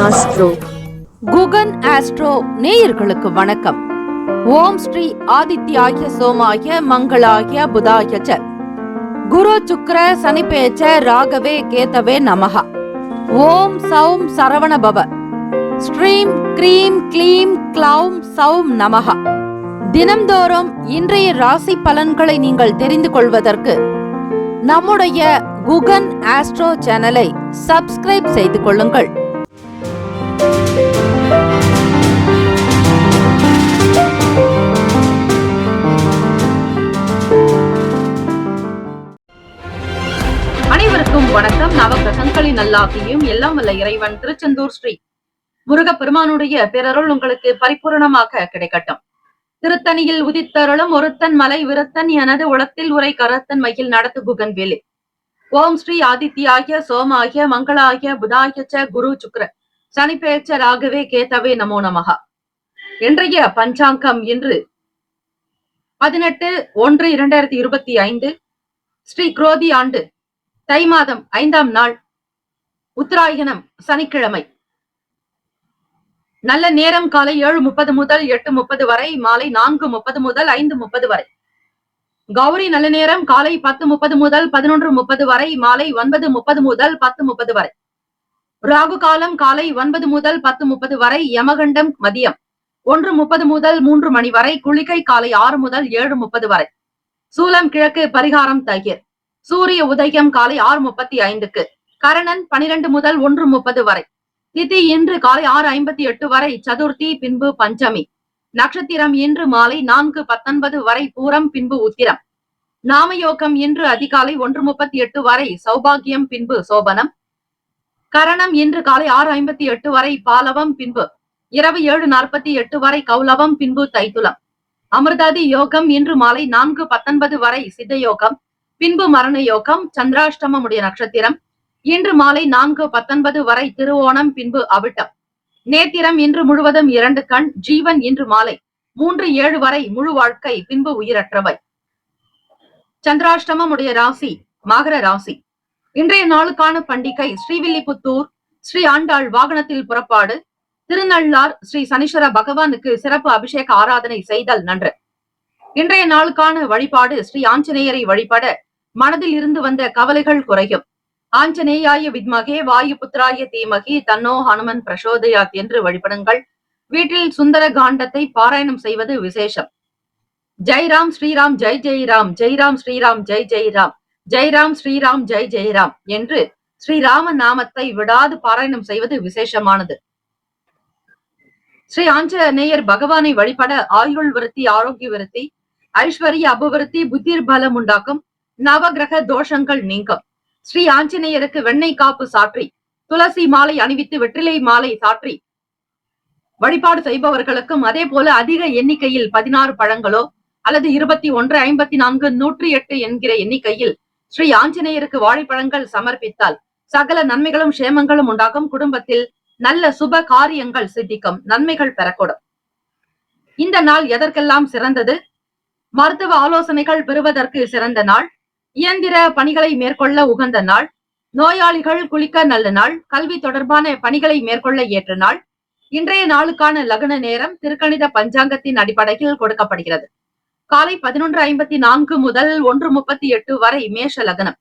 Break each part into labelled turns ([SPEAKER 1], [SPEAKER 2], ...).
[SPEAKER 1] Astro.
[SPEAKER 2] Guhan astro நேயர்களுக்கு வணக்கம். ஓம் ஸ்ரீ ஆதித்யாய சோமாய மங்களாய புதாய ச குரு சுக்ர சனிபேச்ச ராகவே கேதவே நமஹ. ஓம் சௌம் சரவண பவ. ஸ்ரீம் க்ரீம் க்ளீம் க்ளௌம் சௌம் நமஹ. தினம்தோறும் இன்றைய ராசி பலன்களை நீங்கள் தெரிந்து கொள்வதற்கு நம்முடைய குகன் ஆஸ்ட்ரோ சேனலை சப்ஸ்கிரைப் செய்து கொள்ளுங்கள். அனைவருக்கும் வணக்கம். நவகிரகங்களின் நல்லாசியும் எல்லாம் வல்ல இறைவன் திருச்செந்தூர் ஸ்ரீ முருகப்பெருமானுடைய பேரருள் உங்களுக்கு பரிபூரணமாக கிடைக்கட்டும். திருத்தணியில் உதித்தருளும் ஒருத்தன் மலை விருத்தன் எனது உளத்தில் உரை கரத்தன் மயில் நடத்து குகன் வேலே. ஓம் ஸ்ரீ ஆதித்யாய சோமாய மங்களாய புதாய ச குரு சுக்ர சனிபேச்ச ராகவே கேதவே நமோ நமஹ. இன்றைய பஞ்சாங்கம் இன்று 18/1/2025 ஸ்ரீ குரோதி ஆண்டு தை மாதம் 5ஆம் நாள் உத்தராயணம் சனிக்கிழமை. நல்ல நேரம் காலை 7:30 முதல் 8:30 வரை, மாலை 4:30 முதல் 5:30 வரை. கௌரி நல்ல நேரம் காலை 10:30 முதல் 11:30 வரை, மாலை 9:30 முதல் 10:30 வரை. ராகு காலம் காலை 9 முதல் 10:30 வரை, யமகண்டம் மதியம் 1:30 முதல் 3 மணி வரை, குளிகை காலை 6 முதல் 7:30 வரை. சூலம் கிழக்கு, பரிகாரம் தயிர். சூரிய உதயம் காலை 6:35க்கு. கரணன் 12 முதல் 1:30 வரை. திதி இன்று காலை 6:58 வரை, சதுர்த்தி பின்பு பஞ்சமி. நட்சத்திரம் இன்று மாலை 4:19 வரை, பூரம் பின்பு உத்திரம். நாமயோகம் இன்று அதிகாலை 1:38 வரை, சௌபாகியம் பின்பு சோபனம். கரணம் இன்று காலை 6:58 வரை, பாலவம் பின்பு இரவு 7:48 வரை, கௌலவம் பின்பு தைத்துலம். அமிர்தாதி யோகம் இன்று மாலை 4:19 வரை, சித்தயோகம் பின்பு மரண யோகம். சந்திராஷ்டமமுடைய நட்சத்திரம் இன்று மாலை 4:19 வரை, திருவோணம் பின்பு அவிட்டம். நேத்திரம் இன்று முழுவதும் 2 கண். ஜீவன் இன்று மாலை 3:07 வரை, முழு வாழ்க்கை பின்பு உயிரற்றவை. சந்திராஷ்டமம் உடைய ராசி மகர ராசி. இன்றைய நாளுக்கான பண்டிகை ஸ்ரீவில்லிபுத்தூர் ஸ்ரீ ஆண்டாள் வாகனத்தில் புறப்பாடு. திருநள்ளார் ஸ்ரீ சனீஸ்வர பகவானுக்கு சிறப்பு அபிஷேக ஆராதனை செய்தல் நன்று. இன்றைய நாளுக்கான வழிபாடு ஸ்ரீ ஆஞ்சநேயரை வழிபட மனதில் இருந்து வந்த கவலைகள் குறையும். ஆஞ்சநேயாய வித்மகே வாயு புத்திராய தீமகி தன்னோ ஹனுமன் பிரசோதயாத் என்று வழிபடுங்கள். வீட்டில் சுந்தர காண்டத்தை பாராயணம் செய்வது விசேஷம். ஜெய் ராம் ஸ்ரீராம் ஜெய் ஜெய் ராம், ஜெய் ராம் ஸ்ரீராம் ஜெய் ஜெய் ராம், ஜெய் ராம் ஸ்ரீராம் ஜெய் ஜெய் ராம் என்று ஸ்ரீராம நாமத்தை விடாது பாராயணம் செய்வது விசேஷமானது. ஸ்ரீ ஆஞ்சநேயர் பகவானை வழிபட ஆயுள் விருத்தி, ஆரோக்கிய விருத்தி, ஐஸ்வர்ய அபவிருத்தி, புத்திர் பலம் உண்டாக்கும். நவகிரக தோஷங்கள் நீங்கும். ஸ்ரீ ஆஞ்சநேயருக்கு வெண்ணெய் காப்பு சாற்றி, துளசி மாலை அணிவித்து, வெற்றிலை மாலை சாற்றி வழிபாடு செய்பவர்களுக்கும், அதே போல அதிக எண்ணிக்கையில் 16 பழங்களோ அல்லது 21, 54, 108 என்கிற எண்ணிக்கையில் ஸ்ரீ ஆஞ்சநேயருக்கு வாழைப்பழங்கள் சமர்ப்பித்தால் சகல நன்மைகளும் சேமங்களும் உண்டாகும். குடும்பத்தில் நல்ல சுப காரியங்கள் சித்திக்கும், நன்மைகள் பெறக்கூடும். இந்த நாள் எதற்கெல்லாம் சிறந்தது? மருத்துவ ஆலோசனைகள் பெறுவதற்கு சிறந்த நாள். இயந்திர பணிகளை மேற்கொள்ள உகந்த நாள். நோயாளிகள் குளிக்க நல்ல நாள். கல்வி தொடர்பான பணிகளை மேற்கொள்ள ஏற்ற நாள். இன்றைய நாளுக்கான லக்ன நேரம் திருக்கணித பஞ்சாங்கத்தின் அடிப்படையில் கொடுக்கப்படுகிறது. காலை 11:54 முதல் 1:38 வரை மேஷ லக்னம்.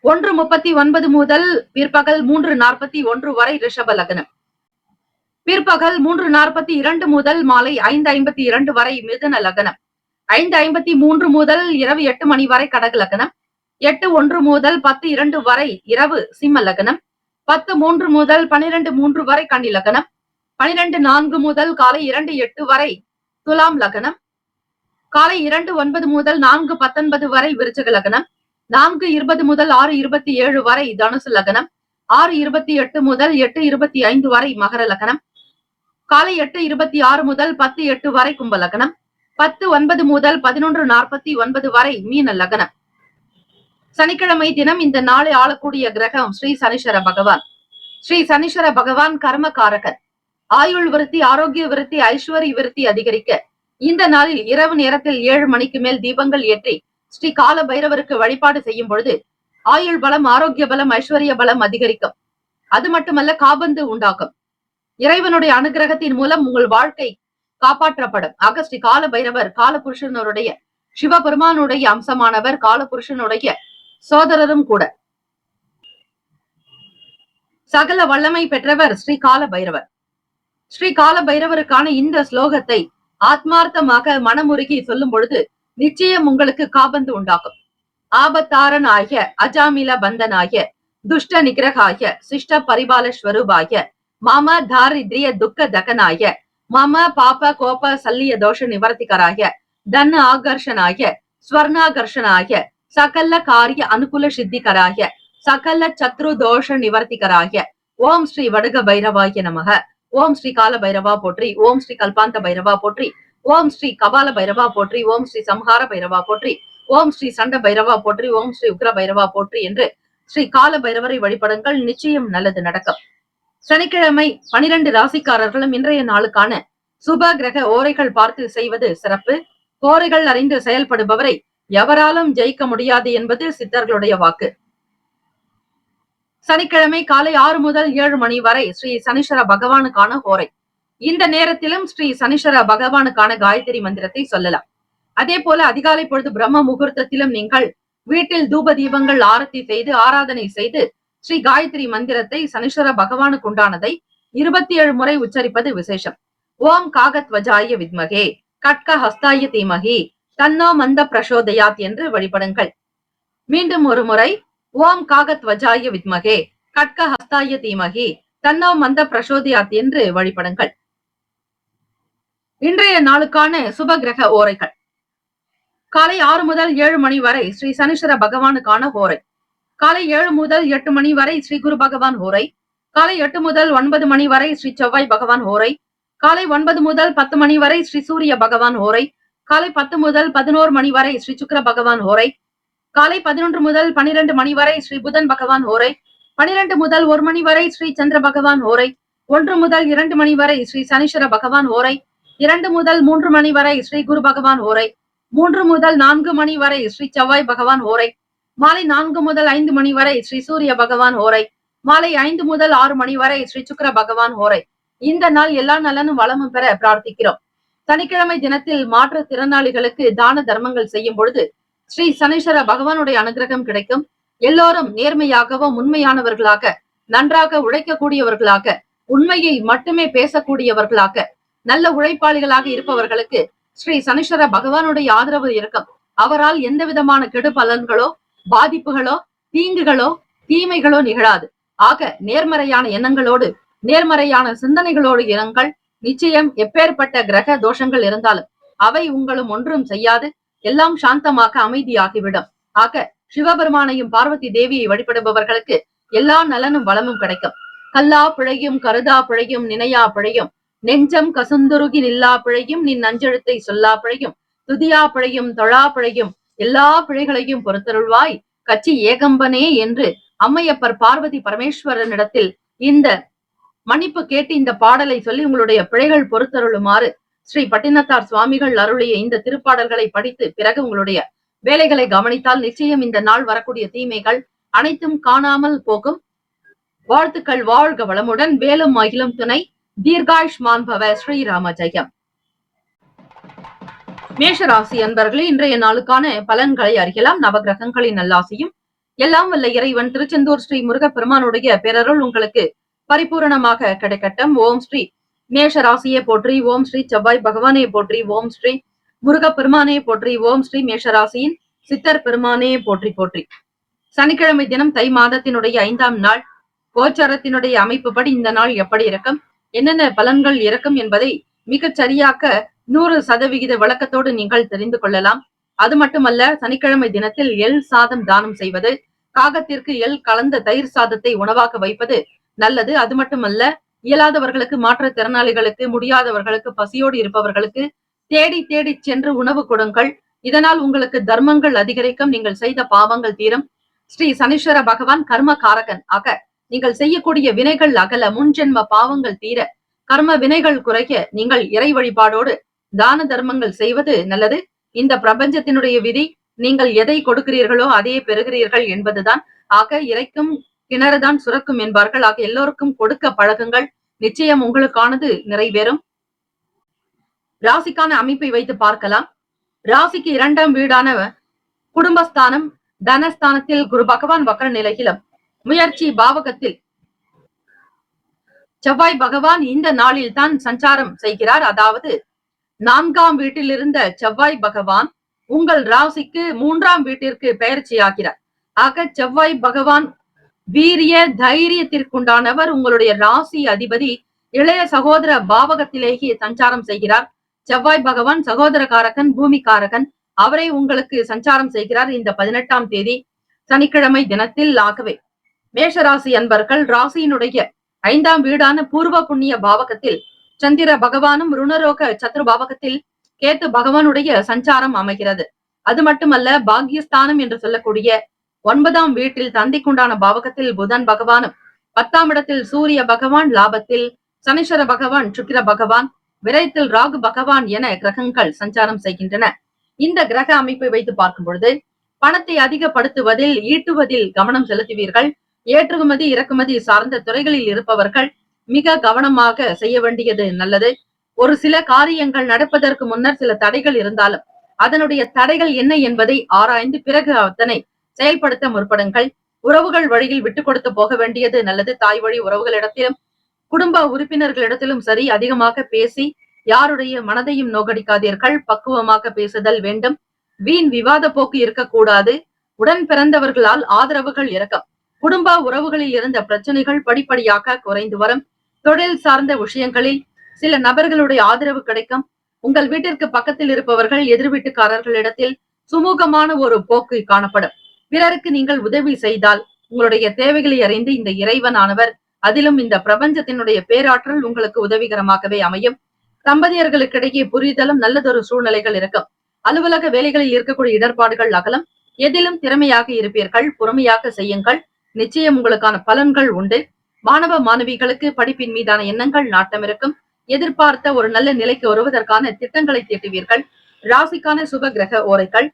[SPEAKER 2] 1:39 முதல் பிற்பகல் 3:41 வரை ரிஷப லக்னம். பிற்பகல் 3:42 முதல் மாலை 5:52 வரை மிதுன லக்னம். 5:53 முதல் இரவு 8 மணி வரை கடக லக்னம். 8:1 முதல் 10:02 வரை இரவு சிம்ம லக்னம். 10:03 முதல் 12:03 வரை கன்னி லக்னம். 12:04 முதல் காலை 2:08 வரை துலாம் லக்னம். காலை 2:09 முதல் 4:19 வரை விருச்சக லக்னம். 4:20 முதல் 6:27 வரை தனுசு லக்னம். 6:28 முதல் 8:25 வரை மகர லக்னம். காலை 8:26 முதல் 10:08 வரை கும்ப லக்னம். 10:09 முதல் 11:49 வரை மீன லக்னம். சனிக்கிழமை தினம் இந்த நாளை ஆளக்கூடிய கிரகம் ஸ்ரீ சனீஸ்வர பகவான். ஸ்ரீ சனீஸ்வர பகவான் கர்மகாரகன். ஆயுள் விருத்தி, ஆரோக்கிய விருத்தி, ஐஸ்வர்ய விருத்தி அதிகரிக்க இந்த நாளில் இரவு நேரத்தில் 7 மணிக்கு மேல் தீபங்கள் ஏற்றி ஸ்ரீ கால பைரவருக்கு வழிபாடு செய்யும் பொழுது ஆயுள் பலம், ஆரோக்கிய பலம், ஐஸ்வர்ய பலம் அதிகரிக்கும். அது மட்டுமல்ல, காபந்து உண்டாக்கும். இறைவனுடைய அனுகிரகத்தின் மூலம் உங்கள் வாழ்க்கை காப்பாற்றப்படும். ஆக ஸ்ரீ கால பைரவர் காலபுருஷனுடைய சிவபெருமானுடைய அம்சமானவர், காலபுருஷனுடைய சோதரரும் கூட. சகல வல்லமை பெற்றவர் ஸ்ரீ கால பைரவர். ஸ்ரீ கால பைரவருக்கான இந்த ஸ்லோகத்தை ஆத்மார்த்தமாக மனமுருகி சொல்லும் பொழுது நிச்சயம் உங்களுக்கு காபந்து உண்டாகும். ஆபத்தாரனாய அஜாமில பந்தனாய துஷ்ட நிகிரகாய சிஷ்ட பரிபால ஸ்வரூபாய மம தாரித்ரிய துக்க தகனாய மம பாப கோப சல்லிய தோஷ நிவர்த்திகராய தன ஆகர்ஷனாய ஸ்வர்ணாகர்ஷனாய சகல காரிய அனுகூல சித்திகராய சகல சத்ரு தோஷ நிவர்த்திகராய ஓம் ஸ்ரீ வடுக பைரவாய நமக. ஓம் ஸ்ரீ கால பைரவா போற்றி. ஓம் ஸ்ரீ கல்பாந்த பைரவா போற்றி. ஓம் ஸ்ரீ கபால பைரவா போற்றி. ஓம் ஸ்ரீ சம்ஹார பைரவா போற்றி. ஓம் ஸ்ரீ சண்ட பைரவா போற்றி. ஓம் ஸ்ரீ உக்ர பைரவா போற்றி என்று ஸ்ரீ கால பைரவரை வழிபடுங்கள். நிச்சயம் நல்லது நடக்கும். சனிக்கிழமை 12 ராசிக்காரர்களும் இன்றைய நாளுக்கான சுப கிரக ஓரைகள் பார்த்து செய்வது சிறப்பு. ஓரைகள் அறிந்து செயல்படுபவரை எவராலும் ஜெயிக்க முடியாது என்பது சித்தர்களுடைய வாக்கு. சனிக்கிழமை காலை 6 முதல் 7 மணி வரை ஸ்ரீ சனீஸ்வர பகவானுக்கான ஓரை. இந்த நேரத்திலும் ஸ்ரீ சனீஸ்வர பகவானுக்கான காயத்ரி மந்திரத்தை சொல்லலாம். அதே போல அதிகாலை பொழுது பிரம்ம முகூர்த்தத்திலும் நீங்கள் வீட்டில் தூப தீபங்கள் ஆரத்தி செய்து ஆராதனை செய்து ஸ்ரீ காயத்ரி மந்திரத்தை சனீஸ்வர பகவானுக்கு உண்டானதை 27 முறை உச்சரிப்பது விசேஷம். ஓம் காகத்வஜாய வித்மகே கட்க ஹஸ்தாய தீமகி தன்னோ மந்த பிரசோதயாத் என்று வழிபடுங்கள். மீண்டும் ஒரு முறை ஓம் காகத்வஜாய வித்மகே கட்க ஹஸ்தாய தீமகி தன்னோ மந்த பிரசோதயாத் என்று வழிபடுங்கள். இன்றைய நாளுக்கான சுப கிரக ஓரைகள். காலை 6 முதல் 7 மணி வரை ஸ்ரீ சனீஸ்வர பகவானுக்கான ஓரை. காலை 7 முதல் 8 மணி வரை ஸ்ரீ குரு பகவான் ஓரை. காலை 8 முதல் 9 மணி வரை ஸ்ரீ செவ்வாய் பகவான் ஓரை. காலை 9 முதல் 10 மணி வரை ஸ்ரீ சூரிய பகவான் ஓரை. காலை 10 முதல் 11 மணி வரை ஸ்ரீ சுக்கிர பகவான் ஓரை. காலை 11 முதல் 12 மணி வரை ஸ்ரீ புதன் பகவான் ஓரை. 12 முதல் 1 மணி வரை ஸ்ரீ சந்திர பகவான் ஓரை. 1 முதல் 2 மணி வரை ஸ்ரீ சனீஸ்வர பகவான் ஓரை. 2 முதல் 3 மணி வரை ஸ்ரீ குரு பகவான் ஓரை. 3 முதல் 4 மணி வரை ஸ்ரீ செவ்வாய் பகவான் ஓரை. மாலை 4 முதல் 5 மணி வரை ஸ்ரீ சூரிய பகவான் ஓரை. மாலை 5 முதல் 6 மணி வரை ஸ்ரீ சுக்கிர பகவான் ஓரை. இந்த நாள் எல்லா நலனும் வளமும் பெற பிரார்த்திக்கிறோம். சனிக்கிழமை தினத்தில் மாற்றுத்திறனாளிகளுக்கு தான தர்மங்கள் செய்யும் பொழுது ஸ்ரீ சனீஸ்வர பகவானுடைய அனுகிரகம் கிடைக்கும். எல்லோரும் நேர்மையாகவும் உண்மையானவர்களாக, நன்றாக உழைக்கக்கூடியவர்களாக, உண்மையை மட்டுமே பேசக்கூடியவர்களாக, நல்ல உழைப்பாளிகளாக இருப்பவர்களுக்கு ஸ்ரீ சனீஸ்வர பகவானுடைய ஆதரவு இருக்கும். அவரால் எந்த விதமான கெடு பலன்களோ பாதிப்புகளோ தீங்குகளோ தீமைகளோ நிகழாது. ஆக நேர்மறையான எண்ணங்களோடு நேர்மறையான சிந்தனைகளோடு இருங்கள். நிச்சயம் எப்பேற்பட்ட கிரக தோஷங்கள் இருந்தாலும் அவை உங்களும் ஒன்றும் செய்யாது. எல்லாம் சாந்தமாக அமைதியாகிவிடும். ஆக சிவபெருமானையும் பார்வதி தேவியை வழிபடுபவர்களுக்கு எல்லா நலனும் வளமும் கிடைக்கும். கல்லா பிழையும் கருதா பிழையும் நினையா பிழையும் நெஞ்சம் கசுந்துருகி நில்லா பிழையும் நின் நஞ்செழுத்தை சொல்லா பிழையும் துதியா பிழையும் தொழா பிழையும் எல்லா பிழைகளையும் பொறுத்தருள்வாய் கச்சி ஏகம்பனே என்று அம்மையப்பர் பார்வதி பரமேஸ்வரனிடத்தில் இந்த மன்னிப்பு கேட்டு இந்த பாடலை சொல்லி உங்களுடைய பிழைகள் பொறுத்தருளுமாறு ஸ்ரீ பட்டினத்தார் சுவாமிகள் அருளிய இந்த திருப்பாடல்களை படித்து பிறகு உங்களுடைய வேலைகளை கவனித்தால் நிச்சயம் இந்த நாள் வரக்கூடிய தீமைகள் அனைத்தும் காணாமல் போகும். வாழ்த்துக்கள். வாழ்க வளமுடன். வேலும் மகிழும் துணை. தீர்காயுஷ்மான் பவ. ஸ்ரீராம ஜெயம். மேஷராசி அன்பர்களே, இன்றைய நாளுக்கான பலன்களை அறியலாம். நவகிரகங்களின் நல்லாசியும் எல்லாம் வல்ல இறைவன் திருச்செந்தூர் ஸ்ரீ முருகப்பெருமானுடைய பேரருள் உங்களுக்கு பரிபூரணமாக கிடைக்கட்டும். ஓம் ஸ்ரீ மேஷராசியை போற்றி. ஓம் ஸ்ரீ செவ்வாய் பகவானே போற்றி. ஓம் ஸ்ரீ முருகப்பெருமானே போற்றி. ஓம் ஸ்ரீ மேஷராசியின் சித்தர் பெருமானே போற்றி போற்றி. சனிக்கிழமை தினம் தை மாதத்தினுடைய 5ஆம் நாள். கோச்சாரத்தினுடைய அமைப்புப்படி இந்த நாள் எப்படி இருக்கும், என்னென்ன பலன்கள் இருக்கும் என்பதை மிகச் சரியாக 100% விளக்கத்தோடு நீங்கள் தெரிந்து கொள்ளலாம். அது மட்டுமல்ல, சனிக்கிழமை தினத்தில் எள் சாதம் தானம் செய்வது, காகத்திற்கு எள் கலந்த தயிர் சாதத்தை உணவாக வைப்பது நல்லது. அது மட்டுமல்ல, இயலாதவர்களுக்கு, மாற்றுத்திறனாளிகளுக்கு, முடியாதவர்களுக்கு, பசியோடு இருப்பவர்களுக்கு தேடி தேடி சென்று உணவு கொடுங்கள். இதனால் உங்களுக்கு தர்மங்கள் அதிகரிக்கும். நீங்கள் செய்த பாவங்கள் தீரும். ஸ்ரீ சனீஸ்வர பகவான் கர்ம காரகன் ஆக நீங்கள் செய்யக்கூடிய வினைகள் அகல, முன்ஜென்ம பாவங்கள் தீர, கர்ம வினைகள் குறைக்க நீங்கள் இறை வழிபாடோடு தான தர்மங்கள் செய்வது நல்லது. இந்த பிரபஞ்சத்தினுடைய விதி, நீங்கள் எதை கொடுக்கிறீர்களோ அதையே பெறுகிறீர்கள் என்பதுதான். ஆக இறைக்கும் கிணறுதான் சுரக்கும் என்பார்கள். ஆக எல்லோருக்கும் கொடுக்க பழகுங்கள். நிச்சயம் உங்களுக்கானது நிறைவேறும். ராசிக்கான அமைப்பை வைத்து பார்க்கலாம். ராசிக்கு 2ஆம் வீடான குடும்பஸ்தானம் தனஸ்தானத்தில் குரு பகவான் வக்ர நிலையிலும், முயற்சி பாவகத்தில் செவ்வாய் பகவான் இந்த நாளில் தான் சஞ்சாரம் செய்கிறார். அதாவது 4ஆம் வீட்டில் இருந்த செவ்வாய் பகவான் உங்கள் ராசிக்கு 3ஆம் வீட்டிற்கு பெயர்ச்சியாகிறார். ஆக செவ்வாய் பகவான் வீரிய தைரியத்திற்குண்டானவர். உங்களுடைய ராசி அதிபதி இளைய சகோதர பாவகத்திலேயே சஞ்சாரம் செய்கிறார். செவ்வாய் பகவான் சகோதரகாரகன், பூமிகாரகன். அவரை உங்களுக்கு சஞ்சாரம் செய்கிறார் இந்த 18ஆம் தேதி சனிக்கிழமை தினத்தில். ஆகவே மேஷராசி அன்பர்கள் ராசியினுடைய 5ஆம் வீடான பூர்வ புண்ணிய பாவகத்தில் சந்திர பகவானும், ருணரோக சத்ரு பாவகத்தில் கேத்து பகவானுடைய சஞ்சாரம் அமைகிறது. அது மட்டுமல்ல, பாக்யஸ்தானம் என்று சொல்லக்கூடிய 9ஆம் வீட்டில் தந்தைக்குண்டான பாவகத்தில் புதன் பகவானும், 10ஆம் இடத்தில் சூரிய பகவான், லாபத்தில் சனீஸ்வர பகவான், சுக்கிர பகவான், விரயத்தில் ராகு பகவான் என கிரகங்கள் சஞ்சாரம் செய்கின்றன. இந்த கிரக அமைப்பை வைத்து பார்க்கும் பொழுது பணத்தை அதிகப்படுத்துவதில், ஈட்டுவதில் கவனம் செலுத்துவீர்கள். ஏற்றுமதி இறக்குமதி சார்ந்த துறைகளில் இருப்பவர்கள் மிக கவனமாக செய்ய வேண்டியது நல்லது. ஒரு சில காரியங்கள் நடப்பதற்கு முன்னர் சில தடைகள் இருந்தாலும் அதனுடைய தடைகள் என்ன என்பதை ஆராய்ந்து பிறகு அதனை செயல்படுத்த முற்படுங்கள். உறவுகள் வழியில் விட்டு கொடுத்து போக வேண்டியது நல்லது. தாய் வழி உறவுகளிடத்திலும் குடும்ப உறுப்பினர்களிடத்திலும் சரி, அதிகமாக பேசி யாருடைய மனதையும் நோகடிக்காதீர்கள். பக்குவமாக பேசுதல் வேண்டும். வீண் விவாத போக்கு இருக்கக்கூடாது. உடன் பிறந்தவர்களால் ஆதரவுகள் இருக்கும். குடும்ப உறவுகளில் இருந்த பிரச்சனைகள் படிப்படியாக குறைந்து வரும். தொழில் சார்ந்த விஷயங்களில் சில நபர்களுடைய ஆதரவு கிடைக்கும். உங்கள் வீட்டிற்கு பக்கத்தில் இருப்பவர்கள், எதிர் வீட்டுக்காரர்களிடத்தில் சுமூகமான ஒரு போக்கு காணப்படும். பிறருக்கு நீங்கள் உதவி செய்தால் உங்களுடைய தேவைகளை அறிந்து இந்த இறைவனானவர், அதிலும் இந்த பிரபஞ்சத்தினுடைய பேராற்றல் உங்களுக்கு உதவிகரமாகவே அமையும். தம்பதியர்களுக்கிடையே புரிதலும் நல்லதொரு சூழ்நிலைகள் இருக்கும். அலுவலக வேலைகளில் இருக்கக்கூடிய இடர்பாடுகள் அகலம். எதிலும் திறமையாக இருப்பீர்கள். பொறுமையாக செய்யுங்கள். நிச்சயம் உங்களுக்கான பலன்கள் உண்டு. மாணவ மாணவிகளுக்கு படிப்பின் மீதான எண்ணங்கள், நாட்டம் இருக்கும். எதிர்பார்த்த ஒரு நல்ல நிலைக்கு வருவதற்கான திட்டங்களை தீட்டுவீர்கள். ராசிக்கான சுப கிரக ஓரைகள்: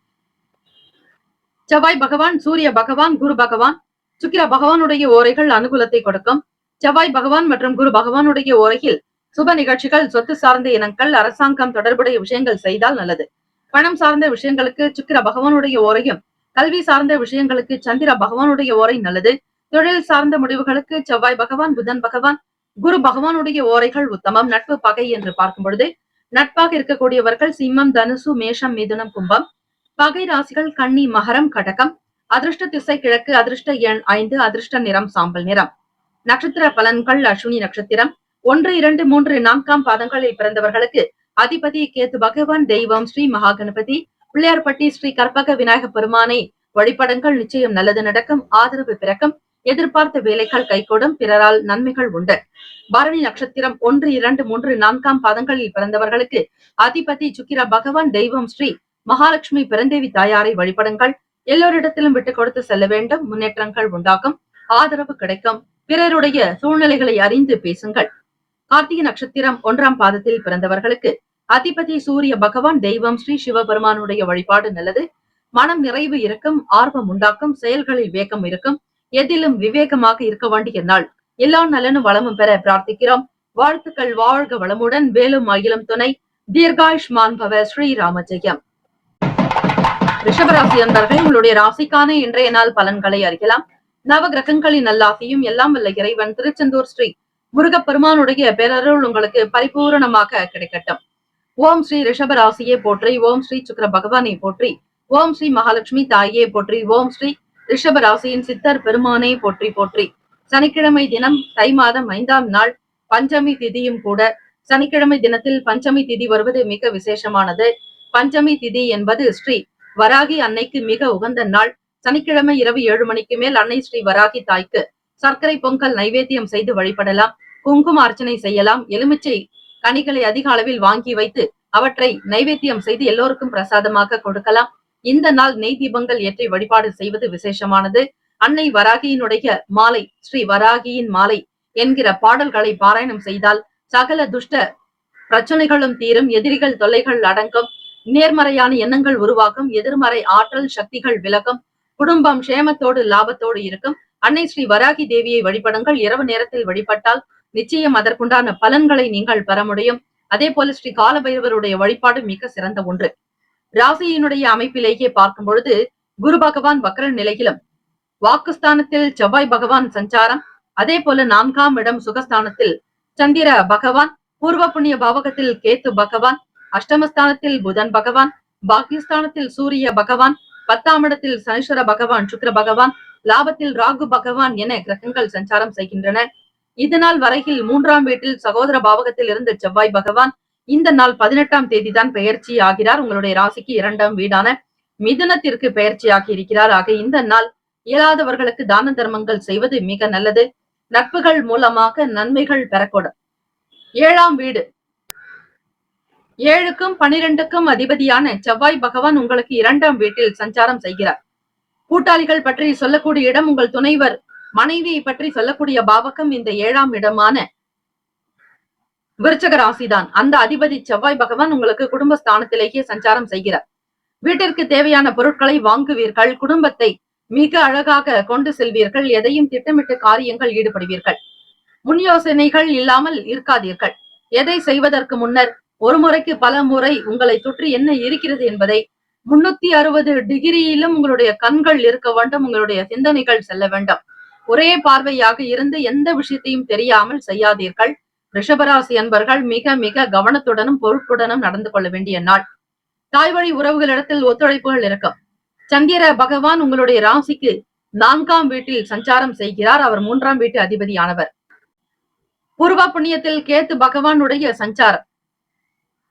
[SPEAKER 2] செவ்வாய் பகவான், சூரிய பகவான், குரு பகவான், சுக்கிர பகவானுடைய ஓரைகள் அனுகூலத்தை கொடுக்கும். செவ்வாய் பகவான் மற்றும் குரு பகவானுடைய ஓரையில் சுப நிகழ்ச்சிகள், சொத்து சார்ந்த இனங்கள், அரசாங்கம் தொடர்புடைய விஷயங்கள் செய்தால் நல்லது. பணம் சார்ந்த விஷயங்களுக்கு சுக்கிர பகவானுடைய ஓரையும், கல்வி சார்ந்த விஷயங்களுக்கு சந்திர பகவானுடைய ஓரை நல்லது. தொழில் சார்ந்த முடிவுகளுக்கு செவ்வாய் பகவான், புதன் பகவான், குரு பகவானுடைய ஓரைகள் உத்தமம். நட்பு பகை என்று பார்க்கும் பொழுது நட்பாக இருக்கக்கூடியவர்கள் சிம்மம், தனுசு, மேஷம், மிதுனம், கும்பம். பகை ராசிகள் கன்னி, மகரம், கடகம். அதிர்ஷ்ட திசை கிழக்கு. அதிர்ஷ்ட எண் 5. அதிர்ஷ்ட நிறம் சாம்பல் நிறம். நட்சத்திர பலன்கள்: அஸ்வினி நட்சத்திரம் 1, 2, 3, 4ஆம் பாதங்களில் பிறந்தவர்களுக்கு அதிபதி கேத்து பகவான். தெய்வம் ஸ்ரீ மகா கணபதி. பிள்ளையார்பட்டி ஸ்ரீ கற்பக விநாயக பெருமானை வழிபடுங்கள். நிச்சயம் நல்லது நடக்கும். ஆதரவு பிறக்கும். எதிர்பார்த்த வேலைகள் கைகூடும். பிறரால் நன்மைகள் உண்டு. பரணி நட்சத்திரம் 1, 2, 3, 4ஆம் பாதங்களில் பிறந்தவர்களுக்கு அதிபதி சுக்கிர பகவான். தெய்வம் ஸ்ரீ மகாலட்சுமி பெருந்தேவி தாயாரை வழிபடுங்கள். எல்லோரிடத்திலும் விட்டு கொடுத்து செல்ல வேண்டும். முன்னேற்றங்கள் உண்டாகும். ஆதரவு கிடைக்கும். பிறருடைய சூழ்நிலைகளை அறிந்து பேசுங்கள். கார்த்திகை நட்சத்திரம் 1ஆம் பாதத்தில் பிறந்தவர்களுக்கு அதிபதி சூரிய பகவான். தெய்வம் ஸ்ரீ சிவபெருமானுடைய வழிபாடு நல்லது. மனம் நிறைவு இருக்கும். ஆர்வம் உண்டாக்கும். செயல்களில் வேகம் இருக்கும். எதிலும் விவேகமாக இருக்க வேண்டிய நாள். எல்லா நலனும் வளமும் பெற பிரார்த்திக்கிறோம். வாழ்த்துக்கள். வாழ்க வளமுடன். வேலும் மயிலும் துணை. தீர்காயுஷ்மான் பவ. ஸ்ரீராம ஜெயம். ரிஷபராசி அன்பர்கள், உங்களுடைய ராசிக்கான இன்றைய நாள் பலன்களை அறியலாம். நவ கிரகங்களின் நல்லாசியும் எல்லாம் வல்ல இறைவன் திருச்செந்தூர் ஸ்ரீ முருகப்பெருமானுடைய பேரருள் உங்களுக்கு பரிபூரணமாக கிடைக்கட்டும். ஓம் ஸ்ரீ ரிஷபராசியே போற்றி. ஓம் ஸ்ரீ சுக்கிர பகவானை போற்றி. ஓம் ஸ்ரீ மகாலட்சுமி தாயே போற்றி. ஓம் ஸ்ரீ ரிஷபராசியின் சித்தர் பெருமானை போற்றி போற்றி. சனிக்கிழமை தினம் தை மாதம் 5ஆம் நாள் பஞ்சமி திதியும் கூட. சனிக்கிழமை தினத்தில் பஞ்சமி திதி வருவது மிக விசேஷமானது. பஞ்சமி திதி என்பது ஸ்ரீ வராகி அன்னைக்கு மிக உகந்த நாள். சனிக்கிழமை இரவு 7 மணிக்கு மேல் அன்னை ஸ்ரீ வராகி தாய்க்கு சர்க்கரை பொங்கல் நைவேத்தியம் செய்து வழிபடலாம். குங்கும அர்ச்சனை செய்யலாம். எலுமிச்சை கனிகளை அதிக அளவில் வாங்கி வைத்து அவற்றை நைவேத்தியம் செய்து எல்லோருக்கும் பிரசாதமாக கொடுக்கலாம். இந்த நாள் நெய் தீபங்கள் ஏற்றி வழிபாடு செய்வது விசேஷமானது. அன்னை வராகியினுடைய மாலை, ஸ்ரீ வராகியின் மாலை என்கிற பாடல்களை பாராயணம் செய்தால் சகல துஷ்ட பிரச்சனைகளும் தீரும். எதிரிகள் தொல்லைகள் அடங்கும். நேர்மறையான எண்ணங்கள் உருவாகும். எதிர்மறை ஆற்றல் சக்திகள் விலகும். குடும்பம் சேமத்தோடு லாபத்தோடு இருக்கும். அன்னை ஸ்ரீ வராகி தேவியை வழிபடுங்கள். இரவு நேரத்தில் வழிபட்டால் நிச்சயம் அதற்குண்டான பலன்களை நீங்கள் பெற முடியும். அதே போல ஸ்ரீ காலபைரவருடைய வழிபாடு மிக சிறந்த ஒன்று. ராசியினுடைய அமைப்பிலேயே பார்க்கும் பொழுது குரு பகவான் வக்ர நிலையிலும், வாக்குஸ்தானத்தில் செவ்வாய் பகவான் சஞ்சாரம், அதே போல 4ஆம் இடம் சுகஸ்தானத்தில் சந்திர பகவான், பூர்வ புண்ணிய பாவகத்தில் கேத்து பகவான், அஷ்டமஸ்தானத்தில் புதன் பகவான், பாக்கியஸ்தானத்தில் சூரிய பகவான், 10ஆம் இடத்தில் சனீஸ்வர பகவான், சுக்கிர பகவான், லாபத்தில் ராகு பகவான் என கிரகங்கள் சஞ்சாரம் செய்கின்றன. இதனால் வரையில் 3ஆம் வீட்டில் சகோதர பாவகத்தில் இருந்த செவ்வாய் பகவான் இந்த நாள் 18ஆம் தேதி தான் பெயர்ச்சி ஆகிறார். உங்களுடைய ராசிக்கு 2ஆம் வீடான மிதுனத்திற்கு பெயர்ச்சியாகி இருக்கிறார். ஆக இந்த நாள் இயலாதவர்களுக்கு தான தர்மங்கள் செய்வது மிக நல்லது. நட்புகள் மூலமாக நன்மைகள் பெறக்கூடும். 7ஆம் வீடு 7க்கும் 12க்கும் அதிபதியான செவ்வாய் பகவான் உங்களுக்கு 2ஆம் வீட்டில் சஞ்சாரம் செய்கிறார். கூட்டாளிகள் பற்றி சொல்லக்கூடிய இடம், உங்கள் துணைவர் மனைவியை பற்றி சொல்லக்கூடிய பாவகம் இந்த 7ஆம் இடமான விருச்சக ராசிதான். அந்த அதிபதி செவ்வாய் பகவான் உங்களுக்கு குடும்பஸ்தானத்திலேயே சஞ்சாரம் செய்கிறார். வீட்டிற்கு தேவையான பொருட்களை வாங்குவீர்கள். குடும்பத்தை மிக அழகாக கொண்டு செல்வீர்கள். எதையும் திட்டமிட்டு காரியங்கள் ஈடுபடுவீர்கள். முன் யோசனைகள் இல்லாமல் இருக்காதீர்கள். எதை செய்வதற்கு முன்னர் ஒரு முறைக்கு பல முறை உங்களை சுற்றி என்ன இருக்கிறது என்பதை 360 டிகிரியிலும் உங்களுடைய கண்கள் இருக்க வேண்டும். உங்களுடைய சிந்தனைகள் செல்ல வேண்டும். ஒரே பார்வையாக இருந்து எந்த விஷயத்தையும் தெரியாமல் செய்யாதீர்கள். ரிஷபராசி அன்பர்கள் மிக மிக கவனத்துடனும் பொறுப்புடனும் நடந்து கொள்ள வேண்டிய நாள். தாய் வழி உறவுகளிடத்தில் ஒத்துழைப்புகள் இருக்கும். சந்திர பகவான் உங்களுடைய ராசிக்கு 4ஆம் வீட்டில் சஞ்சாரம் செய்கிறார். அவர் 3ஆம் வீட்டு அதிபதியானவர். பூர்வ புண்ணியத்தில் கேத்து பகவானுடைய சஞ்சாரம்.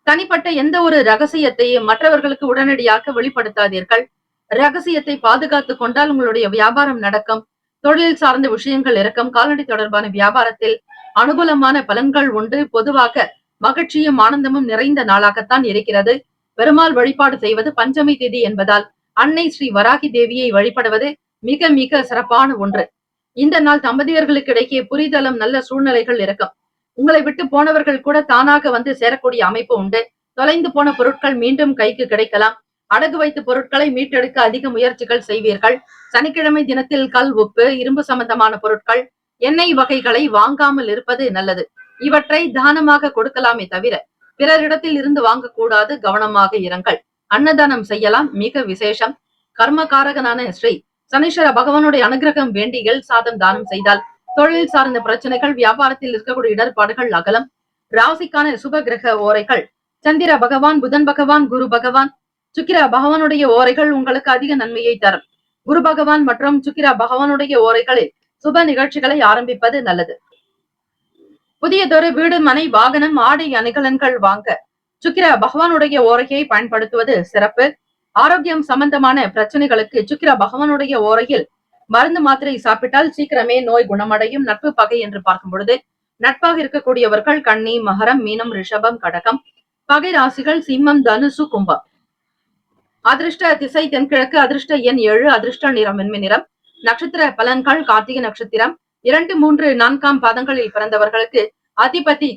[SPEAKER 2] தனிப்பட்ட எந்த ஒரு ரகசியத்தையும் மற்றவர்களுக்கு உடனடியாக வெளிப்படுத்தாதீர்கள். ரகசியத்தை பாதுகாத்துக் கொண்டால் உங்களுடைய வியாபாரம் நடக்கும். தொழில் சார்ந்த விஷயங்கள் இருக்கும். கால்நடை தொடர்பான வியாபாரத்தில் அனுகூலமான பலன்கள் உண்டு. பொதுவாக மகிழ்ச்சியும் ஆனந்தமும் நிறைந்த நாளாகத்தான் இருக்கிறது. பெருமாள் வழிபாடு செய்வது பஞ்சமி திதி என்பதால் அன்னை ஸ்ரீ வராகி தேவியை வழிபடுவது மிக மிக சிறப்பான ஒன்று. இந்த நாள் தம்பதியர்களுக்கு இடையே புரிதலும் நல்ல சூழ்நிலைகள் இருக்கும். உங்களை விட்டு போனவர்கள் கூட தானாக வந்து சேரக்கூடிய அமைப்பு உண்டு. தொலைந்து போன பொருட்கள் மீண்டும் கைக்கு கிடைக்கலாம். அடகு வைத்த பொருட்களை மீட்டெடுக்க அதிக முயற்சிகள் செய்வீர்கள். சனிக்கிழமை தினத்தில் கல், உப்பு, இரும்பு சம்பந்தமான பொருட்கள், எண்ணெய் வகைகளை வாங்காமல் இருப்பது நல்லது. இவற்றை தானமாக கொடுக்கலாமே தவிர பிறரிடத்தில் இருந்து வாங்கக்கூடாது. கவனமாக இருங்கள். அன்னதானம் செய்யலாம். மிக விசேஷம். கர்மகாரகனான ஸ்ரீ சனீஸ்வர பகவானுடைய அனுகிரகம் வேண்டிகள் சாதம் தானம் செய்தால் தொழில் சார்ந்த பிரச்சனைகள், வியாபாரத்தில் இருக்கக்கூடிய இடர்பாடுகள் அகலம். ராசிக்கான சுப கிரக ஓரைகள் சந்திர பகவான், புதன் பகவான், குரு பகவான், சுக்கிர பகவானுடைய ஓரைகள் உங்களுக்கு அதிக நன்மையை தரும். குரு பகவான் மற்றும் சுக்கிர பகவானுடைய ஓரைகளில் சுப நிகழ்ச்சிகளை ஆரம்பிப்பது நல்லது. புதியதொரு வீடு, மனை, வாகனம், ஆடை அணிகலன்கள் வாங்க சுக்கிர பகவானுடைய ஓரையை பயன்படுத்துவது சிறப்பு. ஆரோக்கியம் சம்பந்தமான பிரச்சனைகளுக்கு சுக்கிர பகவானுடைய ஓரையில் மருந்து மாத்திரை சாப்பிட்டால் சீக்கிரமே நோய் குணமடையும். நட்பு பகை என்று பார்க்கும் பொழுது நட்பாக இருக்கக்கூடியவர்கள் கன்னி, மகரம், மீனம், ரிஷபம், கடகம். பகை ராசிகள் சிம்மம், தனுசு, கும்பம். அதிர்ஷ்ட திசை தென்கிழக்கு. அதிர்ஷ்ட எண் 7. அதிர்ஷ்ட நிறம் வெண்மை நிறம். நட்சத்திர பலன்கள் கார்த்திகை நட்சத்திரம் 2, 3, 4ஆம் பாதங்களில் பிறந்தவர்களுக்கு அதிபதி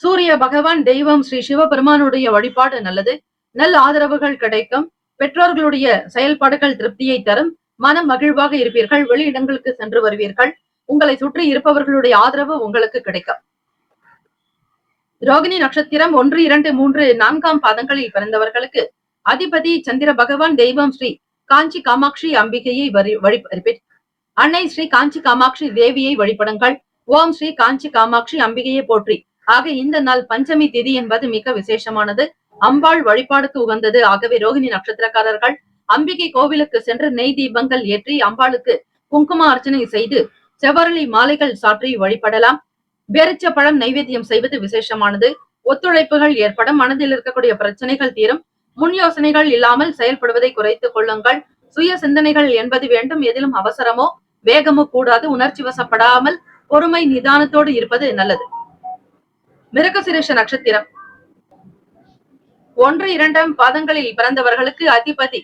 [SPEAKER 2] சூரிய பகவான், தெய்வம் ஸ்ரீ சிவபெருமானுடைய வழிபாடு நல்லது. நல்ல ஆதரவுகள் கிடைக்கும். பெற்றோர்களுடைய செயல்பாடுகள் திருப்தியை தரும். மனம் மகிழ்வாக இருப்பீர்கள். வெளியிடங்களுக்கு சென்று வருவீர்கள். உங்களை சுற்றி இருப்பவர்களுடைய ஆதரவு உங்களுக்கு கிடைக்கும். ரோகிணி நட்சத்திரம் 1, 2, 3, 4ஆம் பாதங்களில் பிறந்தவர்களுக்கு அதிபதி சந்திர பகவான், தெய்வம் ஸ்ரீ காஞ்சி காமாட்சி அம்பிகையை வழிபடுப்பீர். அன்னை ஸ்ரீ காஞ்சி காமாட்சி தேவியை வழிபடுங்கள். ஓம் ஸ்ரீ காஞ்சி காமாட்சி அம்பிகையை போற்றி. ஆக இந்த நாள் பஞ்சமி திதி என்பது மிக விசேஷமானது. அம்பாள் வழிபாடுக்கு உகந்தது. ஆகவே ரோகிணி நட்சத்திரக்காரர்கள் அம்பிகை கோவிலுக்கு சென்று நெய் தீபங்கள் ஏற்றி அம்பாளுக்கு குங்கும அர்ச்சனை செய்து செவ்வரளி மாலைகள் சாற்றி வழிபடலாம். பேரிச்ச பழம் நைவேத்தியம் செய்வது விசேஷமானது. ஒத்துழைப்புகள் ஏற்படும். மனதில் இருக்கக்கூடிய பிரச்சனைகள் தீரும். முன் யோசனைகள் இல்லாமல் செயல்படுவதை குறைத்துக் கொள்ளுங்கள். சுய சிந்தனைகள் என்பது வேண்டும். எதிலும் அவசரமோ வேகமோ கூடாது. உணர்ச்சி வசப்படாமல் பொறுமை நிதானத்தோடு இருப்பது நல்லது. மிருகசிரேஷ நட்சத்திரம் 1, 2ஆம் பாதங்களில் பிறந்தவர்களுக்கு அதிபதி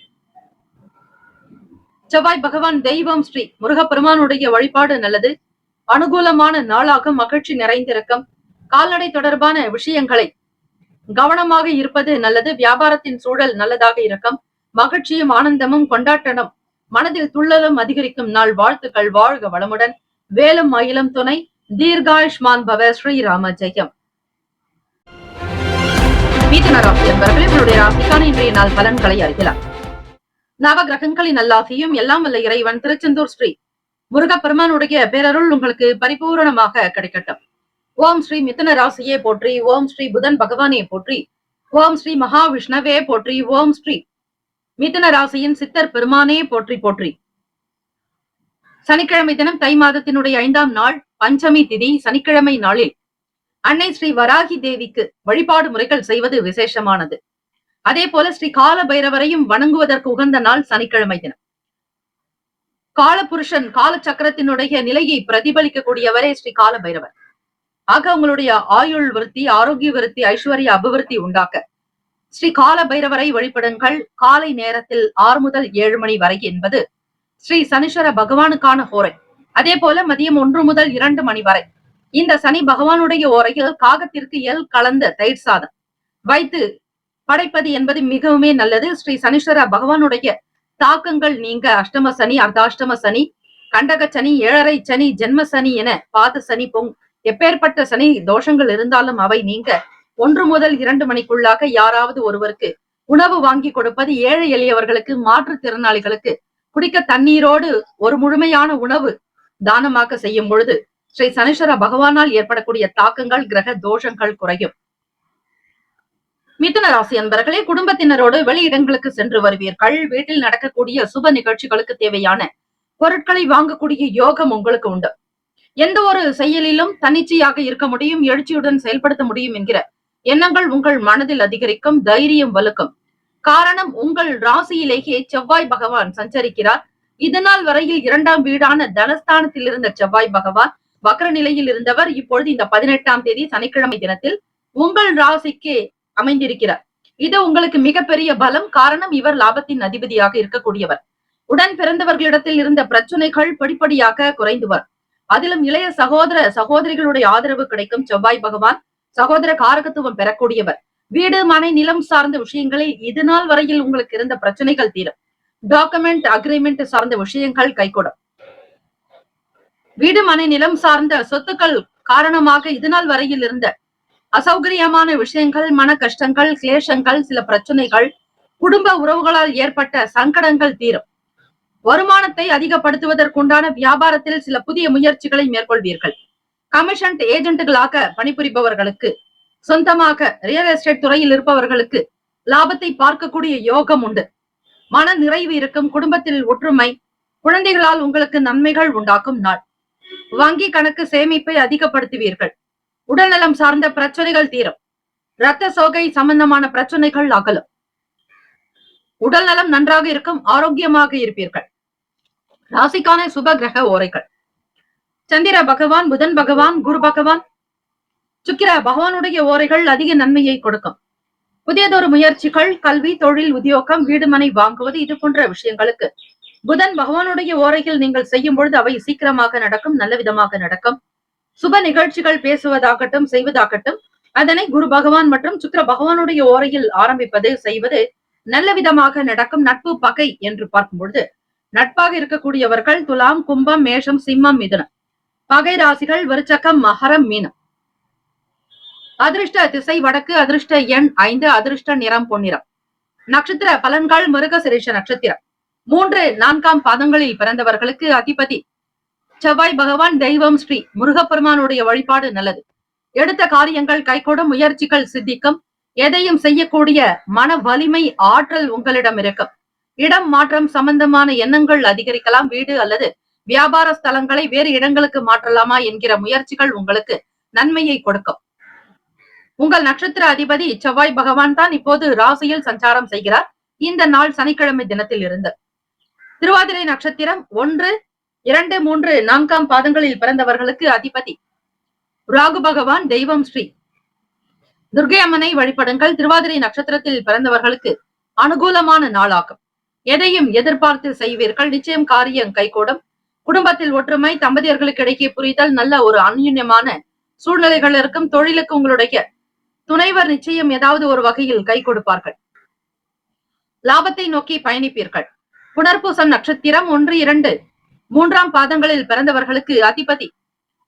[SPEAKER 2] செவ்வாய் பகவான், தெய்வம் ஸ்ரீ முருகப்பெருமானுடைய வழிபாடு நல்லது. அனுகூலமான நாளாக மகிழ்ச்சி நிறைந்திருக்கும். கால்நடை தொடர்பான விஷயங்களை கவனமாக இருப்பது நல்லது. வியாபாரத்தின் சூழல் நல்லதாக இருக்கும். மகிழ்ச்சியும் ஆனந்தமும் கொண்டாட்டமும் மனதில் துள்ளலும் அதிகரிக்கும் நாள். வாழ்த்துக்கள். வாழ்க வளமுடன். வேலும் மயிலும் துணை. தீர்காயுஷ்மான் பவ. ஸ்ரீராம ஜெயம். மிதுன ராசி என்பவர்களே, உங்களுடைய ராசிக்கான இன்றைய நாள் பலன்களை அறியலாம். நவ கிரகங்களின் நல்லாசியும் எல்லாம் வல்ல இறைவன் திருச்செந்தூர் ஸ்ரீ முருகப்பெருமானுடைய பேரருள் உங்களுக்கு பரிபூரணமாக கிடைக்கட்டும். ஓம் ஸ்ரீ மிதுன ராசியே போற்றி. ஓம் ஸ்ரீ புதன் பகவானே போற்றி. ஓம் ஸ்ரீ மகாவிஷ்ணவே போற்றி. ஓம் ஸ்ரீ மிதுன ராசியின் சித்தர் பெருமானே போற்றி போற்றி. சனிக்கிழமை தினம் தை மாதத்தினுடைய 5ஆம் நாள் பஞ்சமி திதி. சனிக்கிழமை நாளில் அன்னை ஸ்ரீ வராகி தேவிக்கு வழிபாடு முறைகள் செய்வது விசேஷமானது. அதே போல ஸ்ரீ கால பைரவரையும் வணங்குவதற்கு உகந்த நாள் சனிக்கிழமை தினம். காலபுருஷன் கால சக்கரத்தினுடைய நிலையை பிரதிபலிக்கக்கூடியவரே ஸ்ரீ கால பைரவர். ஆக உங்களுடைய ஆயுள் விருத்தி, ஆரோக்கிய விருத்தி, ஐஸ்வர்ய அபிவிருத்தி உண்டாக்க ஸ்ரீ கால பைரவரை வழிபடுங்கள். காலை நேரத்தில் 6 முதல் 7 மணி வரை என்பது ஸ்ரீ சனீஸ்வர பகவானுக்கான ஓரை. அதே போல மதியம் 1 முதல் 2 மணி வரை இந்த சனி பகவானுடைய ஓரையில் காகத்திற்கு எல் கலந்த தயிர் சாதம் வைத்து படைப்பது என்பது மிகவுமே நல்லது. ஸ்ரீ சனீஸ்வர பகவானுடைய தாக்கங்கள் நீங்க அஷ்டம சனி, அர்த்தாஷ்டம சனி, கண்டக சனி, 7.5 சனி, ஜென்ம சனி என பாத சனி, எப்பேற்பட்ட சனி தோஷங்கள் இருந்தாலும் அவை நீங்க 1 முதல் 2 மணிக்குள்ளாக யாராவது ஒருவருக்கு உணவு வாங்கி கொடுப்பது, ஏழை எளியவர்களுக்கு, மாற்றுத்திறனாளிகளுக்கு குடிக்க தண்ணீரோடு ஒரு முழுமையான உணவு தானமாக செய்யும் பொழுது ஸ்ரீ சனீஸ்வர பகவானால் ஏற்படக்கூடிய தாக்கங்கள், கிரக தோஷங்கள் குறையும். மிதுன ராசி அன்பர்களே, குடும்பத்தினரோடு வெளியிடங்களுக்கு சென்று வருவீர்கள். வீட்டில் நடக்கக்கூடிய சுப நிகழ்ச்சிகளுக்கு தேவையான பொருட்களை வாங்கக்கூடிய யோகம் உங்களுக்கு உண்டு. எந்த ஒரு செயலிலும் தன்னிச்சையாக இருக்க முடியும், எழுச்சியுடன் செயல்படுத்த முடியும் என்கிற எண்ணங்கள் உங்கள் மனதில் அதிகரிக்கும். தைரியம் வலுக்கும். காரணம், உங்கள் ராசியிலேயே செவ்வாய் பகவான் சஞ்சரிக்கிறார். இதனால் வரையில் 2ஆம் வீடான தனஸ்தானத்தில் இருந்த செவ்வாய் பகவான் வக்ர நிலையில் இருந்தவர் இப்பொழுது இந்த 18ஆம் தேதி சனிக்கிழமை தினத்தில் உங்கள் ராசிக்கு அமைந்திருக்கிறார். இது உங்களுக்கு மிகப்பெரிய பலம். காரணம், இவர் லாபத்தின் அதிபதியாக இருக்கக்கூடியவர். உடன் பிறந்தவர்களிடத்தில் இருந்த பிரச்சனைகள் படிப்படியாக குறைந்து வரும். அதிலும் இளைய சகோதர சகோதரிகளுடைய ஆதரவு கிடைக்கும். செவ்வாய் பகவான் சகோதர காரகத்துவம் பெறக்கூடியவர். வீடு, மனை, நிலம் சார்ந்த விஷயங்களில் இதுநாள் வரையில் உங்களுக்கு இருந்த பிரச்சனைகள் தீரும். டாக்குமெண்ட், அக்ரிமெண்ட் சார்ந்த விஷயங்கள் கைகூடும். வீடு, மனை, நிலம் சார்ந்த சொத்துக்கள் காரணமாக இதுநாள் வரையில் இருந்த அசௌகரியமான விஷயங்கள், மன கஷ்டங்கள், கிளேசங்கள், சில பிரச்சனைகள், குடும்ப உறவுகளால் ஏற்பட்ட சங்கடங்கள் தீரும். வருமானத்தை அதிகப்படுத்துவதற்குண்டான வியாபாரத்தில் சில புதிய முயற்சிகளை மேற்கொள்வீர்கள். கமிஷன் ஏஜென்ட்டுகளாக பணிபுரிபவர்களுக்கு, சொந்தமாக ரியல் எஸ்டேட் துறையில் இருப்பவர்களுக்கு லாபத்தை பார்க்கக்கூடிய யோகம் உண்டு. மன நிறைவு இருக்கும். குடும்பத்தில் ஒற்றுமை, குழந்தைகளால் உங்களுக்கு நன்மைகள் உண்டாக்கும் நாள். வங்கி கணக்கு சேமிப்பை அதிகப்படுத்துவீர்கள். உடல்நலம் சார்ந்த பிரச்சனைகள் தீரும். இரத்த சோகை சம்பந்தமான பிரச்சனைகள் அகலும். உடல் நலம் நன்றாக இருக்கும். ஆரோக்கியமாக இருப்பீர்கள். ராசிக்கான சுப கிரக ஓரைகள்: சந்திர பகவான், புதன் பகவான், குரு பகவான், சுக்கிர பகவானுடைய ஓரைகள் அதிக நன்மையை கொடுக்கும். புதியதொரு முயற்சிகள், கல்வி, தொழில், உத்தியோகம், வீடு, மனை வாங்குவது, இது போன்ற விஷயங்களுக்கு புதன் பகவானுடைய ஓரையில் நீங்கள் செய்யும் பொழுது அவை சீக்கிரமாக நடக்கும், நல்ல விதமாக நடக்கும். சுப நிகழ்ச்சிகள் பேசுவதாகட்டும், செய்வதாகட்டும், அதனை குரு பகவான் மற்றும் சுக்கிர பகவானுடைய ஓரையில் ஆரம்பிப்பது, செய்வது நல்ல விதமாக நடக்கும். நட்பு, பகை என்று பார்க்கும் பொழுது நட்பாக இருக்கக்கூடியவர்கள் துலாம், கும்பம், மேஷம், சிம்மம், மிதுனம். பகை ராசிகள் விருச்சகம், மகரம், மீனம். அதிர்ஷ்ட திசை வடக்கு. அதிர்ஷ்ட எண் 5. அதிர்ஷ்ட நிறம் பொன்னிறம். நட்சத்திர பலன்கள்: மிருகசிரீஷ நட்சத்திரம் 3, 4ஆம் பாதங்களில் பிறந்தவர்களுக்கு அதிபதி செவ்வாய் பகவான். தெய்வம் ஸ்ரீ முருகப்பெருமானுடைய வழிபாடு நல்லது. எடுத்த காரியங்கள் கைகூடும். முயற்சிகள் சித்திக்கும். எதையும் செய்யக்கூடிய மன வலிமை, ஆற்றல் உங்களிடம் இருக்கும். இடம் மாற்றம் சம்பந்தமான எண்ணங்கள் அதிகரிக்கலாம். வீடு அல்லது வியாபார ஸ்தலங்களை வேறு இடங்களுக்கு மாற்றலாமா என்கிற முயற்சிகள் உங்களுக்கு நன்மையை கொடுக்கும். உங்கள் நட்சத்திர அதிபதி செவ்வாய் பகவான் தான் இப்போது ராசியில் சஞ்சாரம் செய்கிறார். இந்த நாள் சனிக்கிழமை தினத்தில் இருந்து திருவாதிரை நட்சத்திரம் 1, 2, 3, 4ஆம் பாதங்களில் பிறந்தவர்களுக்கு அதிபதி ராகு பகவான். தெய்வம் ஸ்ரீ துர்க்கை அம்மனை வழிபடுங்கள். திருவாதிரை நட்சத்திரத்தில் பிறந்தவர்களுக்கு அனுகூலமான நாளாகும். எதையும் எதிர்பார்த்து செய்வீர்கள். நிச்சயம் காரியம் கைகூடும். குடும்பத்தில் ஒற்றுமை, தம்பதியர்களுக்கு இடையே புரிதல், நல்ல ஒரு அந்யுன்யமான சூழ்நிலைகள் இருக்கும். தொழிலுக்கு உங்களுடைய துணைவர் நிச்சயம் ஏதாவது ஒரு வகையில் கை கொடுப்பார்கள். லாபத்தை நோக்கி பயணிப்பீர்கள். புனர்பூசம் நட்சத்திரம் 1, 2, 3ஆம் பாதங்களில் பிறந்தவர்களுக்கு அதிபதி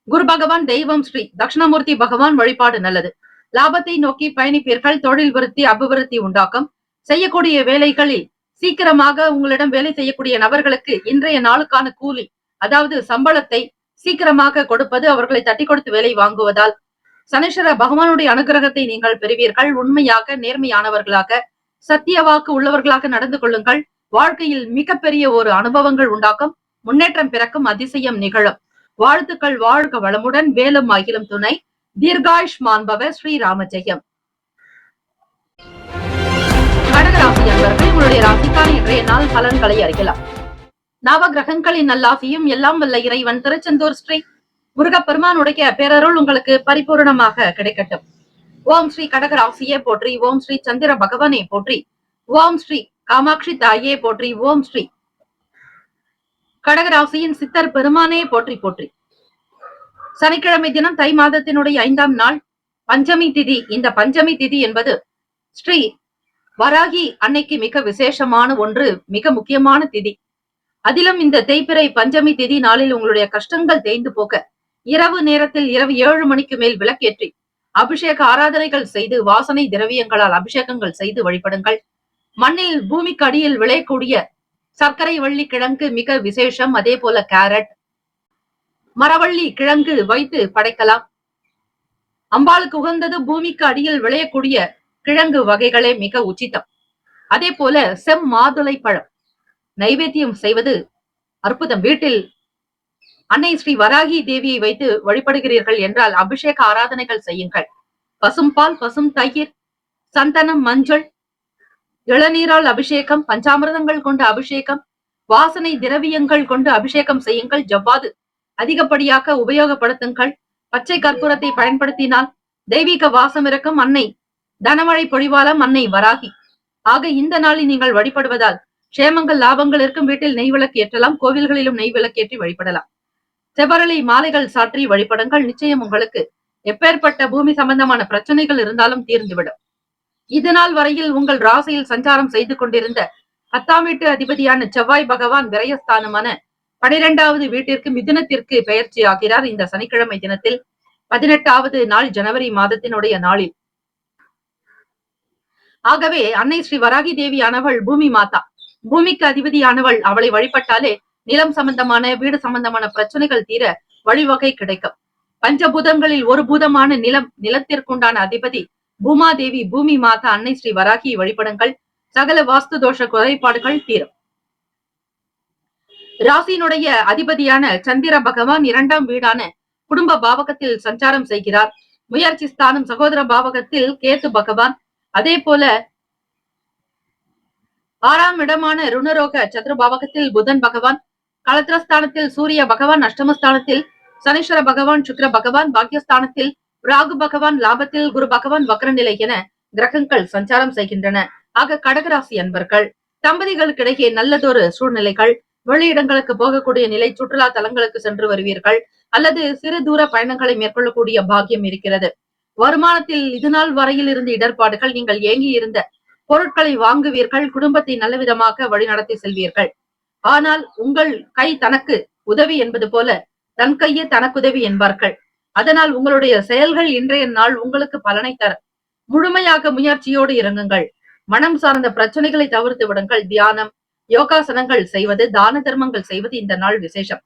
[SPEAKER 2] குரு பகவான், தெய்வம் ஸ்ரீ தட்சிணாமூர்த்தி பகவான் வழிபாடு நல்லது. லாபத்தை நோக்கி பயணிப்பீர்கள். தொழில் விருத்தி, அபிவிருத்தி உண்டாக்கும். செய்யக்கூடிய வேலைகளில் சீக்கிரமாக உங்களிடம் வேலை செய்யக்கூடிய நபர்களுக்கு இன்றைய நாளுக்கான கூலி, அதாவது சம்பளத்தை சீக்கிரமாக கொடுப்பது, அவர்களை தட்டி கொடுத்து வேலை வாங்குவதால் சனீஸ்வர பகவானுடைய அனுகிரகத்தை நீங்கள் பெறுவீர்கள். உண்மையாக, நேர்மையானவர்களாக, சத்திய வாக்கு உள்ளவர்களாக நடந்து கொள்ளுங்கள். வாழ்க்கையில் மிகப்பெரிய ஒரு அனுபவங்கள் உண்டாக்கும். முன்னேற்றம் பிறக்கும். அதிசயம் நிகழும். வாழ்த்துக்கள். வாழ்க வளமுடன். வேலும் அகிலும் துணை. தீர்காயுஷ்மான் பவ. ஸ்ரீராம ஜெயம். கடகராசி அன்பர்கள், உங்களுடைய ராசிக்கான இன்றைய நாள் பலன்களை அறியலாம். நவ கிரகங்களின் நல்லாசியும் எல்லாம் வல்ல இறைவன் திருச்செந்தூர் ஸ்ரீ முருகப்பெருமானுடைய பேரருள் உங்களுக்கு பரிபூர்ணமாக கிடைக்கட்டும். ஓம் ஸ்ரீ கடகராசியே போற்றி. ஓம் ஸ்ரீ சந்திர பகவானே போற்றி. ஓம் ஸ்ரீ காமாட்சி தாயே போற்றி. ஓம் ஸ்ரீ கடகராசியின் சித்தர் பெருமானே போற்றி போற்றி. சனிக்கிழமை தினம் தை மாதத்தினுடைய 5ஆம் நாள் பஞ்சமி திதி. இந்த பஞ்சமி திதி என்பது ஸ்ரீ வராகி அன்னைக்கு மிக விசேஷமான ஒன்று, மிக முக்கியமான திதி. அதிலும் இந்த தேய்பிறை பஞ்சமி திதி நாளில் உங்களுடைய கஷ்டங்கள் தேய்ந்து போக இரவு நேரத்தில் இரவு 7 மணிக்கு மேல் விளக்கேற்றி அபிஷேக ஆராதனைகள் செய்து வாசனை திரவியங்களால் அபிஷேகங்கள் செய்து வழிபடுங்கள். மண்ணில் பூமிக்கு அடியில் விளையக்கூடிய சர்க்கரை வள்ளி கிழங்கு மிக விசேஷம். அதே போல கேரட், மரவள்ளி கிழங்கு வைத்து படைக்கலாம். அம்பாளுக்கு உகந்தது பூமிக்கு அடியில் விளையக்கூடிய கிழங்கு வகைகளே மிக உச்சிதம். அதே போல செம்மாதுளை பழம் நைவேத்தியம் செய்வது அற்புதம். வீட்டில் அன்னை ஸ்ரீ வராகி தேவியை வைத்து வழிபடுகிறீர்கள் என்றால் அபிஷேக ஆராதனைகள் செய்யுங்கள். பசும்பால், பசும் தயிர், சந்தனம், மஞ்சள், இளநீரால் அபிஷேகம், பஞ்சாமிர்தங்கள் கொண்டு அபிஷேகம், வாசனை திரவியங்கள் கொண்டு அபிஷேகம் செய்யுங்கள். ஜவ்வாது அதிகப்படியாக உபயோகப்படுத்துங்கள். பச்சை கற்பூரத்தை பயன்படுத்தினால் தெய்வீக வாசம் இருக்கும். அன்னை தனமழை பொழிவாலம் அன்னை வராகி. ஆக இந்த நாளில் நீங்கள் வழிபடுவதால் க்ஷேமங்கள், லாபங்கள் இருக்கும். வீட்டில் நெய் விளக்கு ஏற்றலாம். கோவில்களிலும் நெய் விளக்கேற்றி வழிபடலாம். செவ்வரளி மாலைகள் சாற்றி வழிபடுங்கள். நிச்சயம் உங்களுக்கு எப்பேற்பட்ட பூமி சம்பந்தமான பிரச்சனைகள் இருந்தாலும் தீர்ந்துவிடும். இதனால் வரையில் உங்கள் ராசியில் சஞ்சாரம் செய்து கொண்டிருந்த 10ஆம் வீட்டு அதிபதியான செவ்வாய் பகவான் விரயஸ்தானமான 12வது வீட்டிற்கு மிதுனத்திற்கு பெயர்ச்சி ஆகிறார் இந்த சனிக்கிழமை தினத்தில் 18வது நாள் ஜனவரி மாதத்தினுடைய நாளில். ஆகவே அன்னை ஸ்ரீ வராகி தேவியானவள் பூமி மாதா, பூமிக்கு அதிபதியானவள். அவளை வழிபட்டாலே நிலம் சம்பந்தமான, வீடு சம்பந்தமான பிரச்சனைகள் தீர வழிவகை கிடைக்கும். பஞ்சபூதங்களில் ஒரு பூதமான நிலம், நிலத்திற்குண்டான அதிபதி பூமாதேவி, பூமி மாதா அன்னை ஸ்ரீ வராகியை வழிபடுங்கள். சகல வாஸ்து தோஷ குறைபாடுகள் தீரும். ராசியினுடைய அதிபதியான சந்திர பகவான் 2ஆம் வீடான குடும்ப பாவகத்தில் சஞ்சாரம் செய்கிறார். முயற்சி ஸ்தானம் சகோதர பாவகத்தில் கேத்து பகவான். அதே போல 6ஆம் இடமான ருணரோக சதுரபாவகத்தில் புதன் பகவான், களத்திரஸ்தானத்தில் சூரிய பகவான், அஷ்டமஸ்தானத்தில் சனீஸ்வர பகவான், சுக்கிர பகவான், பாக்கியஸ்தானத்தில் ராகு பகவான், லாபத்தில் குரு பகவான் வக்ரநிலை என கிரகங்கள் சஞ்சாரம் செய்கின்றன. ஆக கடகராசி அன்பர்கள், தம்பதிகளுக்கிடையே நல்லதொரு சூழ்நிலைகள், வெளியிடங்களுக்கு போகக்கூடிய நிலை, சுற்றுலா தலங்களுக்கு சென்று வருவீர்கள் அல்லது சிறு தூர பயணங்களை மேற்கொள்ளக்கூடிய பாக்கியம் இருக்கிறது. வருமானத்தில் இதுநாள் வரையில் இருந்த இடர்பாடுகள், நீங்கள் ஏங்கி இருந்த பொருட்களை வாங்குவீர்கள். குடும்பத்தை நல்ல விதமாக வழிநடத்தி செல்வீர்கள். ஆனால் உங்கள் கை தனக்கு உதவி என்பது போல தன் கையே தனக்குதவி என்பார்கள். அதனால் உங்களுடைய செயல்கள் இன்றைய நாள் உங்களுக்கு பலனை தர முழுமையாக முயற்சியோடு இறங்குங்கள். மனம் சார்ந்த பிரச்சனைகளை தவிர்த்து விடுங்கள். தியானம், யோகாசனங்கள் செய்வது, தான தர்மங்கள் செய்வது இந்த நாள் விசேஷம்.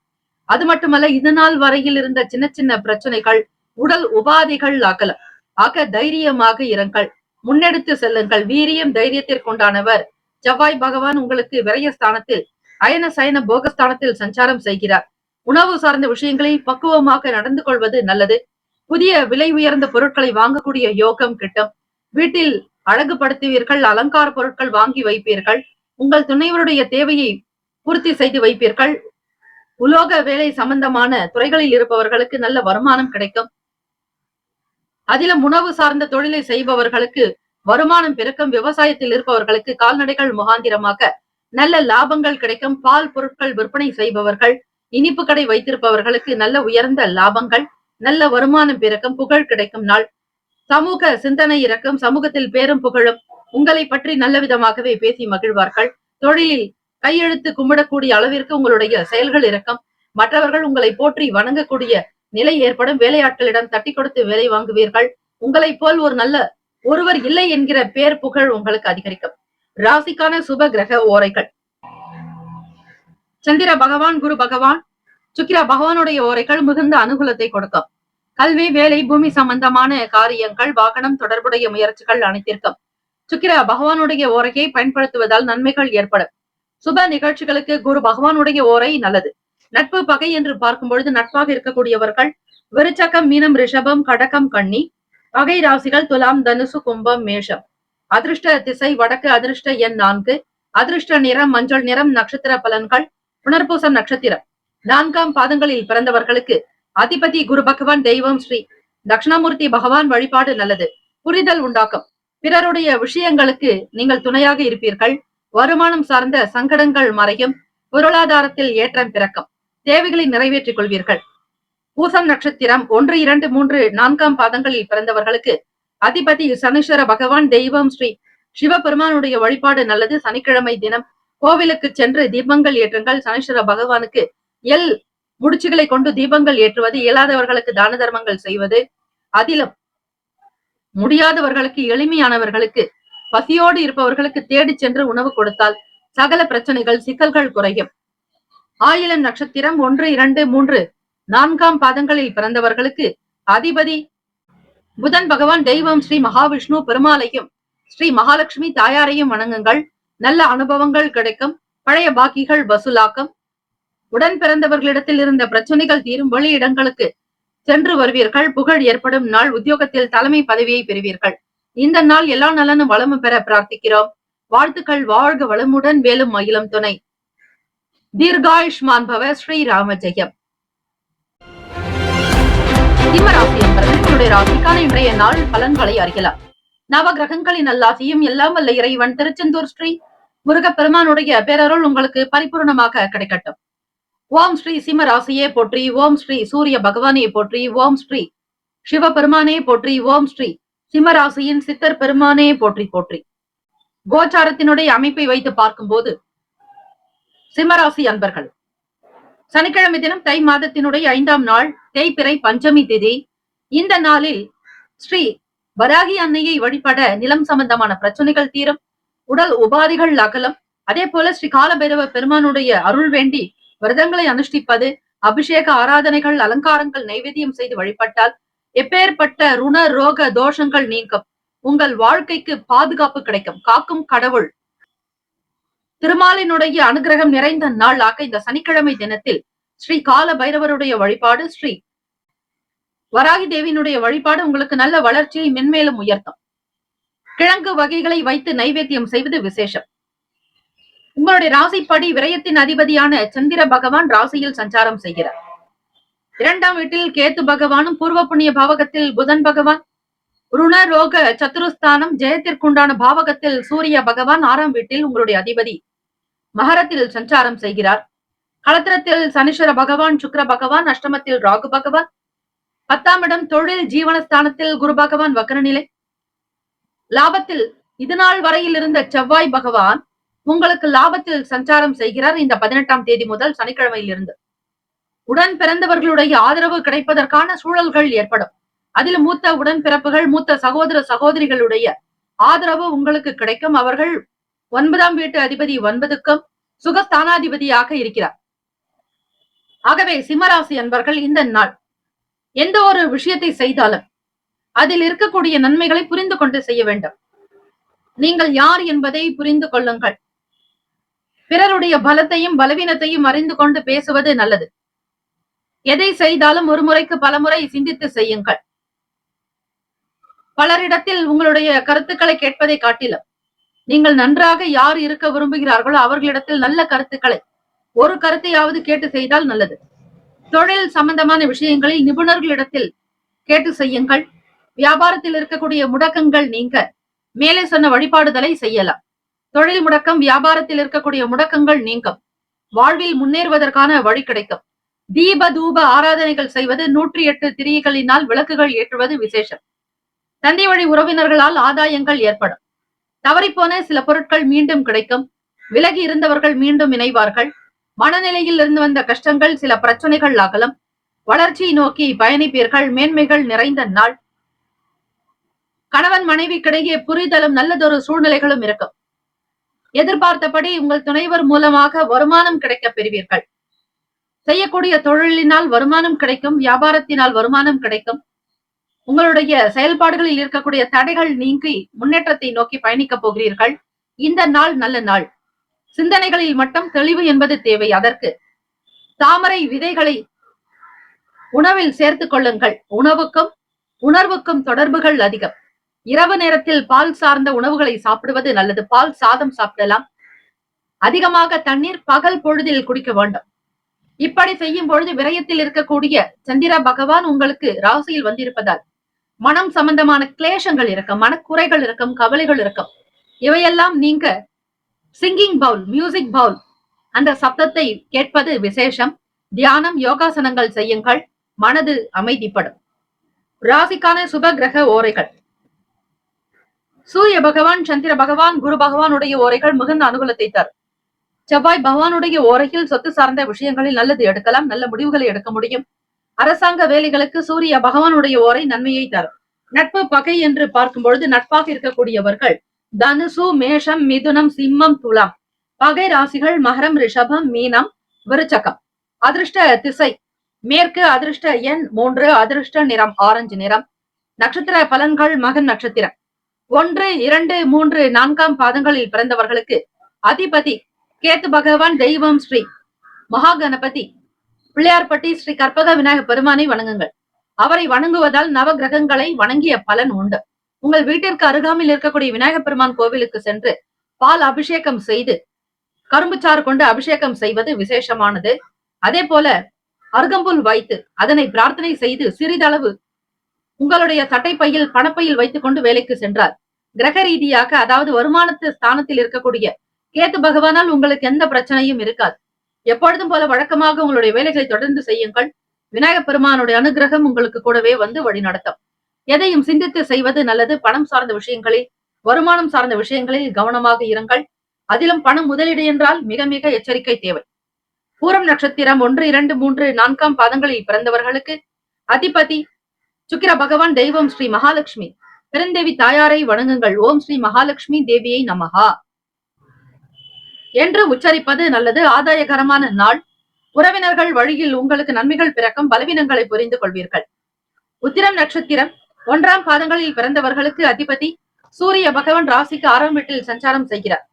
[SPEAKER 2] அது மட்டுமல்ல, இது நாள் வரையில் இருந்த சின்ன சின்ன பிரச்சனைகள், உடல் உபாதைகள் ஆகலாம். ஆக தைரியமாக இருங்கள், முன்னெடுத்து செல்லுங்கள். வீரியம் தைரியத்திற்குண்டானவர் செவ்வாய் பகவான் உங்களுக்கு விரயஸ்தானத்தில் அயன சயன போகஸ்தானத்தில் சஞ்சாரம் செய்கிறார். உணவு சார்ந்த விஷயங்களில் பக்குவமாக நடந்து கொள்வது நல்லது. புதிய விலை உயர்ந்த பொருட்களை வாங்கக்கூடிய யோகம் கிட்டும். வீட்டில் அழகுபடுத்துவீர்கள். அலங்கார பொருட்கள் வாங்கி வைப்பீர்கள். உங்கள் துணைவருடைய தேவையை பூர்த்தி செய்து வைப்பீர்கள். உலோக வேலை சம்பந்தமான துறைகளில் இருப்பவர்களுக்கு நல்ல வருமானம் கிடைக்கும். அதிலும் உணவு சார்ந்த தொழிலை செய்பவர்களுக்கு வருமானம் பெருக்கும். விவசாயத்தில் இருப்பவர்களுக்கு கால்நடைகள் முகாந்திரமாக நல்ல லாபங்கள் கிடைக்கும். பால் பொருட்கள் விற்பனை செய்பவர்கள், இனிப்பு கடை வைத்திருப்பவர்களுக்கு நல்ல உயர்ந்த லாபங்கள், நல்ல வருமானம் பெருக்கும். புகழ் கிடைக்கும் நாள். சமூக சிந்தனை இறக்கும். சமூகத்தில் பேரும் புகழும். உங்களை பற்றி நல்ல விதமாகவே பேசி மகிழ்வார்கள். தொழிலில் கையெழுத்து கும்பிடக்கூடிய அளவிற்கு உங்களுடைய செயல்கள் இருக்கும். மற்றவர்கள் உங்களை போற்றி வணங்கக்கூடிய நிலை ஏற்படும். வேலையாட்களிடம் தட்டி கொடுத்து வேலை வாங்குவீர்கள். உங்களை போல் ஒரு நல்ல ஒருவர் இல்லை என்கிற பேர் புகழ் உங்களுக்கு அதிகரிக்கும். ராசிக்கான சுப கிரக ஓரைகள். சந்திர பகவான், குரு பகவான், சுக்கிர பகவானுடைய ஓரைகள் மிகுந்த அனுகூலத்தை கொடுக்கும். கல்வி, வேலை, பூமி சம்பந்தமான காரியங்கள், வாகனம் தொடர்புடைய முயற்சிகள் அனைத்திற்கும் சுக்கிர பகவானுடைய ஓரையை பயன்படுத்துவதால் நன்மைகள் ஏற்படும். சுப நிகழ்ச்சிகளுக்கு குரு பகவானுடைய ஓரை நல்லது. நட்பு, பகை என்று பார்க்கும் பொழுது நட்பாக இருக்கக்கூடியவர்கள் விருச்சகம், மீனம், ரிஷபம், கடகம், கன்னி. பகை ராசிகள் துலாம், தனுசு, கும்பம், மேஷம். அதிர்ஷ்ட திசை வடக்கு. அதிர்ஷ்ட எண் 4. அதிர்ஷ்ட நிறம் மஞ்சள் நிறம். நட்சத்திர பலன்கள். புனர்பூசம் நட்சத்திரம் 4ஆம் பாதங்களில் பிறந்தவர்களுக்கு அதிபதி குரு பகவான், தெய்வம் ஸ்ரீ தட்சிணாமூர்த்தி பகவான் வழிபாடு நல்லது. புரிதல் உண்டாக்கும். பிறருடைய விஷயங்களுக்கு நீங்கள் துணையாக இருப்பீர்கள். வருமானம் சார்ந்த சங்கடங்கள் மறையும். பொருளாதாரத்தில் ஏற்றம் பிறக்கும். தேவைகளை நிறைவேற்றிக் கொள்வீர்கள். பூசம் நட்சத்திரம் 1, 2, 3, 4ஆம் பாதங்களில் பிறந்தவர்களுக்கு அதிபதி சனீஸ்வர பகவான், தெய்வம் ஸ்ரீ சிவபெருமானுடைய வழிபாடு நல்லது. சனிக்கிழமை தினம் கோவிலுக்கு சென்று தீபங்கள் ஏற்றுங்கள். சனீஸ்வர பகவானுக்கு எல் முடிச்சுகளை கொண்டு தீபங்கள் ஏற்றுவது, இயலாதவர்களுக்கு தான தர்மங்கள் செய்வது, அதிலும் முடியாதவர்களுக்கு, எளிமையானவர்களுக்கு, பசியோடு இருப்பவர்களுக்கு தேடி சென்று உணவு கொடுத்தால் சகல பிரச்சனைகள், சிக்கல்கள் குறையும். ஆயிலம் நட்சத்திரம் 1, 2, 3, 4ஆம் பாதங்களில் பிறந்தவர்களுக்கு அதிபதி புதன் பகவான், தெய்வம் ஸ்ரீ மகாவிஷ்ணு பெருமாளையும் ஸ்ரீ மகாலட்சுமி தாயாரையும் வணங்குங்கள். நல்ல அனுபவங்கள் கிடைக்கும். பழைய பாக்கிகள் வசூலாக்கும். உடன் பிறந்தவர்களிடத்தில் இருந்த பிரச்சனைகள் தீரும். வெளியிடங்களுக்கு சென்று வருவீர்கள். புகழ் ஏற்படும் நாள். உத்தியோகத்தில் தலைமை பதவியை பெறுவீர்கள். இந்த நாள் எல்லா நலனும் வளமும் பெற பிரார்த்திக்கிறோம். வாழ்த்துக்கள். வாழ்க வளமுடன். வேலும் மயிலும் துணை. தீர்காயுஷ்மான் பவ. ஸ்ரீ ராம ஜெயம். சிம்ம ராசி என்பவர்களுடைய ராசிக்கான இன்றைய நாள் பலன்களை அறியலாம். நவ கிரகங்களின் நல்லாசியும் எல்லாம் வல்ல இறைவன் திருச்செந்தூர் ஸ்ரீ முருகப்பெருமானுடைய பேரருள் உங்களுக்கு பரிபூர்ணமாக கிடைக்கட்டும். ஓம் ஸ்ரீ சிம்ம ராசியே போற்றி. ஓம் ஸ்ரீ சூரிய பகவானே போற்றி. ஓம் ஸ்ரீ சிவபெருமானே போற்றி. ஓம் ஸ்ரீ சிம்ம ராசியின் சித்தர் பெருமானே போற்றி போற்றி. கோச்சாரத்தினுடைய அமைப்பை வைத்து பார்க்கும்போது சிம்மராசி அன்பர்கள், சனிக்கிழமை தினம் தை மாதத்தினுடைய 5ஆம் நாள், தேய்பிறை பஞ்சமி திதி. இந்த நாளில் ஸ்ரீ வராகி அன்னையை வழிபட நிலம் சம்பந்தமான பிரச்சனைகள் தீரும். உடல் உபாதிகள் அகலம். அதே போல ஸ்ரீ காலபைரவ பெருமானுடைய அருள் வேண்டி விரதங்களை அனுஷ்டிப்பது, அபிஷேக ஆராதனைகள், அலங்காரங்கள், நைவேத்தியம் செய்து வழிபட்டால் எப்பேற்பட்ட ருண ரோக தோஷங்கள் நீங்கும். உங்கள் வாழ்க்கைக்கு பாதுகாப்பு கிடைக்கும். காக்கும் கடவுள் திருமாலினுடைய அனுகிரகம் நிறைந்த நாளாக இந்த சனிக்கிழமை தினத்தில் ஸ்ரீ கால பைரவருடைய வழிபாடு, ஸ்ரீ வராகி தேவியினுடைய வழிபாடு உங்களுக்கு நல்ல வளர்ச்சியை மென்மேலும் உயர்த்தும். கிழங்கு வகைகளை வைத்து நைவேத்தியம் செய்வது விசேஷம். உங்களுடைய ராசிப்படி விரயத்தின் அதிபதியான சந்திர பகவான் ராசியில் சஞ்சாரம் செய்கிறார். 2ஆம் வீட்டில் கேத்து பகவானும், பூர்வ புண்ணிய பாவகத்தில் புதன் பகவான், ருண ரோக சத்துருஸ்தானம் ஜெயத்திற்குண்டான பாவகத்தில் சூரிய பகவான், 6ஆம் வீட்டில் உங்களுடைய அதிபதி மகரத்தில் சஞ்சாரம் செய்கிறார். களத்திரத்தில் சனீஸ்வர பகவான், சுக்கிர பகவான், அஷ்டமத்தில் ராகு பகவான், 10ஆம் இடம் தொழில் ஜீவனஸ்தானத்தில் குரு பகவான் வக்ரநிலை. லாபத்தில் இதுநாள் வரையில் இருந்த செவ்வாய் பகவான் உங்களுக்கு லாபத்தில் சஞ்சாரம் செய்கிறார். இந்த 18ஆம் தேதி முதல் சனிக்கிழமையில் இருந்து உடன் பிறந்தவர்களுடைய ஆதரவு கிடைப்பதற்கான சூழல்கள் ஏற்படும். அதில் மூத்த உடன்பிறப்புகள், மூத்த சகோதர சகோதரிகளுடைய ஆதரவு உங்களுக்கு கிடைக்கும். அவர்கள் 9ஆம் வீட்டு அதிபதி 9க்கும் சுகஸ்தானாதிபதியாக இருக்கிறார். ஆகவே சிம்மராசி அன்பர்கள் இந்த நாள் எந்த ஒரு விஷயத்தை செய்தாலும் அதில் இருக்கக்கூடிய நன்மைகளை புரிந்து கொண்டு செய்ய வேண்டும். நீங்கள் யார் என்பதை புரிந்து கொள்ளுங்கள். பிறருடைய பலத்தையும் பலவீனத்தையும் அறிந்து கொண்டு பேசுவது நல்லது. எதை செய்தாலும் ஒரு முறைக்கு பலமுறை சிந்தித்து செய்யுங்கள். பலரிடத்தில் உங்களுடைய கருத்துக்களை கேட்பதை காட்டிலும் நீங்கள் நன்றாக யார் இருக்க விரும்புகிறார்களோ அவர்களிடத்தில் நல்ல கருத்துக்களை, ஒரு கருத்தையாவது கேட்டு செய்தால் நல்லது. தொழில் சம்பந்தமான விஷயங்களில் நிபுணர்களிடத்தில் கேட்டு செய்யுங்கள். வியாபாரத்தில் இருக்கக்கூடிய முடக்கங்கள் நீங்க மேலே சொன்ன வழிபாடுதலை செய்யலாம். தொழில் முடக்கம், வியாபாரத்தில் இருக்கக்கூடிய முடக்கங்கள் நீங்கும். வாழ்வில் முன்னேறுவதற்கான வழி கிடைக்கும். தீப தூப ஆராதனைகள் செய்வது, 108 திரிகளினால் விளக்குகள் ஏற்றுவது விசேஷம். தந்தை வழி உறவினர்களால் ஆதாயங்கள் ஏற்படும். தவறிப்போன சில பொருட்கள் மீண்டும் கிடைக்கும். விலகி இருந்தவர்கள் மீண்டும் இணைவார்கள். மனநிலையில் இருந்து வந்த கஷ்டங்கள், சில பிரச்சனைகள் அகலம். வளர்ச்சியை நோக்கி பயணிப்பீர்கள். மேன்மைகள் நிறைந்த நாள். கணவன் மனைவிக்கிடையே புரிதலும் நல்லதொரு சூழ்நிலைகளும் இருக்கும். எதிர்பார்த்தபடி உங்கள் துணைவர் மூலமாக வருமானம் கிடைக்க பெறுவீர்கள். செய்யக்கூடிய தொழிலினால் வருமானம் கிடைக்கும். வியாபாரத்தினால் வருமானம் கிடைக்கும். உங்களுடைய செயல்பாடுகளில் இருக்கக்கூடிய தடைகள் நீங்கி முன்னேற்றத்தை நோக்கி பயணிக்கப் போகிறீர்கள். இந்த நாள் நல்ல நாள். சிந்தனைகளில் மட்டும் தெளிவு என்பது தேவை. அதற்கு தாமரை விதைகளை உணவில் சேர்த்துக் கொள்ளுங்கள். உணவுக்கும் உணர்வுக்கும் தொடர்புகள் அதிகம். இரவு நேரத்தில் பால் சார்ந்த உணவுகளை சாப்பிடுவது நல்லது. பால் சாதம் சாப்பிடலாம். அதிகமாக தண்ணீர் பகல் பொழுதில் குடிக்க வேண்டும். இப்படி செய்யும் பொழுது விரயத்தில் இருக்கக்கூடிய சந்திர பகவான் உங்களுக்கு ராசியில் வந்திருப்பதால் மனம் சம்பந்தமான கிளேஷங்கள் இருக்கும், மனக்குறைகள் இருக்கும், கவலைகள் இருக்கும். இவையெல்லாம் நீங்க சிங்கிங் பவுல், மியூசிக் பவுல் அந்த சப்தத்தை கேட்பது விசேஷம். தியானம், யோகாசனங்கள் செய்யுங்கள். மனது அமைதிப்படும். ராசிக்கான சுப கிரக ஓரைகள். சூரிய பகவான், சந்திர பகவான், குரு பகவானுடைய ஓரைகள் மிகுந்த அனுகூலத்தை தரும். செவ்வாய் பகவானுடைய ஓரையில் சொத்து சார்ந்த விஷயங்களில் நல்லது எடுக்கலாம். நல்ல முடிவுகளை எடுக்க முடியும். அரசாங்க வேலைகளுக்கு சூரிய பகவானுடைய ஓரை நன்மையை தரும். நட்பு பகை என்று பார்க்கும் பொழுது நட்பாக இருக்கக்கூடியவர்கள் தனுசு, மேஷம், மிதுனம், சிம்மம், துலாம். பகை ராசிகள் மகரம், ரிஷபம், மீனம், விருச்சகம். அதிர்ஷ்ட திசை மேற்கு. அதிர்ஷ்ட எண் 3. அதிர்ஷ்ட நிறம் ஆரஞ்சு நிறம். நட்சத்திர பலன்கள். மகன் நட்சத்திரம் 1, 2, 3, 4 பாதங்களில் பிறந்தவர்களுக்கு அதிபதி கேத்து பகவான். தெய்வம் ஸ்ரீ மகா கணபதி. பிள்ளையார்பட்டி ஸ்ரீ கற்பக விநாயகர் பெருமானை வணங்குங்கள். அவரை வணங்குவதால் நவ கிரகங்களை வணங்கிய பலன் உண்டு. உங்கள் வீட்டிற்கு அருகாமையில் இருக்கக்கூடிய விநாயகர் பெருமான் கோவிலுக்கு சென்று பால் அபிஷேகம் செய்து கரும்புச்சாறு கொண்டு அபிஷேகம் செய்வது விசேஷமானது. அதே போல அருகம்புல் வைத்து அதனை பிரார்த்தனை செய்து சிறிதளவு உங்களுடைய சட்டைப்பையில், பணப்பையில் வைத்துக் கொண்டு வேலைக்கு சென்றார் கிரக ரீதியாக, அதாவது வருமானத்து ஸ்தானத்தில் இருக்கக்கூடிய கேத்து பகவானால் உங்களுக்கு எந்த பிரச்சனையும் இருக்காது. எப்பொழுதும் போல வழக்கமாக உங்களுடைய வேலைகளை தொடர்ந்து செய்யுங்கள். விநாயகப் பெருமானுடைய அனுகிரகம் உங்களுக்கு கூடவே வந்து வழி நடத்தும். எதையும் சிந்தித்து செய்வது நல்லது. பணம் சார்ந்த விஷயங்களில், வருமானம் சார்ந்த விஷயங்களில் கவனமாக இருங்கள். அதிலும் பணம் முதலீடு என்றால் மிக மிக எச்சரிக்கை தேவை. பூரம் நட்சத்திரம் 1, 2, 3, 4 பாதங்களில் பிறந்தவர்களுக்கு அதிபதி சுக்கிர பகவான். தெய்வம் ஸ்ரீ மகாலட்சுமி. பெருந்தேவி தாயாரை வணங்குங்கள். ஓம் ஸ்ரீ மகாலட்சுமி தேவியை நமஹா என்று உச்சரிப்பது நல்லது. ஆதாயகரமான நாள். உறவினர்கள் வழியில் உங்களுக்கு நன்மைகள் பிறக்கும். பலவீனங்களை புரிந்து கொள்வீர்கள். உத்திரம் நட்சத்திரம் 1 பாதங்களில் பிறந்தவர்களுக்கு அதிபதி சூரிய பகவான் ராசிக்கு 6ஆம் வீட்டில் சஞ்சாரம் செய்கிறார்.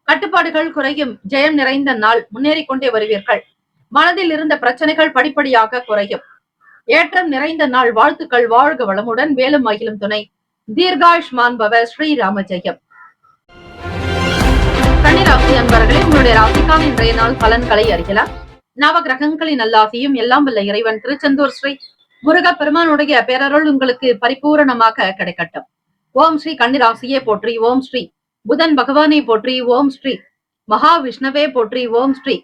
[SPEAKER 2] கட்டுப்பாடுகள் குறையும். ஜெயம் நிறைந்த நாள். முன்னேறிக் கொண்டே வருவீர்கள். மனதில் இருந்த பிரச்சனைகள் படிப்படியாக குறையும். ஏற்றம் நிறைந்த நாள். வாழ்த்துக்கள். வாழ்க வளமுடன். வேலும் மகிழும் துணை. தீர்காயுஷ்மான் பவ. ஸ்ரீராம ஜெயம். கன்னிராசி அன்பர்களே, உங்களுடைய ராசிக்கான இன்றைய நாள் பலன்களை அறியலாம். நவ கிரகங்களின் நல்லாசியும் எல்லாம் வல்ல இறைவன் திருச்செந்தூர் ஸ்ரீ முருக பெருமானுடைய பேரருள் உங்களுக்கு பரிபூரணமாக கிடைக்கட்டும். ஓம் ஸ்ரீ கன்னிராசியே போற்றி. ஓம் ஸ்ரீ புதன் பகவானை போற்றி. ஓம் ஸ்ரீ மகாவிஷ்ணுவே போற்றி. ஓம் ஸ்ரீ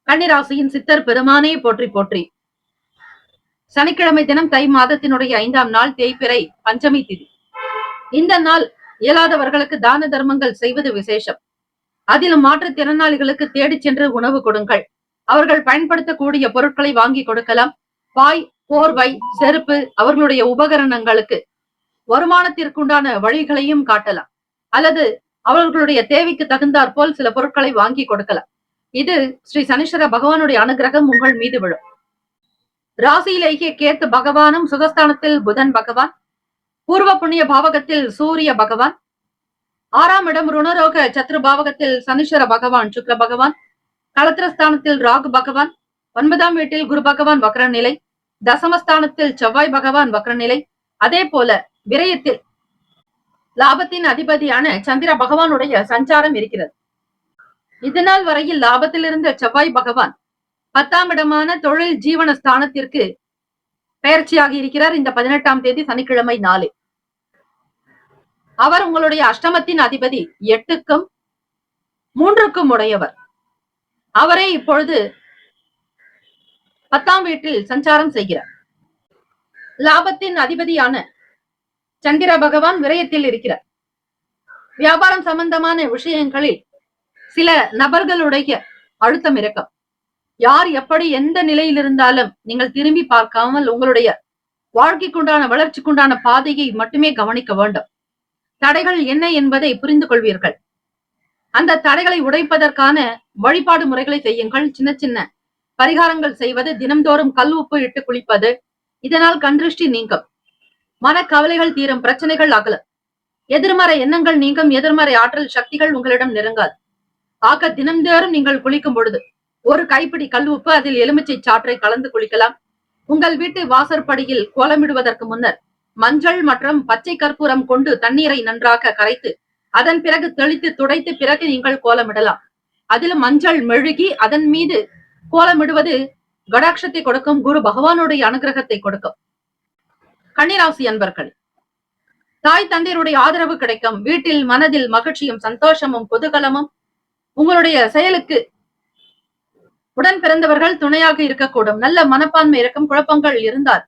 [SPEAKER 2] கன்னிராசியின் சித்தர் பெருமானை போற்றி போற்றி. சனிக்கிழமை தினம் தை மாதத்தினுடைய 5ஆம் நாள், தேய்பிறை பஞ்சமி திதி. இந்த நாள் இயலாதவர்களுக்கு தான தர்மங்கள் செய்வது விசேஷம். அதிலும் மாற்றுத்திறனாளிகளுக்கு தேடி சென்று உணவு கொடுங்கள். அவர்கள் பயன்படுத்தக்கூடிய பொருட்களை வாங்கி கொடுக்கலாம். பாய், போர்வை, செருப்பு, அவர்களுடைய உபகரணங்களுக்கு வருமானத்திற்குண்டான வழிகளையும் காட்டலாம். அல்லது அவர்களுடைய தேவைக்கு தகுந்தாற் போல் சில பொருட்களை வாங்கி கொடுக்கலாம். இது ஸ்ரீ சனீஸ்வர பகவானுடைய அனுகிரகம் உங்கள் மீது விழும். ராசியிலேயே கேத்து பகவானும், சுகஸ்தானத்தில் புதன் பகவான், பூர்வ புண்ணிய பாவகத்தில் சூரிய பகவான், 6ஆம் இடம் ருணரோக சத்ரு பாவகத்தில் சனீஸ்வர பகவான் சுக்ர பகவான், களத்திரஸ்தானத்தில் ராகு பகவான், 9ஆம் வீட்டில் குரு பகவான் வக்ர நிலை, தசமஸ்தானத்தில் செவ்வாய் பகவான் வக்ர நிலை. அதே போல விரயத்தில் லாபத்தின் அதிபதியான சந்திர பகவானுடைய சஞ்சாரம் இருக்கிறது. இதனால் வரையில் லாபத்தில் இருந்த செவ்வாய் பகவான் 10ஆம் இடமான தொழில் ஜீவன ஸ்தானத்திற்கு பெயர்ச்சியாகி இருக்கிறார். இந்த 18ஆம் தேதி சனிக்கிழமை நாளே அவர் உங்களுடைய அஷ்டமத்தின் அதிபதி. 8க்கும் 3க்கும் உடையவர். அவரே இப்பொழுது 10ஆம் வீட்டில் சஞ்சாரம் செய்கிறார். லாபத்தின் அதிபதியான சந்திர பகவான் விரயத்தில் இருக்கிறார். வியாபாரம் சம்பந்தமான விஷயங்களில் சில நபர்களுடைய அழுத்தம் இருக்கும். யார் எப்படி எந்த நிலையில் இருந்தாலும் நீங்கள் திரும்பி பார்க்காமல் உங்களுடைய வாழ்க்கைக்குண்டான வளர்ச்சிக்குண்டான பாதையை மட்டுமே கவனிக்க வேண்டும். தடைகள் என்ன என்பதை புரிந்து கொள்வீர்கள். அந்த தடைகளை உடைப்பதற்கான வழிபாடு முறைகளை செய்யுங்கள். சின்ன சின்ன பரிகாரங்கள் செய்வது, தினம்தோறும் கல் உப்பு இட்டு குளிப்பது, இதனால் கண்திருஷ்டி நீங்கும், மனக்கவலைகள் தீரும், பிரச்சனைகள் அகலும், எதிர்மறை எண்ணங்கள் நீங்கும், எதிர்மறை ஆற்றல் சக்திகள் உங்களிடம் நெருங்காது. ஆக தினம்தோறும் நீங்கள் குளிக்கும் பொழுது ஒரு கைப்பிடி கல் உப்பு, அதில் எலுமிச்சை சாற்றை கலந்து குளிக்கலாம். உங்கள் வீட்டு வாசற்படியில் கோலமிடுவதற்கு முன்னர் மஞ்சள் மற்றும் பச்சை கற்பூரம் கொண்டு தண்ணீரை நன்றாக கரைத்து அதன் பிறகு தெளித்து துடைத்து பிறகு நீங்கள் கோலமிடலாம். அதில் மஞ்சள் மெழுகி அதன் மீது கோலமிடுவது கடாட்சத்தை கொடுக்கும், குரு பகவானுடைய அனுகிரகத்தை கொடுக்கும். கன்னிராசி அன்பர்கள், தாய் தந்தையருடைய ஆதரவு கிடைக்கும். வீட்டில் மனதில் மகிழ்ச்சியும் சந்தோஷமும் குதூகலமும். உங்களுடைய செயலுக்கு உடன் பிறந்தவர்கள் துணையாக இருக்கக்கூடும். நல்ல மனப்பான்மை இருக்கும். குழப்பங்கள் இருந்தால்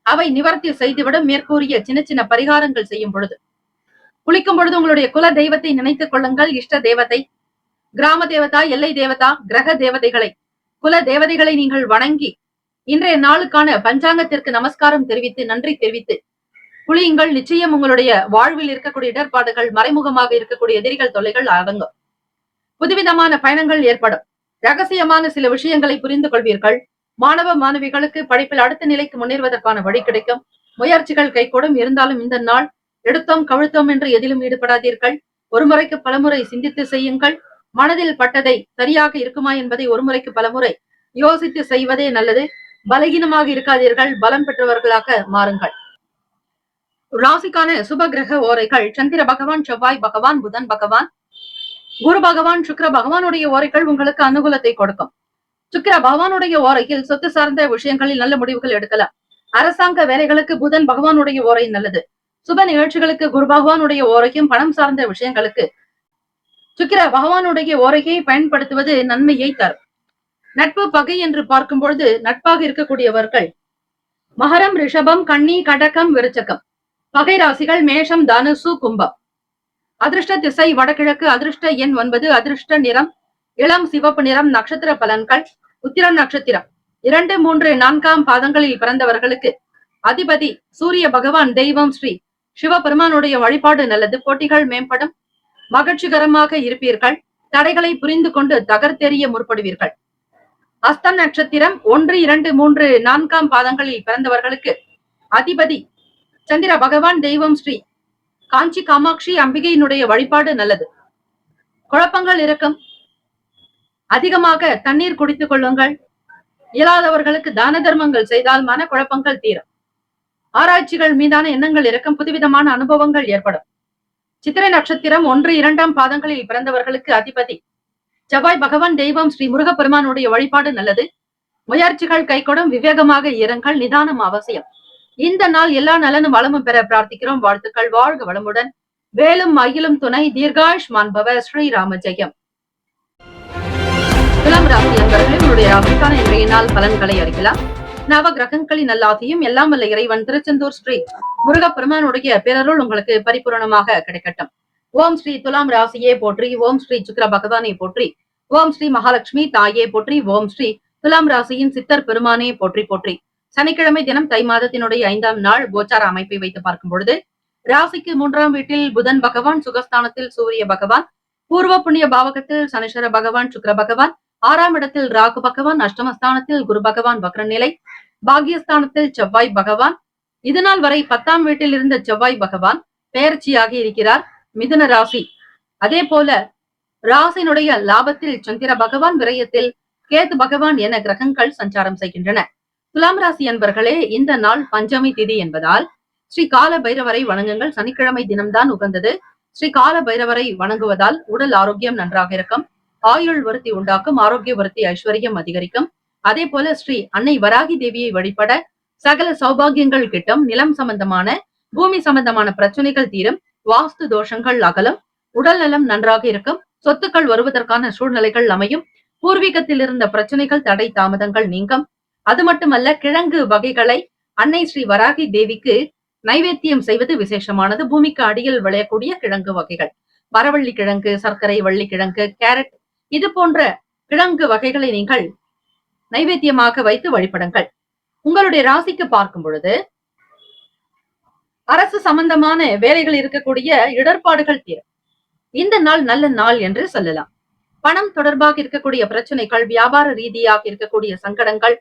[SPEAKER 2] அவை நிவர்த்தி செய்துவிடும். மேற்கூறிய சின்ன சின்ன பரிகாரங்கள் செய்யும் பொழுது, குளிக்கும் பொழுது உங்களுடைய குல தெய்வத்தை நினைத்துக் கொள்ளுங்கள். இஷ்ட தேவதை, கிராம தேவதா, எல்லை தேவதா, கிரக தேவதைகளை, குல தேவதைகளை நீங்கள் வணங்கி இன்றைய நாளுக்கான பஞ்சாங்கத்திற்கு நமஸ்காரம் தெரிவித்து நன்றி தெரிவித்து குளியுங்கள். நிச்சயம் உங்களுடைய வாழ்வில் இருக்கக்கூடிய இடர்பாடுகள், மறைமுகமாக இருக்கக்கூடிய எதிரிகள் தொல்லைகள் அடங்கும். புதுவிதமான பயணங்கள் ஏற்படும். ரகசியமான சில விஷயங்களை புரிந்து கொள்வீர்கள். மாணவ மாணவிகளுக்கு படிப்பில் அடுத்த நிலைக்கு முன்னேறுவதற்கான வழி கிடைக்கும். முயற்சிகள் கைகூடும். இருந்தாலும் இந்த நாள் எடுத்தோம் கவிழ்த்தோம் என்று எதிலும் ஈடுபடாதீர்கள். ஒரு முறைக்கு பலமுறை சிந்தித்து செய்யுங்கள். மனதில் பட்டதை சரியாக இருக்குமா என்பதை ஒரு முறைக்கு பலமுறை யோசித்து செய்வதே நல்லது. பலகீனமாக இருக்காதீர்கள். பலம் பெற்றவர்களாக மாறுங்கள். ராசிக்கான சுப கிரக ஓரைகள்: சந்திர பகவான், செவ்வாய் பகவான், புதன் பகவான், குரு பகவான், சுக்கிர பகவானுடைய ஓரைகள் உங்களுக்கு அனுகூலத்தை கொடுக்கும். சுக்கிர பகவானுடைய ஓரையில் சொத்து சார்ந்த விஷயங்களில் நல்ல முடிவுகள் எடுக்கலாம். அரசாங்க வேலைகளுக்கு புதன் பகவானுடைய ஓரை நல்லது. சுப நிகழ்ச்சிகளுக்கு குரு பகவானுடைய ஓரையும், பணம் சார்ந்த விஷயங்களுக்கு சுக்கிர பகவானுடைய ஓரையை பயன்படுத்துவது நன்மையை தரும். நட்பு பகை என்று பார்க்கும் பொழுது நட்பாக இருக்கக்கூடியவர்கள் மகரம், ரிஷபம், கன்னி, கடகம், விருச்சகம். பகை ராசிகள் மேஷம், தனுசு, கும்பம். அதிர்ஷ்ட திசை வடகிழக்கு. அதிர்ஷ்ட எண் 9. அதிர்ஷ்ட நிறம் இளம் சிவப்பு நிறம். நட்சத்திர பலன்கள்: உத்திரம் நட்சத்திரம் 2, 3, 4ஆம் பாதங்களில் பிறந்தவர்களுக்கு அதிபதி சூரிய பகவான். தெய்வம் ஸ்ரீ சிவபெருமானுடைய வழிபாடு நல்லது. போட்டிகள் மேம்படும். மகிழ்ச்சிகரமாக இருப்பீர்கள். தடைகளை புரிந்து கொண்டு தகர்த்தெறிய முற்படுவீர்கள். அஸ்தம் நட்சத்திரம் 1, 2, 3, 4ஆம் பாதங்களில் பிறந்தவர்களுக்கு அதிபதி சந்திர பகவான். தெய்வம் ஸ்ரீ காஞ்சி காமாட்சி அம்பிகையினுடைய வழிபாடு நல்லது. குழப்பங்கள் இருக்கும். அதிகமாக தண்ணீர் குடித்துக் கொள்ளுங்கள். இயலாதவர்களுக்கு தான தர்மங்கள் செய்தால் மன குழப்பங்கள் தீரும். ஆராய்ச்சிகள் மீதான எண்ணங்கள் இருக்கும். புதுவிதமான அனுபவங்கள் ஏற்படும். சித்திரை நட்சத்திரம் 1, 2ஆம் பாதங்களில் பிறந்தவர்களுக்கு அதிபதி செவ்வாய் பகவான். தெய்வம் ஸ்ரீ முருகப்பெருமானுடைய வழிபாடு நல்லது. முயற்சிகள் கைகூடும். விவேகமாக இருங்கள். நிதானம் அவசியம். இந்த நாள் எல்லா நலனும் வளமும் பெற பிரார்த்திக்கிறோம். வாழ்த்துக்கள். வாழ்க வளமுடன். வேலும் மயிலும் துணை. தீர்காயுஷ்மான் பவ. ஸ்ரீராம ஜெயம். துலாம் ராசி அன்பர்களே, உங்களுடைய ராசிக்கான இன்றைய நாள் பலன்களை அறியலாம். நவ கிரகங்களின் நல்லாசியும் எல்லாம் வல்ல இறைவன் திருச்செந்தூர் ஸ்ரீ முருகப்பெருமானுடைய பேரருள் உங்களுக்கு பரிபூரணமாக கிடைக்கட்டும். ஓம் ஸ்ரீ துலாம் ராசியே போற்றி. ஓம் ஸ்ரீ சுக்கிர பகவானை போற்றி. ஓம் ஸ்ரீ மகாலட்சுமி தாயே போற்றி. ஓம் ஸ்ரீ துலாம் ராசியின் சித்தர் பெருமானே போற்றி போற்றி. சனிக்கிழமை தினம் தை மாதத்தினுடைய 5ஆம் நாள் கோச்சார அமைப்பை வைத்து பார்க்கும் பொழுது ராசிக்கு 3ஆம் வீட்டில் புதன் பகவான், சுகஸ்தானத்தில் சூரிய பகவான், பூர்வ புண்ணிய பாவகத்தில் சனீஸ்வர பகவான், சுக்கிர பகவான், 6ஆம் இடத்தில் ராகு பகவான், அஷ்டமஸ்தானத்தில் குரு பகவான் வக்ரநிலை, பாக்யஸ்தானத்தில் செவ்வாய் பகவான், இதுநாள் வரை 10ஆம் வீட்டில் இருந்த செவ்வாய் பகவான் பெயர்ச்சியாகி இருக்கிறார் மிதுன ராசி. அதே போல ராசினுடைய லாபத்தில் சந்திர பகவான், விரயத்தில் கேது பகவான் என கிரகங்கள் சஞ்சாரம் செய்கின்றன. துலாம் ராசி அன்பர்களே, இந்த நாள் பஞ்சமி திதி என்பதால் ஸ்ரீ கால பைரவரை வணங்குங்கள். சனிக்கிழமை தினம்தான் உகந்தது. ஸ்ரீ கால பைரவரை வணங்குவதால் உடல் ஆரோக்கியம் நன்றாக இருக்கும். ஆயுள் வருத்தி உண்டாக்கும். ஆரோக்கிய வருத்தி ஐஸ்வர்யம் அதிகரிக்கும். அதே போல ஸ்ரீ அன்னை வராகி தேவியை வழிபட சகல சௌபாகியங்கள் கிட்டும். நிலம் சம்பந்தமான, பூமி சம்பந்தமான பிரச்சனைகள் தீரும். வாஸ்து தோஷங்கள் அகலும். உடல் நலம் நன்றாக இருக்கும். சொத்துக்கள் வருவதற்கான சூழ்நிலைகள் அமையும். பூர்வீகத்தில் இருந்த பிரச்சனைகள், தடை தாமதங்கள் நீங்கும். அது மட்டுமல்ல, கிழங்கு வகைகளை அன்னை ஸ்ரீ வராகி தேவிக்கு நைவேத்தியம் செய்வது விசேஷமானது. பூமிக்கு அடியில் விளையக்கூடிய கிழங்கு வகைகள் மரவள்ளி கிழங்கு, சர்க்கரை வள்ளி கிழங்கு, கேரட் இது போன்ற கிழங்கு வகைகளை நீங்கள் நைவேத்தியமாக வைத்து வழிபடுங்கள். உங்களுடைய ராசிக்கு பார்க்கும் பொழுது அரசு சம்பந்தமான வேலைகள் இருக்கக்கூடிய இடர்பாடுகள் தீரும். இந்த நாள் நல்ல நாள் என்று சொல்லலாம். பணம் தொடர்பாக இருக்கக்கூடிய பிரச்சனைகள், வியாபார ரீதியாக இருக்கக்கூடிய சங்கடங்கள்,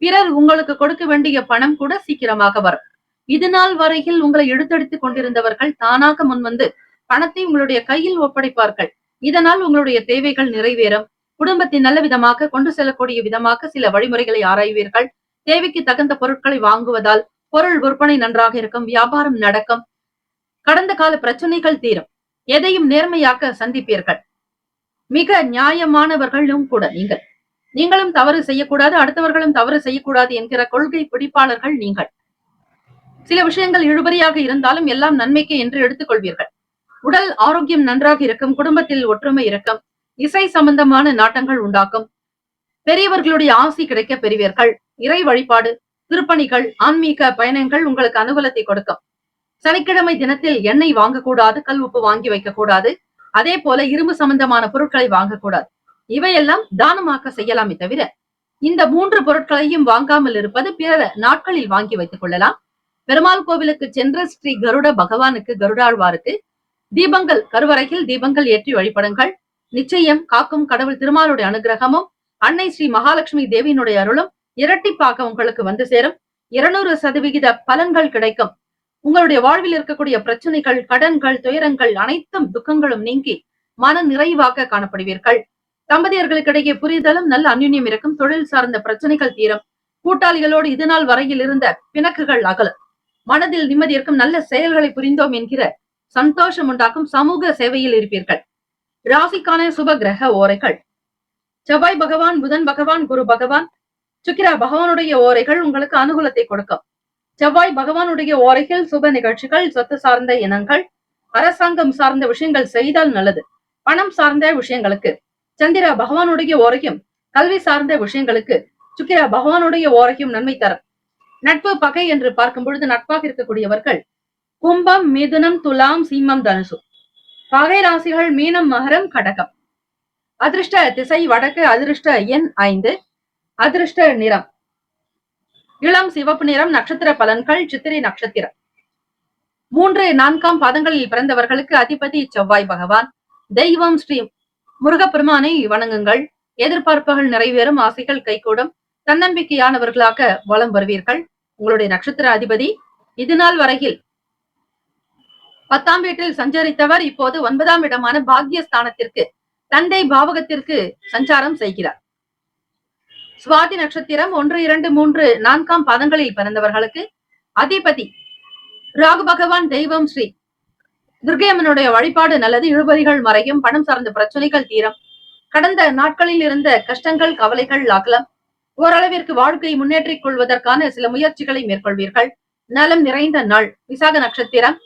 [SPEAKER 2] பிறர் உங்களுக்கு கொடுக்க வேண்டிய பணம் கூட சீக்கிரமாக வரும். இது நாள் வரையில் உங்களை இழுத்தடித்துக் கொண்டிருந்தவர்கள் தானாக முன்வந்து பணத்தை உங்களுடைய கையில் ஒப்படைப்பார்கள். இதனால் உங்களுடைய தேவைகள் நிறைவேறும். குடும்பத்தை நல்ல விதமாக கொண்டு செல்லக்கூடிய விதமாக சில வழிமுறைகளை ஆராய்வீர்கள். தேவைக்கு தகுந்த பொருட்களை வாங்குவதால் பொருள் விற்பனை நன்றாக இருக்கும். வியாபாரம் நடக்கும். கடந்த கால பிரச்சனைகள் தீரும். எதையும் நேர்மையாக சந்திப்பீர்கள். மிக நியாயமானவர்களும் கூட நீங்களும் தவறு செய்யக்கூடாது, அடுத்தவர்களும் தவறு செய்யக்கூடாது என்கிற கொள்கை பிடிப்பாளர்கள் நீங்கள். சில விஷயங்கள் இழுபறியாக இருந்தாலும் எல்லாம் நன்மைக்கு என்று எடுத்துக்கொள்வீர்கள். உடல் ஆரோக்கியம் நன்றாக இருக்கும். குடும்பத்தில் ஒற்றுமை இருக்கும். இசை சம்பந்தமான நாட்டங்கள் உண்டாக்கும். பெரியவர்களுடைய ஆசி கிடைக்க பெறுவீர்கள். இறை வழிபாடு, திருப்பணிகள், ஆன்மீக பயணங்கள் உங்களுக்கு அனுகூலத்தை கொடுக்கும். சனிக்கிழமை தினத்தில் எண்ணெய் வாங்கக்கூடாது, கல் உப்பு வாங்கி வைக்க கூடாது. அதே போல இரும்பு சம்பந்தமான பொருட்களை வாங்கக்கூடாது. இவையெல்லாம் தானமாக்க செய்யலாமே தவிர இந்த 3 பொருட்களையும் வாங்காமல் இருப்பது பிற நாட்களில் வாங்கி வைத்துக் கொள்ளலாம். பெருமாள் கோவிலுக்கு சென்ற ஸ்ரீ கருட பகவானுக்கு, கருடாழ்வாருக்கு தீபங்கள், கருவறையில் தீபங்கள் ஏற்றி வழிபடுங்கள். நிச்சயம் காக்கும் கடவுள் திருமாலுடைய அனுகிரகமும் அன்னை ஸ்ரீ மகாலட்சுமி தேவியினுடைய அருளும் இரட்டிப்பாக உங்களுக்கு வந்து சேரும். 200% பலன்கள் கிடைக்கும். உங்களுடைய வாழ்வில் இருக்கக்கூடிய பிரச்சனைகள், கடன்கள், துயரங்கள் அனைத்தும் துக்கங்களும் நீங்கி மன நிறைவாக காணப்படுவீர்கள். தம்பதியர்களுக்கிடையே புரிதலும் நல்ல அந்யுன்யம் இருக்கும். தொழில் சார்ந்த பிரச்சனைகள் தீரும். கூட்டாளிகளோடு இது நாள் வரையில் இருந்த பிணக்குகள் அகலும். மனதில் நிம்மதி இருக்கும். நல்ல செயல்களை புரிந்தோம் என்கிற சந்தோஷம் உண்டாக்கும். சமூக சேவையில் இருப்பீர்கள். ராசிக்கான சுப கிரக ஓரைகள்: செவ்வாய் பகவான், புதன் பகவான், குரு பகவான், சுக்கிர பகவானுடைய ஓரைகள் உங்களுக்கு அனுகூலத்தை கொடுக்கும். செவ்வாய் பகவானுடைய ஓரைகள் சுப நிகழ்ச்சிகள், சொத்து சார்ந்த இனங்கள், அரசாங்கம் சார்ந்த விஷயங்கள் செய்தால் நல்லது. பணம் சார்ந்த விஷயங்களுக்கு சந்திர பகவானுடைய ஓரையும், கல்வி சார்ந்த விஷயங்களுக்கு சுக்கிர பகவானுடைய ஓரையும் நன்மை தரும். நட்பு பகை என்று பார்க்கும் பொழுது நட்பாக இருக்கக்கூடியவர்கள் கும்பம், மிதுனம், துலாம், சீமம், தனுசு. பகை ராசிகள் மீனம், மகரம், கடகம். அதிர்ஷ்ட திசை வடக்கு. அதிர்ஷ்ட எண் 5. அதிர்ஷ்ட நிறம் இளம் சிவப்பு நிறம். நட்சத்திர பலன்கள்: சித்திரை நட்சத்திரம். 3, 4ஆம் பாதங்களில் பிறந்தவர்களுக்கு அதிபதி செவ்வாய் பகவான். தெய்வம் ஸ்ரீ முருகப்பெருமானை வணங்குங்கள். எதிர்பார்ப்புகள் நிறைவேறும். ஆசைகள் கைகூடும். தன்னம்பிக்கையானவர்களாக வலம் வருவீர்கள். உங்களுடைய நட்சத்திர அதிபதி இது நாள் வரையில் 10ஆம் வீட்டில் சஞ்சரித்தவர் இப்போது 9ஆம் இடமான பாக்யஸ்தானத்திற்கு, தந்தை பாவகத்திற்கு சஞ்சாரம் செய்கிறார். சுவாதி நட்சத்திரம் 1, 2, 3, 4ஆம் பாதங்களில் பிறந்தவர்களுக்கு அதிபதி ராகு பகவான். தெய்வம் ஸ்ரீ துர்க்கையம்மனுடைய வழிபாடு நல்லது. இழுபறிகள் மறையும். பணம் சார்ந்த பிரச்சனைகள் தீரும். கடந்த நாட்களில் இருந்த கஷ்டங்கள், கவலைகள் அகலம். ஓரளவிற்கு வாழ்க்கையை முன்னேற்றிக் கொள்வதற்கான சில முயற்சிகளை மேற்கொள்வீர்கள். நலம் நிறைந்த நாள். விசாக நட்சத்திரம்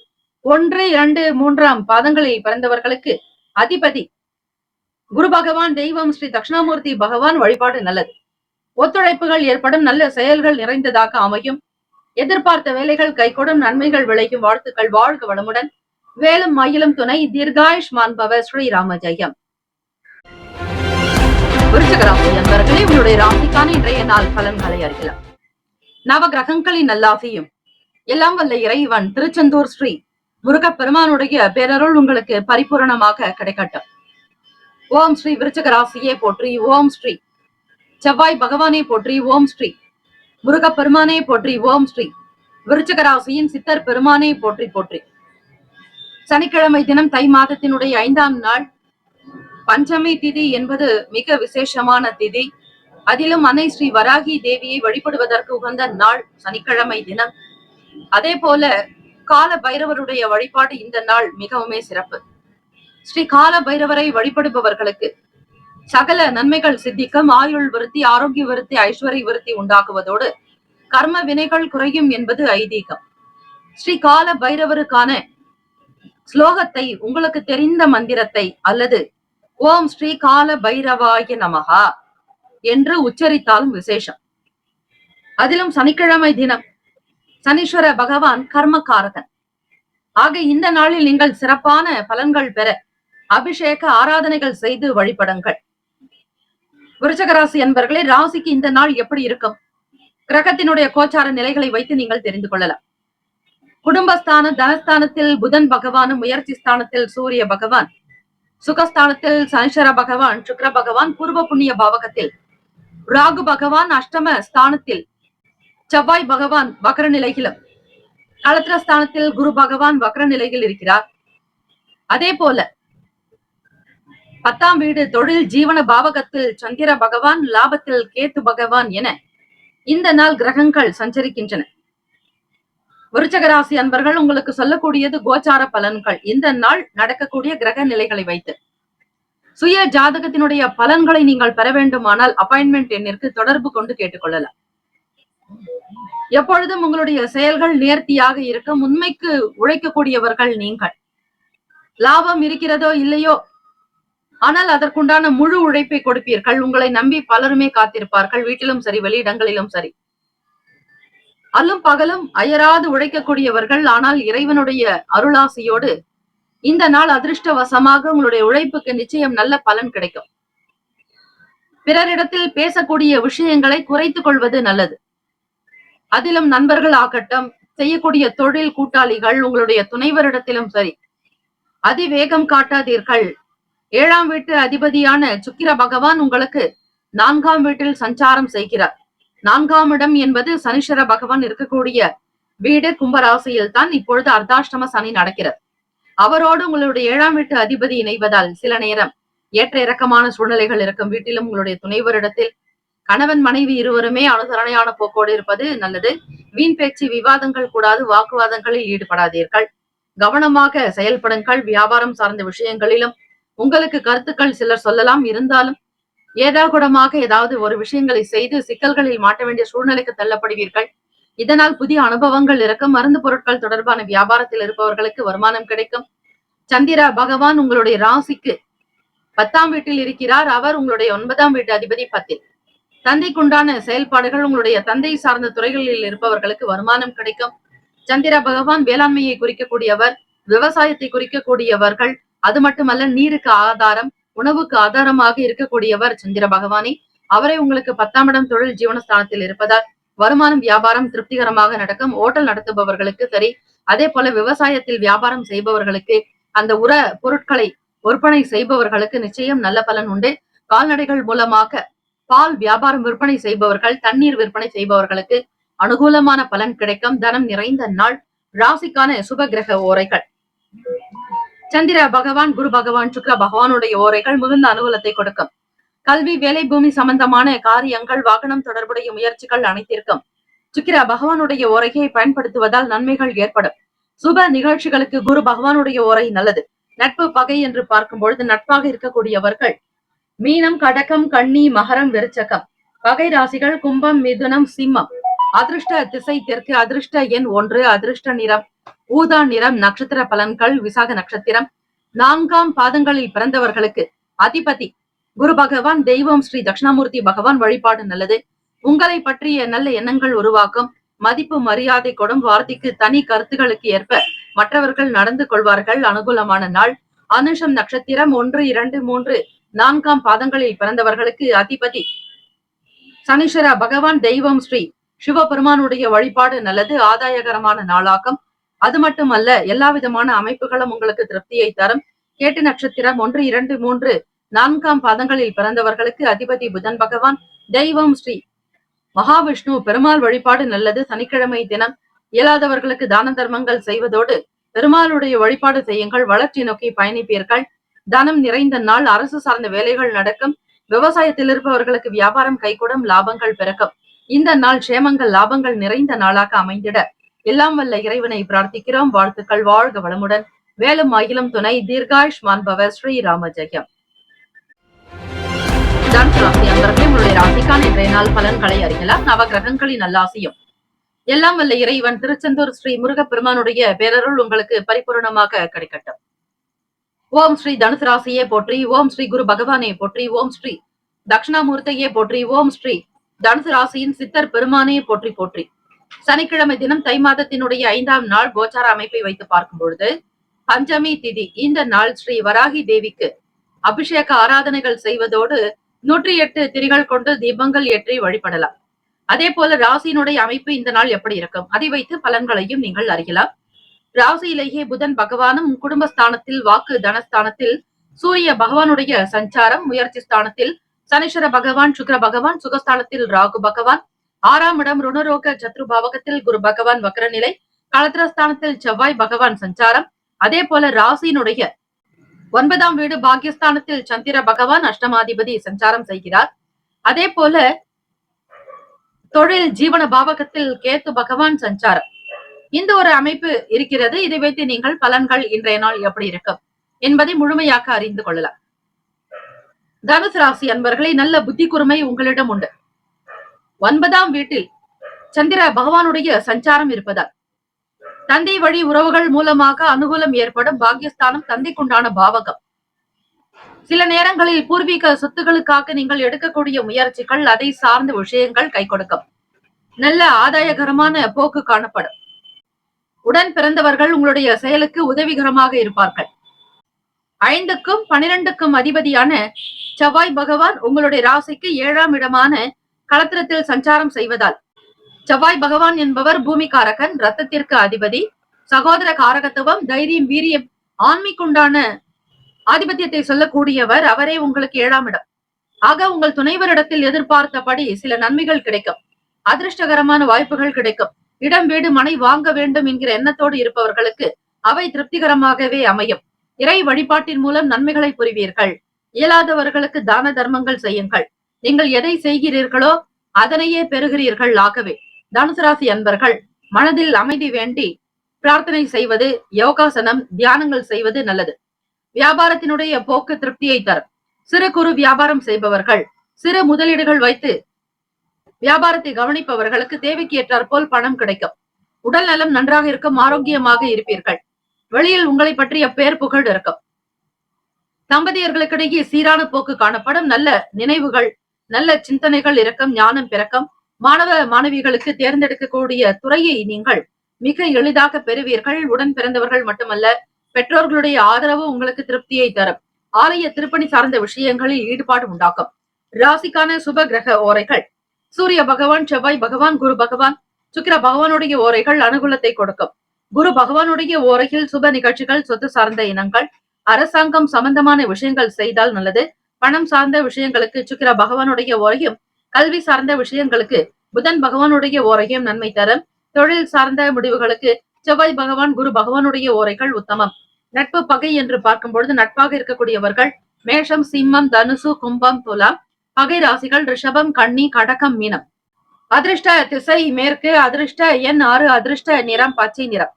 [SPEAKER 2] 1, 2, 3ஆம் பாதங்களில் பிறந்தவர்களுக்கு அதிபதி குரு பகவான். தெய்வம் ஸ்ரீ தட்சிணாமூர்த்தி பகவான். வழிபாடு நல்லது. ஒத்துழைப்புகள் ஏற்படும். நல்ல செயல்கள் நிறைந்ததாக அமையும். எதிர்பார்த்த வேலைகள் கைகூடும். நன்மைகள் விளையும். வாழ்த்துக்கள். வாழ்க வளமுடன். வேலும் மயிலும் துணை. தீர்காயுஷ்மான் பவ. ஸ்ரீராம ஜெயம். விருச்சிக ராசி அன்பர்களே, உங்களுடைய ராசிக்கான இன்றைய நாள் பலன்களை அறியலாம். நவ கிரகங்களின் நல்லாசியும் எல்லாம் வல்ல இறைவன் திருச்செந்தூர் ஸ்ரீ முருகப்பெருமானுடைய பேரருள் உங்களுக்கு பரிபூரணமாக கிடைக்கட்டும். ஓம் ஸ்ரீ விருச்சிக ராசியே போற்றி. ஓம் ஸ்ரீ செவ்வாய் பகவானே போற்றி. ஓம் ஸ்ரீ முருகப்பெருமானே போற்றி. ஓம் ஸ்ரீ விருச்சிக ராசியின் சித்தர் பெருமானே போற்றி போற்றி. சனிக்கிழமை தினம் தை மாதத்தினுடைய 5ஆம் நாள் பஞ்சமி திதி என்பது மிக விசேஷமான திதி. அதிலும் அன்னை ஸ்ரீ வராகி தேவியை வழிபடுவதற்கு உகந்த நாள் சனிக்கிழமை தினம். அதே போல கால பைரவருடைய வழிபாடு இந்த நாள் மிகவுமே சிறப்பு. ஸ்ரீ கால பைரவரை வழிபடுபவர்களுக்கு சகல நன்மைகள் சித்திக்கும். ஆயுள் விருத்தி, ஆரோக்கிய விருத்தி, ஐஸ்வர்ய விருத்தி உண்டாகுவதோடு கர்ம வினைகள் குறையும் என்பது ஐதீகம். ஸ்ரீ கால பைரவருக்கான ஸ்லோகத்தை, உங்களுக்கு தெரிந்த மந்திரத்தை அல்லது ஓம் ஸ்ரீ கால பைரவாய நமகா என்று உச்சரித்தாலும் விசேஷம். அதிலும் சனிக்கிழமை தினம் சனீஸ்வர பகவான் கர்மகாரகன். ஆக இந்த நாளில் நீங்கள் சிறப்பான பலன்கள் பெற அபிஷேக ஆராதனைகள் செய்து வழிபடுங்கள். விருச்சக ராசி அன்பர்களே, ராசிக்கு இந்த நாள் எப்படி இருக்கும்? கிரகத்தினுடைய கோச்சார நிலைகளை வைத்து நீங்கள் தெரிந்து கொள்ளலாம். குடும்பஸ்தான தனஸ்தானத்தில் புதன் பகவானும், முயற்சி ஸ்தானத்தில் சூரிய பகவான், சுகஸ்தானத்தில் சனிச்சர பகவான், சுக்கிர பகவான், பூர்வ புண்ணிய பாவகத்தில் ராகு பகவான், அஷ்டம ஸ்தானத்தில் செவ்வாய் பகவான் வக்ர நிலையிலும், களத்திரஸ்தானத்தில் குரு பகவான் வக்ர நிலையில் இருக்கிறார். அதே போல 10ஆம் வீடு தொழில் ஜீவன பாவகத்தில் சந்திர பகவான், லாபத்தில் கேத்து பகவான் என இந்த நாள் கிரகங்கள் சஞ்சரிக்கின்றன. விருச்சக ராசி அன்பர்கள், உங்களுக்கு சொல்லக்கூடியது கோச்சார பலன்கள். இந்த நாள் நடக்கக்கூடிய கிரக நிலைகளை வைத்து சுய ஜாதகத்தினுடைய பலன்களை நீங்கள் பெற வேண்டுமானால் அப்பாயின்மெண்ட் எண்ணிற்கு தொடர்பு கொண்டு கேட்டுக்கொள்ளலாம். எப்பொழுதும் உங்களுடைய செயல்கள் நேர்த்தியாக இருக்கும். உண்மைக்கு உழைக்கக்கூடியவர்கள் நீங்கள். லாபம் இருக்கிறதோ இல்லையோ, ஆனால் அதற்குண்டான முழு உழைப்பை கொடுப்பீர்கள். உங்களை நம்பி பலருமே காத்திருப்பார்கள். வீட்டிலும் சரி, வெளியிடங்களிலும் சரி. அல்லும் பகலும் அயராது உழைக்கக்கூடியவர்கள். ஆனால் இறைவனுடைய அருளாசியோடு இந்த நாள் அதிர்ஷ்டவசமாக உங்களுடைய உழைப்புக்கு நிச்சயம் நல்ல பலன் கிடைக்கும். பிறரிடத்தில் பேசக்கூடிய விஷயங்களை குறைத்துக் கொள்வது நல்லது. அதிலும் நண்பர்கள் ஆகட்டும், செய்யக்கூடிய தொழில் கூட்டாளிகள், உங்களுடைய துணைவரிடத்திலும் சரி, அதிவேகம் காட்டாதீர்கள். 7ஆம் வீட்டு அதிபதியான சுக்கிர பகவான் உங்களுக்கு 4ஆம் வீட்டில் சஞ்சாரம் செய்கிறார். 4ஆம் இடம் என்பது சனீஸ்வர பகவான் இருக்கக்கூடிய வீடு. கும்பராசியில் தான் இப்பொழுது அர்த்தாஷ்டம சனி நடக்கிறது. அவரோடு உங்களுடைய 7ஆம் வீட்டு அதிபதி இணைவதால் சில நேரம் ஏற்ற இறக்கமான சூழ்நிலைகள் இருக்கும். வீட்டிலும் உங்களுடைய துணைவரிடத்தில் கணவன் மனைவி இருவருமே அனுசரணையான போக்கோடு இருப்பது நல்லது. வீண் பேச்சு, விவாதங்கள் கூடாது. வாக்குவாதங்களில் ஈடுபடாதீர்கள். கவனமாக செயல்படுங்கள். வியாபாரம் சார்ந்த விஷயங்களிலும் உங்களுக்கு கருத்துக்கள் சிலர் சொல்லலாம். இருந்தாலும் ஏடாகுடமாக ஏதாவது ஒரு விஷயங்களை செய்து சிக்கல்களில் மாட்ட வேண்டிய சூழ்நிலைக்கு தள்ளப்படுவீர்கள். இதனால் புதிய அனுபவங்கள் இருக்கும். மருந்து பொருட்கள் தொடர்பான வியாபாரத்தில் இருப்பவர்களுக்கு வருமானம் கிடைக்கும். சந்திர பகவான் உங்களுடைய ராசிக்கு 10ஆம் வீட்டில் இருக்கிறார். அவர் உங்களுடைய 9ஆம் வீட்டு அதிபதி 10. தந்தைக்குண்டான செயல்பாடுகள், உங்களுடைய தந்தை சார்ந்த துறைகளில் இருப்பவர்களுக்கு வருமானம் கிடைக்கும். சந்திர பகவான் வேளாண்மையை குறிக்கக்கூடியவர், விவசாயத்தை குறிக்கக்கூடியவர்கள். அது மட்டுமல்ல, நீருக்கு ஆதாரம், உணவுக்கு ஆதாரமாக இருக்கக்கூடியவர் சந்திர பகவானே. அவரை உங்களுக்கு 10ஆம் இடம் தொழில் ஜீவனஸ்தானத்தில் இருப்பதால் வருமானம், வியாபாரம் திருப்திகரமாக நடக்கும். ஓட்டல் நடத்துபவர்களுக்கு சரி, அதே போல விவசாயத்தில் வியாபாரம் செய்பவர்களுக்கு, அந்த உர பொருட்களை விற்பனை செய்பவர்களுக்கு நிச்சயம் நல்ல பலன் உண்டு. கால்நடைகள் மூலமாக பால் வியாபாரம் விற்பனை செய்பவர்கள், தண்ணீர் விற்பனை செய்பவர்களுக்கு அனுகூலமான பலன் கிடைக்கும். தனம் நிறைந்த நாள். ராசிக்கான சுப கிரக ஓரைகள்: சந்திர பகவான், குரு பகவான், சுக்கிர பகவானுடைய ஓரைகள் மிகுந்த அனுகூலத்தை கொடுக்கும். கல்வி, வேலை, பூமி சம்பந்தமான காரியங்கள், வாகனம் தொடர்புடைய முயற்சிகள் அனைத்திற்கும் சுக்கிர பகவானுடைய ஓரையை பயன்படுத்துவதால் நன்மைகள் ஏற்படும். சுப நிகழ்ச்சிகளுக்கு குரு பகவானுடைய ஓரை நல்லது. நட்பு, பகை என்று பார்க்கும் பொழுது நட்பாக இருக்கக்கூடியவர்கள் மீனம், கடகம், கன்னி, மகரம், விருச்சகம். பகை ராசிகள் கும்பம், மிதுனம், சிம்மம். அதிர்ஷ்ட திசை தெற்கு. அதிர்ஷ்ட எண் 1. அதிர்ஷ்ட நிறம் ஊதா நிறம். நட்சத்திர பலன்கள்: விசாக நட்சத்திரம் 4ஆம் பாதங்களில் பிறந்தவர்களுக்கு அதிபதி குரு பகவான். தெய்வம் ஸ்ரீ தட்சிணாமூர்த்தி பகவான் வழிபாடு நல்லது. உங்களை பற்றிய நல்ல எண்ணங்கள் உருவாக்கும். மதிப்பு, மரியாதை கொடும். வார்த்தைக்கு தனி கருத்துகளுக்கு ஏற்ப மற்றவர்கள் நடந்து கொள்வார்கள். அனுகூலமான நாள். அனுஷம் நட்சத்திரம் 1, 2, 3, 4ஆம் பாதங்களில் பிறந்தவர்களுக்கு அதிபதி சனீஸ்வர பகவான். தெய்வம் ஸ்ரீ சிவபெருமானுடைய வழிபாடு நல்லது. ஆதாயகரமான நாளாகும். அது மட்டுமல்ல, எல்லா விதமான அமைப்புகளும் உங்களுக்கு திருப்தியை தரும். கேட்டு நட்சத்திரம் 1, 2, 3, 4ஆம் பாதங்களில் பிறந்தவர்களுக்கு அதிபதி புதன் பகவான். தெய்வம் ஸ்ரீ மகாவிஷ்ணு. பெருமாள் வழிபாடு நல்லது. சனிக்கிழமை தினம் இயலாதவர்களுக்கு தான தர்மங்கள் செய்வதோடு பெருமாளுடைய வழிபாடு செய்யுங்கள். வளர்ச்சி நோக்கி பயணிப்பீர்கள். தனம் நிறைந்த நாள். அரசு சார்ந்த வேலைகள் நடக்கும். விவசாயத்தில் இருப்பவர்களுக்கு வியாபாரம் கைகூடும். லாபங்கள் பிறக்கும். இந்த நாள் சேமங்கள், லாபங்கள் நிறைந்த நாளாக அமைந்திட எல்லாம் வல்ல இறைவனை பிரார்த்திக்கிறோம். வாழ்த்துக்கள். வாழ்க வளமுடன். வேலும் ஆயிலும் துணை. தீர்காயுஷ்மான் பவ. ஸ்ரீராம ஜெயம். தனுசு ராசி அன்பர்களே, உங்களுடைய ராசிக்கான இன்றைய நாள் பலன்களை அறியலாம். நவ கிரகங்களின் நல்லாசியும் எல்லாம் வல்ல இறைவன் திருச்செந்தூர் ஸ்ரீ முருகப்பெருமானுடைய பேரருள் உங்களுக்கு பரிபூர்ணமாக கிடைக்கட்டும். ஓம் ஸ்ரீ தனுசு ராசியே போற்றி. ஓம் ஸ்ரீ குரு பகவானே போற்றி. ஓம் ஸ்ரீ தட்சிணாமூர்த்தியே போற்றி. ஓம் ஸ்ரீ தனுசு ராசியின் சித்தர் பெருமானே போற்றி போற்றி. சனிக்கிழமை தினம் தை மாதத்தினுடைய 5ஆம் நாள் கோச்சார அமைப்பை வைத்து பார்க்கும் பொழுது பஞ்சமி திதி. இந்த நாள் ஸ்ரீ வராகி தேவிக்கு அபிஷேக ஆராதனைகள் செய்வதோடு 108 திரிகள் கொண்டு தீபங்கள் ஏற்றி வழிபடலாம். அதே போல ராசியினுடைய அமைப்பு இந்த நாள் எப்படி இருக்கும், அதை வைத்து பலன்களையும் நீங்கள் அறியலாம். ராசியிலேயே புதன் பகவானும் குடும்பஸ்தானத்தில், வாக்கு தனஸ்தானத்தில் சூரிய பகவானுடைய சஞ்சாரம், முயற்சி ஸ்தானத்தில் சனீஸ்வர பகவான், சுக்கிர பகவான், சுகஸ்தானத்தில் ராகு பகவான், 6ஆம் இடம் ருணரோக சத்ரு பாவகத்தில் குரு பகவான் வக்ரநிலை, களத்திரஸ்தானத்தில் செவ்வாய் பகவான் சஞ்சாரம். அதே போல ராசியினுடைய 9ஆம் வீடு பாக்கியஸ்தானத்தில் சந்திர பகவான் அஷ்டமாதிபதி சஞ்சாரம் செய்கிறார். அதே போல தொழில் ஜீவன பாவகத்தில் கேத்து பகவான் சஞ்சாரம். இந்த ஒரு அமைப்பு இருக்கிறது. இதை வைத்து நீங்கள் பலன்கள் இன்றைய நாள் எப்படி இருக்கும் என்பதை முழுமையாக அறிந்து கொள்ளலாம். தனுசு ராசி அன்பர்களை, நல்ல புத்தி கூர்மை உங்களிடம் உண்டு. 9ஆம் வீட்டில் சந்திர பகவானுடைய சஞ்சாரம் இருப்பதால் தந்தை வழி உறவுகள் மூலமாக அனுகூலம் ஏற்படும். பாக்கியஸ்தானம் தந்தைக்குண்டான பாவகம். சில நேரங்களில் பூர்வீக சொத்துக்களுக்காக நீங்கள் எடுக்கக்கூடிய முயற்சிகள், அதை சார்ந்த விஷயங்கள் கை கொடுக்கும். நல்ல ஆதாயகரமான போக்கு காணப்படும். உடன் பிறந்தவர்கள் உங்களுடைய செயலுக்கு உதவிகரமாக இருப்பார்கள். 5க்கும் 12க்கும் அதிபதியான செவ்வாய் பகவான் உங்களுடைய ராசிக்கு 7ஆம் இடமான களத்திரத்தில் சஞ்சாரம் செய்வதால், செவ்வாய் பகவான் என்பவர் பூமிகாரகன், ரத்தத்திற்கு அதிபதி, சகோதர காரகத்துவம், தைரியம், வீரியம், ஆன்மீக்குண்டான ஆதிபத்தியத்தை சொல்லக்கூடியவர். அவரே உங்களுக்கு 7ஆம் இடம். ஆக உங்கள் துணைவரிடத்தில் எதிர்பார்த்தபடி சில நன்மைகள் கிடைக்கும். அதிர்ஷ்டகரமான வாய்ப்புகள் கிடைக்கும். இடம், வீடு, மனை வாங்க வேண்டும் என்கிற எண்ணத்தோடு இருப்பவர்களுக்கு அவை திருப்திகரமாகவே அமையும். இறை வழிபாட்டின் மூலம் நன்மைகளை புரிவீர்கள். இயலாதவர்களுக்கு தான தர்மங்கள் செய்யுங்கள். நீங்கள் எதை செய்கிறீர்களோ அதனையே பெறுகிறீர்கள். ஆகவே தனுசு ராசி அன்பர்கள் மனதில் அமைதி வேண்டி பிரார்த்தனை செய்வது, யோகாசனம், தியானங்கள் செய்வது நல்லது. வியாபாரத்தினுடைய போக்கு திருப்தியை தரும். சிறு குறு வியாபாரம் செய்பவர்கள், சிறு முதலீடுகள் வைத்து வியாபாரத்தை கவனிப்பவர்களுக்கு தேவைக்கு ஏற்றாற் போல் பணம் கிடைக்கும். உடல் நலம் நன்றாக இருக்கும். ஆரோக்கியமாக இருப்பீர்கள். வெளியில் உங்களை பற்றிய பேர் புகழ் இருக்கும். தம்பதியர்களுக்கிடையே சீரான போக்கு காணப்படும். நல்ல நினைவுகள், நல்ல சிந்தனைகள் இருக்கும். ஞானம் பிறக்கும். மாணவ மாணவிகளுக்கு தேர்ந்தெடுக்கக்கூடிய துறையை நீங்கள் மிக எளிதாக பெறுவீர்கள். உடன் பிறந்தவர்கள் மட்டுமல்ல, பெற்றோர்களுடைய ஆதரவு உங்களுக்கு திருப்தியை தரும். ஆலய திருப்பணி சார்ந்த விஷயங்களில் ஈடுபாடு உண்டாக்கும். ராசிக்கான சுப கிரக ஓரைகள்: சூரிய பகவான், செவ்வாய் பகவான், குரு பகவான், சுக்கிர பகவானுடைய ஓரைகள் அனுகூலத்தை கொடுக்கும். குரு பகவானுடைய ஓரையில் சுப நிகழ்ச்சிகள், சொத்து சார்ந்த இனங்கள், அரசாங்கம் சம்பந்தமான விஷயங்கள் செய்தால் நல்லது. பணம் சார்ந்த விஷயங்களுக்கு சுக்கிர பகவானுடைய ஓரையும், கல்வி சார்ந்த விஷயங்களுக்கு புதன் பகவானுடைய ஓரையும் நன்மை தரும். தொழில் சார்ந்த முடிவுகளுக்கு செவ்வாய் பகவான், குரு பகவானுடைய ஓரைகள் உத்தமம். நட்பு பகை என்று பார்க்கும் பொழுது நட்பாக இருக்கக்கூடியவர்கள் மேஷம், சிம்மம், தனுசு, கும்பம், துலாம். பகை ராசிகள் ரிஷபம், கன்னி, கடகம், மீனம். அதிர்ஷ்ட திசை மேற்கு. அதிர்ஷ்ட எண் 6. அதிர்ஷ்ட நிறம் பச்சை நிறம்.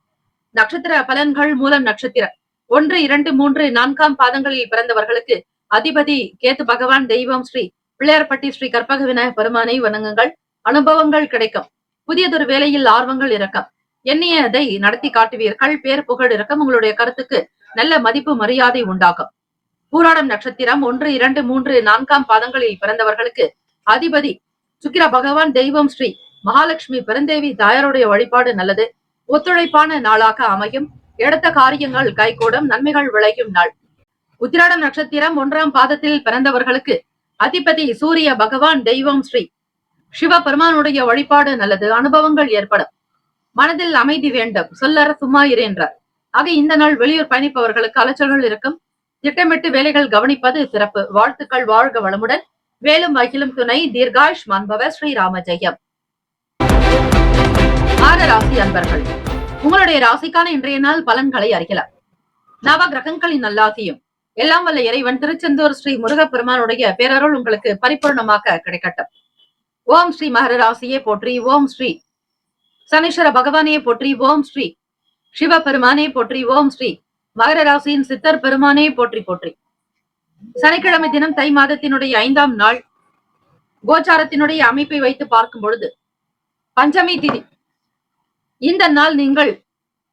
[SPEAKER 2] நட்சத்திர பலன்கள்: மூலம் நட்சத்திரம் 1, 2, 3, 4ஆம் பாதங்களில் பிறந்தவர்களுக்கு அதிபதி கேத்து பகவான். தெய்வம் ஸ்ரீ பிள்ளையார்பட்டி ஸ்ரீ கற்பக விநாயகர் பெருமானை வணங்குங்கள். அனுபவங்கள் கிடைக்கும். புதியதொரு வேலையில் ஆர்வங்கள் இருக்கும். எண்ணியதை நடத்தி காட்டுவீர்கள். பேர் புகழ் இருக்கும். உங்களுடைய கருத்துக்கு நல்ல மதிப்பு மரியாதை உண்டாகும். பூராடம் நட்சத்திரம் 1, 2, 3, 4ஆம் பாதங்களில் பிறந்தவர்களுக்கு அதிபதி சுக்கிர பகவான். தெய்வம் ஸ்ரீ மகாலட்சுமி பெருந்தேவி தாயாருடைய வழிபாடு நல்லது. ஒத்துழைப்பான நாளாக அமையும். எடுத்த காரியங்கள் கைகூடும். நன்மைகள் விளையும் நாள். உத்திராடம் நட்சத்திரம் 1ஆம் பாதத்தில் பிறந்தவர்களுக்கு அதிபதி சூரிய பகவான். தெய்வம் ஸ்ரீ சிவ பெருமானுடைய வழிபாடு நல்லது. அனுபவங்கள் ஏற்படும். மனதில் அமைதி வேண்டும். சொல்லற சும்மா இரு என்றார். ஆக இந்த நாள் வெளியூர் பயணிப்பவர்களுக்கு அலைச்சல்கள் இருக்கும். திட்டமிட்டு வேலைகள் கவனிப்பது சிறப்பு. வாழ்த்துக்கள். வாழ்க வளமுடன். வேலும் அகிலும் துணை. தீர்காயுஷ் மாண்பவ ஸ்ரீராம ஜெயம். ஆறு ராசி அன்பர்கள், உங்களுடைய ராசிக்கான இன்றைய நாள் பலன்களை அறியலாம். நவ கிரகங்களின் நல்லாசியும் எல்லாம் வல்ல இறைவன் திருச்செந்தூர் ஸ்ரீ முருகப்பெருமானுடைய பேரருள் உங்களுக்கு பரிபூர்ணமாக கிடைக்கட்டும். ஓம் ஸ்ரீ மகர ராசியே போற்றி. ஓம் ஸ்ரீ சனீஸ்வர பகவானே போற்றி. ஓம் ஸ்ரீ சிவ பெருமானே போற்றி. ஓம் ஸ்ரீ மகர ராசியின் சித்தர் பெருமானே போற்றி போற்றி. சனிக்கிழமை தினம் தை மாதத்தினுடைய 5ஆம் நாள் கோச்சாரத்தினுடைய அமைப்பை வைத்து பார்க்கும் பொழுது பஞ்சமி திதி. இந்த நாள் நீங்கள்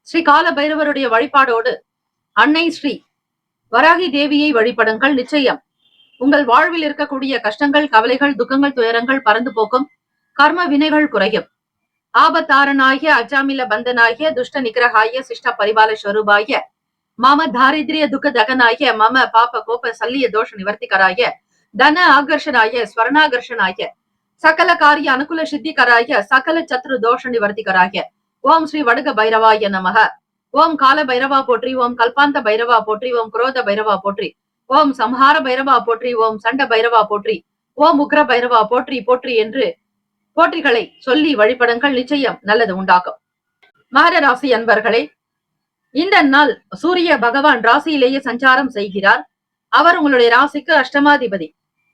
[SPEAKER 2] ஸ்ரீ கால பைரவருடைய வழிபாடோடு அன்னை ஸ்ரீ வராகி தேவியை வழிபடுங்கள். நிச்சயம் உங்கள் வாழ்வில் இருக்கக்கூடிய கஷ்டங்கள், கவலைகள், துக்கங்கள், துயரங்கள் பறந்து போக்கும். கர்ம வினைகள் குறையும். ஆபத்தாரனாகிய அஜாமில பந்தனாகிய துஷ்ட நிகிரகாய சிஷ்ட பரிபால ஸ்வரூபாய மம தாரித்ரிய துக்க தகனாய மம பாப கோப சல்லிய தோஷ நிவர்த்திகராய தன ஆகர்ஷனாய ஸ்வர்ணாகர்ஷனாய சகல காரிய அனுகூல சித்திகராய சகல சத்ரு தோஷ நிவர்த்திகராய ஓம் ஸ்ரீ வடுக பைரவாய நமக. ஓம் கால பைரவா போற்றி, ஓம் கல்பாந்த பைரவா போற்றி, ஓம் குரோத பைரவா போற்றி, ஓம் சம்ஹார பைரவா போற்றி, ஓம் சண்ட பைரவா போற்றி, ஓம் உக்ர பைரவா போற்றி போற்றி என்று போற்றிகளை சொல்லி வழிபடுங்கள். நிச்சயம் நல்லது உண்டாகும். மகர ராசி அன்பர்களே, இந்த நாள் சூரிய பகவான் ராசியிலேயே சஞ்சாரம் செய்கிறார். அவர் உங்களுடைய ராசிக்கு அஷ்டமாதிபதி,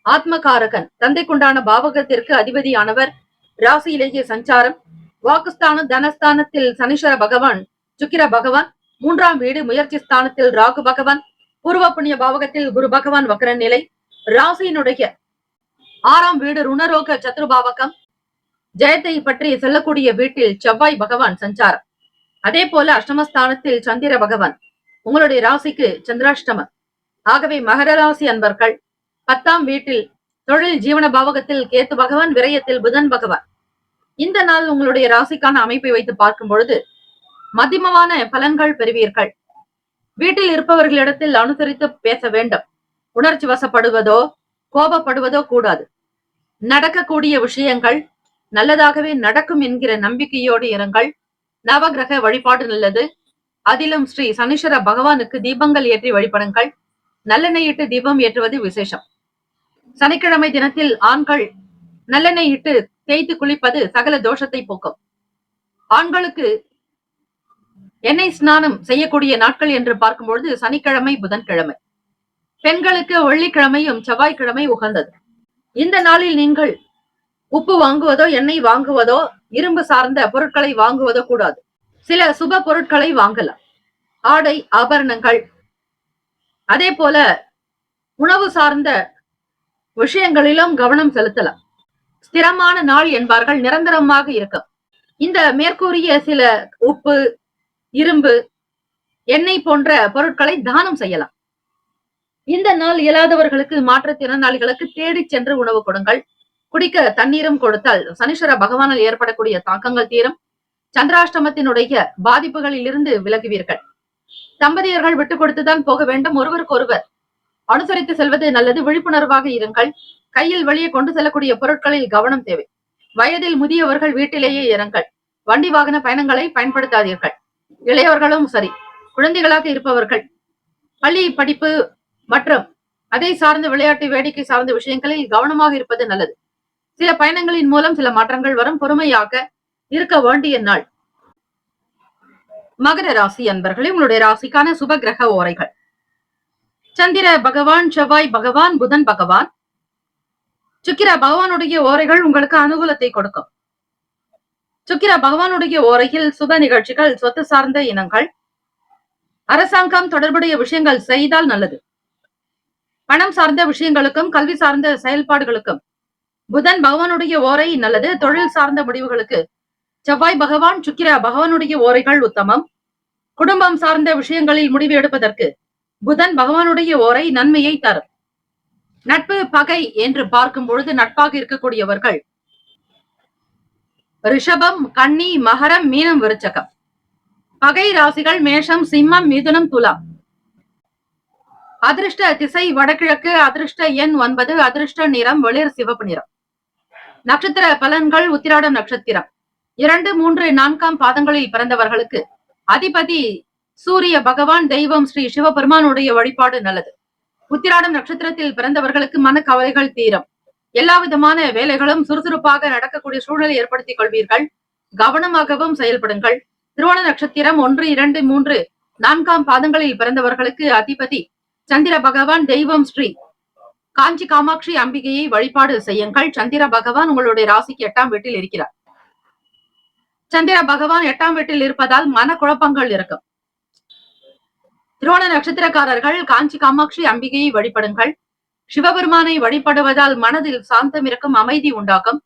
[SPEAKER 2] ஆத்மகாரகன், தந்தைக்குண்டான பாவகத்திற்கு அதிபதியானவர். ராசியிலேயே சஞ்சாரம். வாக்குஸ்தான தனஸ்தானத்தில் சனீஸ்வர பகவான், சுக்கிர பகவான், 3ஆம் வீடு முயற்சி ஸ்தானத்தில் ராகு பகவான், பூர்வ புண்ணிய பாவகத்தில் குரு பகவான் வக்ர நிலை. ராசியினுடைய 6ஆம் வீடு ருணரோக சத்ருபாவகம், ஜெயத்தை பற்றி செல்லக்கூடிய வீட்டில் செவ்வாய் பகவான் சஞ்சாரம். அதே போல அஷ்டமஸ்தானத்தில் சந்திர பகவான், உங்களுடைய ராசிக்கு சந்திராஷ்டமம். ஆகவே மகர ராசி அன்பர்கள் 10ஆம் வீட்டில் தொழில் ஜீவன பாவகத்தில் கேத்து பகவான், விரயத்தில் புதன் பகவான். இந்த நாள் உங்களுடைய ராசிக்கான அமைப்பை வைத்து பார்க்கும் பொழுது மத்தியமமான பலன்கள் பெறுவீர்கள். வீட்டில் இருப்பவர்களிடத்தில் அனுசரித்து பேச வேண்டும். உணர்ச்சி வசப்படுவதோ கோபப்படுவதோ கூடாது. நடக்கக்கூடிய விஷயங்கள் நல்லதாகவே நடக்கும் என்கிற நம்பிக்கையோடு இருங்கள். நவகிரக வழிபாடு நல்லது. அதிலும் ஸ்ரீ சனீஸ்வர பகவானுக்கு தீபங்கள் ஏற்றி வழிபடுங்கள். நல்லெண்ணெய் இட்டு தீபம் ஏற்றுவது விசேஷம். சனிக்கிழமை தினத்தில் ஆண்கள் நல்லெண்ணெய் இட்டு தேய்த்து குளிப்பது சகல தோஷத்தை போக்கும். ஆண்களுக்கு எண்ணெய் ஸ்நானம் செய்யக்கூடிய நாட்கள் என்று பார்க்கும்பொழுது சனிக்கிழமை, புதன்கிழமை. பெண்களுக்கு வெள்ளிக்கிழமையும் செவ்வாய்க்கிழமை உகந்தது. இந்த நாளில் நீங்கள் உப்பு வாங்குவதோ, எண்ணெய் வாங்குவதோ, இரும்பு சார்ந்த பொருட்களை வாங்குவதோ கூடாது. சில சுப பொருட்களை வாங்கலாம். ஆடை ஆபரணங்கள், அதே போல உணவு சார்ந்த விஷயங்களிலும் கவனம் செலுத்தலாம். ஸ்திரமான நாள் என்பார்கள், நிரந்தரமாக இருக்கும். இந்த மேற்கூறிய சில உப்பு, இரும்பு, எண்ணெய் போன்ற பொருட்களை தானம் செய்யலாம். இந்த நாள் இயலாதவர்களுக்கு, மாற்றுத்திறனாளிகளுக்கு தேடி சென்று உணவு கொடுங்கள். குடிக்க தண்ணீரும் கொடுத்தால் சனீஸ்வர பகவானால் ஏற்படக்கூடிய தாக்கங்கள் தீரும். சந்திராஷ்டமத்தினுடைய பாதிப்புகளில் இருந்து விலகுவீர்கள். தம்பதியர்கள் விட்டுக் கொடுத்துதான் போக வேண்டும். ஒருவருக்கொருவர் அனுசரித்து செல்வது நல்லது. விழிப்புணர்வாக இருங்கள். கையில் வெளியே கொண்டு செல்லக்கூடிய பொருட்களில் கவனம் தேவை. வயதில் முதியவர்கள் வீட்டிலேயே இருங்கள். வண்டி வாகன பயணங்களை பயன்படுத்தாதீர்கள். இளையவர்களும் சரி, குழந்தைகளாக இருப்பவர்கள் பள்ளி படிப்பு மற்றும் அதை சார்ந்த விளையாட்டு, வேடிக்கை சார்ந்த விஷயங்களில் கவனமாக இருப்பது நல்லது. சில பயணங்களின் மூலம் சில மாற்றங்கள் வரும். பொறுமையாக இருக்க வேண்டிய நாள். மகர ராசி அன்பர்களே, உங்களுடைய ராசிக்கான சுப கிரக ஓரைகள். சந்திர பகவான், செவ்வாய் பகவான், புதன் பகவான், சுக்கிர பகவானுடைய ஓரைகள் உங்களுக்கு அனுகூலத்தை கொடுக்கும். சுக்கிர பகவானுடைய ஓரையில் சுப நிகழ்ச்சிகள், சொத்து சார்ந்த இனங்கள், அரசாங்கம் தொடர்புடைய விஷயங்கள் செய்தால் நல்லது. பணம் சார்ந்த விஷயங்களுக்கும் கல்வி சார்ந்த செயல்பாடுகளுக்கும் புதன் பகவானுடைய ஓரை நல்லது. தொழில் சார்ந்த முடிவுகளுக்கு செவ்வாய் பகவான், சுக்கிர பகவானுடைய ஓரைகள் உத்தமம். குடும்பம் சார்ந்த விஷயங்களில் முடிவு எடுப்பதற்கு புதன் பகவானுடைய ஓரை நன்மையை தரும். நட்பு பகை என்று பார்க்கும் பொழுது நட்பாக இருக்கக்கூடியவர்கள் ரிஷபம், கன்னி, மகரம், மீனம், விருச்சகம். பகை ராசிகள் மேஷம், சிம்மம், மிதுனம், துலாம். அதிர்ஷ்ட திசை வடகிழக்கு. அதிர்ஷ்ட எண் 9. அதிர்ஷ்ட நிறம் வெளிர் சிவப்பு நிறம். நட்சத்திர பலன்கள். உத்திராடம் நட்சத்திரம் 2, 3, 4ஆம் பாதங்களில் பிறந்தவர்களுக்கு அதிபதி சூரிய பகவான், தெய்வம் ஸ்ரீ சிவபெருமானுடைய வழிபாடு நல்லது. உத்திராடம் நட்சத்திரத்தில் பிறந்தவர்களுக்கு மனக்கவலைகள் தீரும். எல்லா விதமான வேலைகளும் சுறுசுறுப்பாக நடக்கக்கூடிய சூழலை ஏற்படுத்திக் கொள்வீர்கள். கவனமாகவும் செயல்படுங்கள். திருவோண நட்சத்திரம் 1, 2, 3, 4ஆம் பாதங்களில் பிறந்தவர்களுக்கு அதிபதி சந்திர பகவான், தெய்வம் ஸ்ரீ காஞ்சி காமாட்சி அம்பிகையை வழிபாடு செய்யுங்கள். சந்திர பகவான் உங்களுடைய ராசிக்கு 8ஆம் வீட்டில் இருக்கிறார். சந்திர பகவான் 8ஆம் வீட்டில் இருப்பதால் மனக்குழப்பங்கள் இருக்கும். திருவோண நட்சத்திரக்காரர்கள் காஞ்சி காமாட்சி அம்பிகையை வழிபடுங்கள். சிவபெருமானை வழிபடுவதால் மனதில் சாந்தம் இருக்கும், அமைதி உண்டாகும்.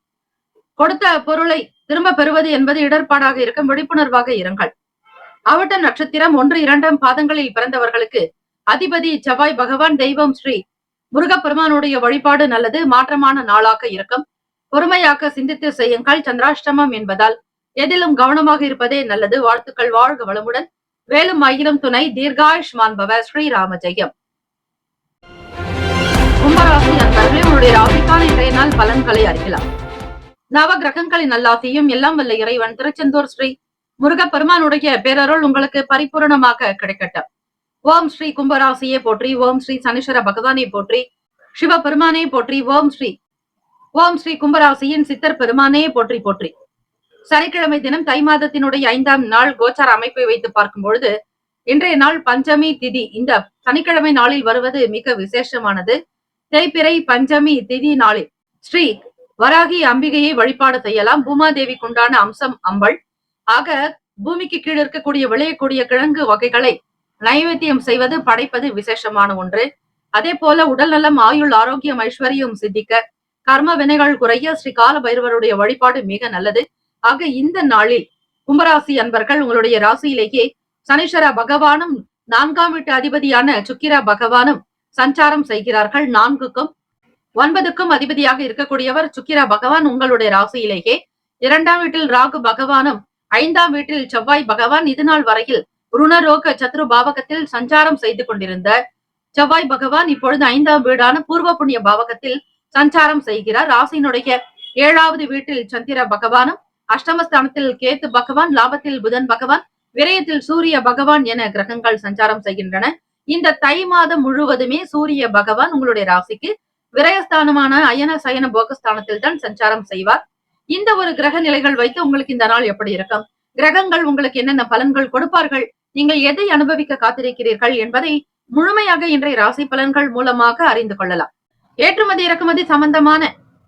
[SPEAKER 2] கொடுத்த பொருளை திரும்ப பெறுவது என்பது இடர்பாடாக இருக்கும். விழிப்புணர்வாக இருங்கள். அவிட்டம் நட்சத்திரம் 1, 2ஆம் பாதங்களில் பிறந்தவர்களுக்கு அதிபதி செவ்வாய் பகவான், தெய்வம் ஸ்ரீ முருகப்பெருமானுடைய வழிபாடு நல்லது. மாற்றமான நாளாக இருக்கும். பொறுமையாக சிந்தித்து செய்யுங்கள். சந்திராஷ்டமம் என்பதால் எதிலும் கவனமாக இருப்பதே நல்லது. வாழ்த்துக்கள். வாழ்க வளமுடன். வேலும் மயிலும் துணை தீர்காயுஷ்மான் பவ ஸ்ரீராம ஜெயம். கும்பராசி நண்பர்களே, உங்களுடைய ராசிக்கான இன்றைய நாள் பலன்களை அறியலாம். நவ கிரகங்களின் நல்லாசியும் எல்லாம் வல்ல இறைவன் திருச்செந்தூர் ஸ்ரீ முருகப்பெருமானுடைய பேரருள் உங்களுக்கு பரிபூரணமாக கிடைக்கட்டும். ஓம் ஸ்ரீ கும்பராசியை போற்றி, ஓம் ஸ்ரீ சனீஸ்வர பகவானை போற்றி, சிவபெருமானே போற்றி, ஓம் ஸ்ரீ கும்பராசியின் சித்தர் பெருமானே போற்றி போற்றி. சனிக்கிழமை தினம் தை மாதத்தினுடைய 5ஆம் நாள் கோச்சார அமைப்பை வைத்து பார்க்கும் பொழுது இன்றைய நாள் பஞ்சமி திதி. இந்த சனிக்கிழமை நாளில் வருவது மிக விசேஷமானது. தேய்பிறை பஞ்சமி திதி நாளில் ஸ்ரீ வராகி அம்பிகையை வழிபாடு செய்யலாம். பூமாதேவிக்கு உண்டான அம்சம் அம்பள். ஆக பூமிக்கு கீழ் இருக்கக்கூடிய விளையக்கூடிய கிழங்கு வகைகளை நைவேத்தியம் செய்வது, படைப்பது விசேஷமான ஒன்று. அதே போல உடல் நலம், ஆயுள், ஆரோக்கியம், ஐஸ்வர்யம் சித்திக்க, கர்ம வினைகள் குறைய ஸ்ரீ கால பைரவருடைய வழிபாடு மிக நல்லது. ஆக இந்த நாளில் கும்பராசி அன்பர்கள் உங்களுடைய ராசியிலேயே சனீஸ்வர பகவானும் 4ஆம் வீட்டு அதிபதியான சுக்கிர பகவானும் சஞ்சாரம் செய்கிறார்கள். 4க்கும் 9க்கும் அதிபதியாக இருக்கக்கூடியவர் சுக்கிர பகவான் உங்களுடைய ராசியிலேயே 2ஆம் வீட்டில் ராகு பகவானும் 5ஆம் வீட்டில் செவ்வாய் பகவான் இதுநாள் வரையில் ருணரோக சத்ரு பாவகத்தில் சஞ்சாரம் செய்து கொண்டிருந்த செவ்வாய் பகவான் இப்பொழுது 5ஆம் வீடான பூர்வ புண்ணிய பாவகத்தில் சஞ்சாரம் செய்கிறார். ராசியினுடைய 7வது வீட்டில் சந்திர பகவானும், அஷ்டமஸ்தானத்தில் கேத்து பகவான், லாபத்தில் புதன் பகவான், விரயத்தில் சூரிய பகவான் என கிரகங்கள் சஞ்சாரம் செய்கின்றன. இந்த தை மாதம் முழுவதுமே சூரிய பகவான் உங்களுடைய ராசிக்கு விரயஸ்தானமான அயன சயன போகஸ்தானத்தில் தான் சஞ்சாரம் செய்வார். இந்த ஒரு கிரக நிலைகள் வைத்து உங்களுக்கு இந்த நாள் எப்படி இருக்கும், கிரகங்கள் உங்களுக்கு என்னென்ன பலன்கள் கொடுப்பார்கள், நீங்கள் எதை அனுபவிக்க காத்திருக்கிறீர்கள் என்பதை முழுமையாக இன்றைய ராசி பலன்கள் மூலமாக அறிந்து கொள்ளலாம். ஏற்றுமதி இறக்குமதி சம்பந்தமான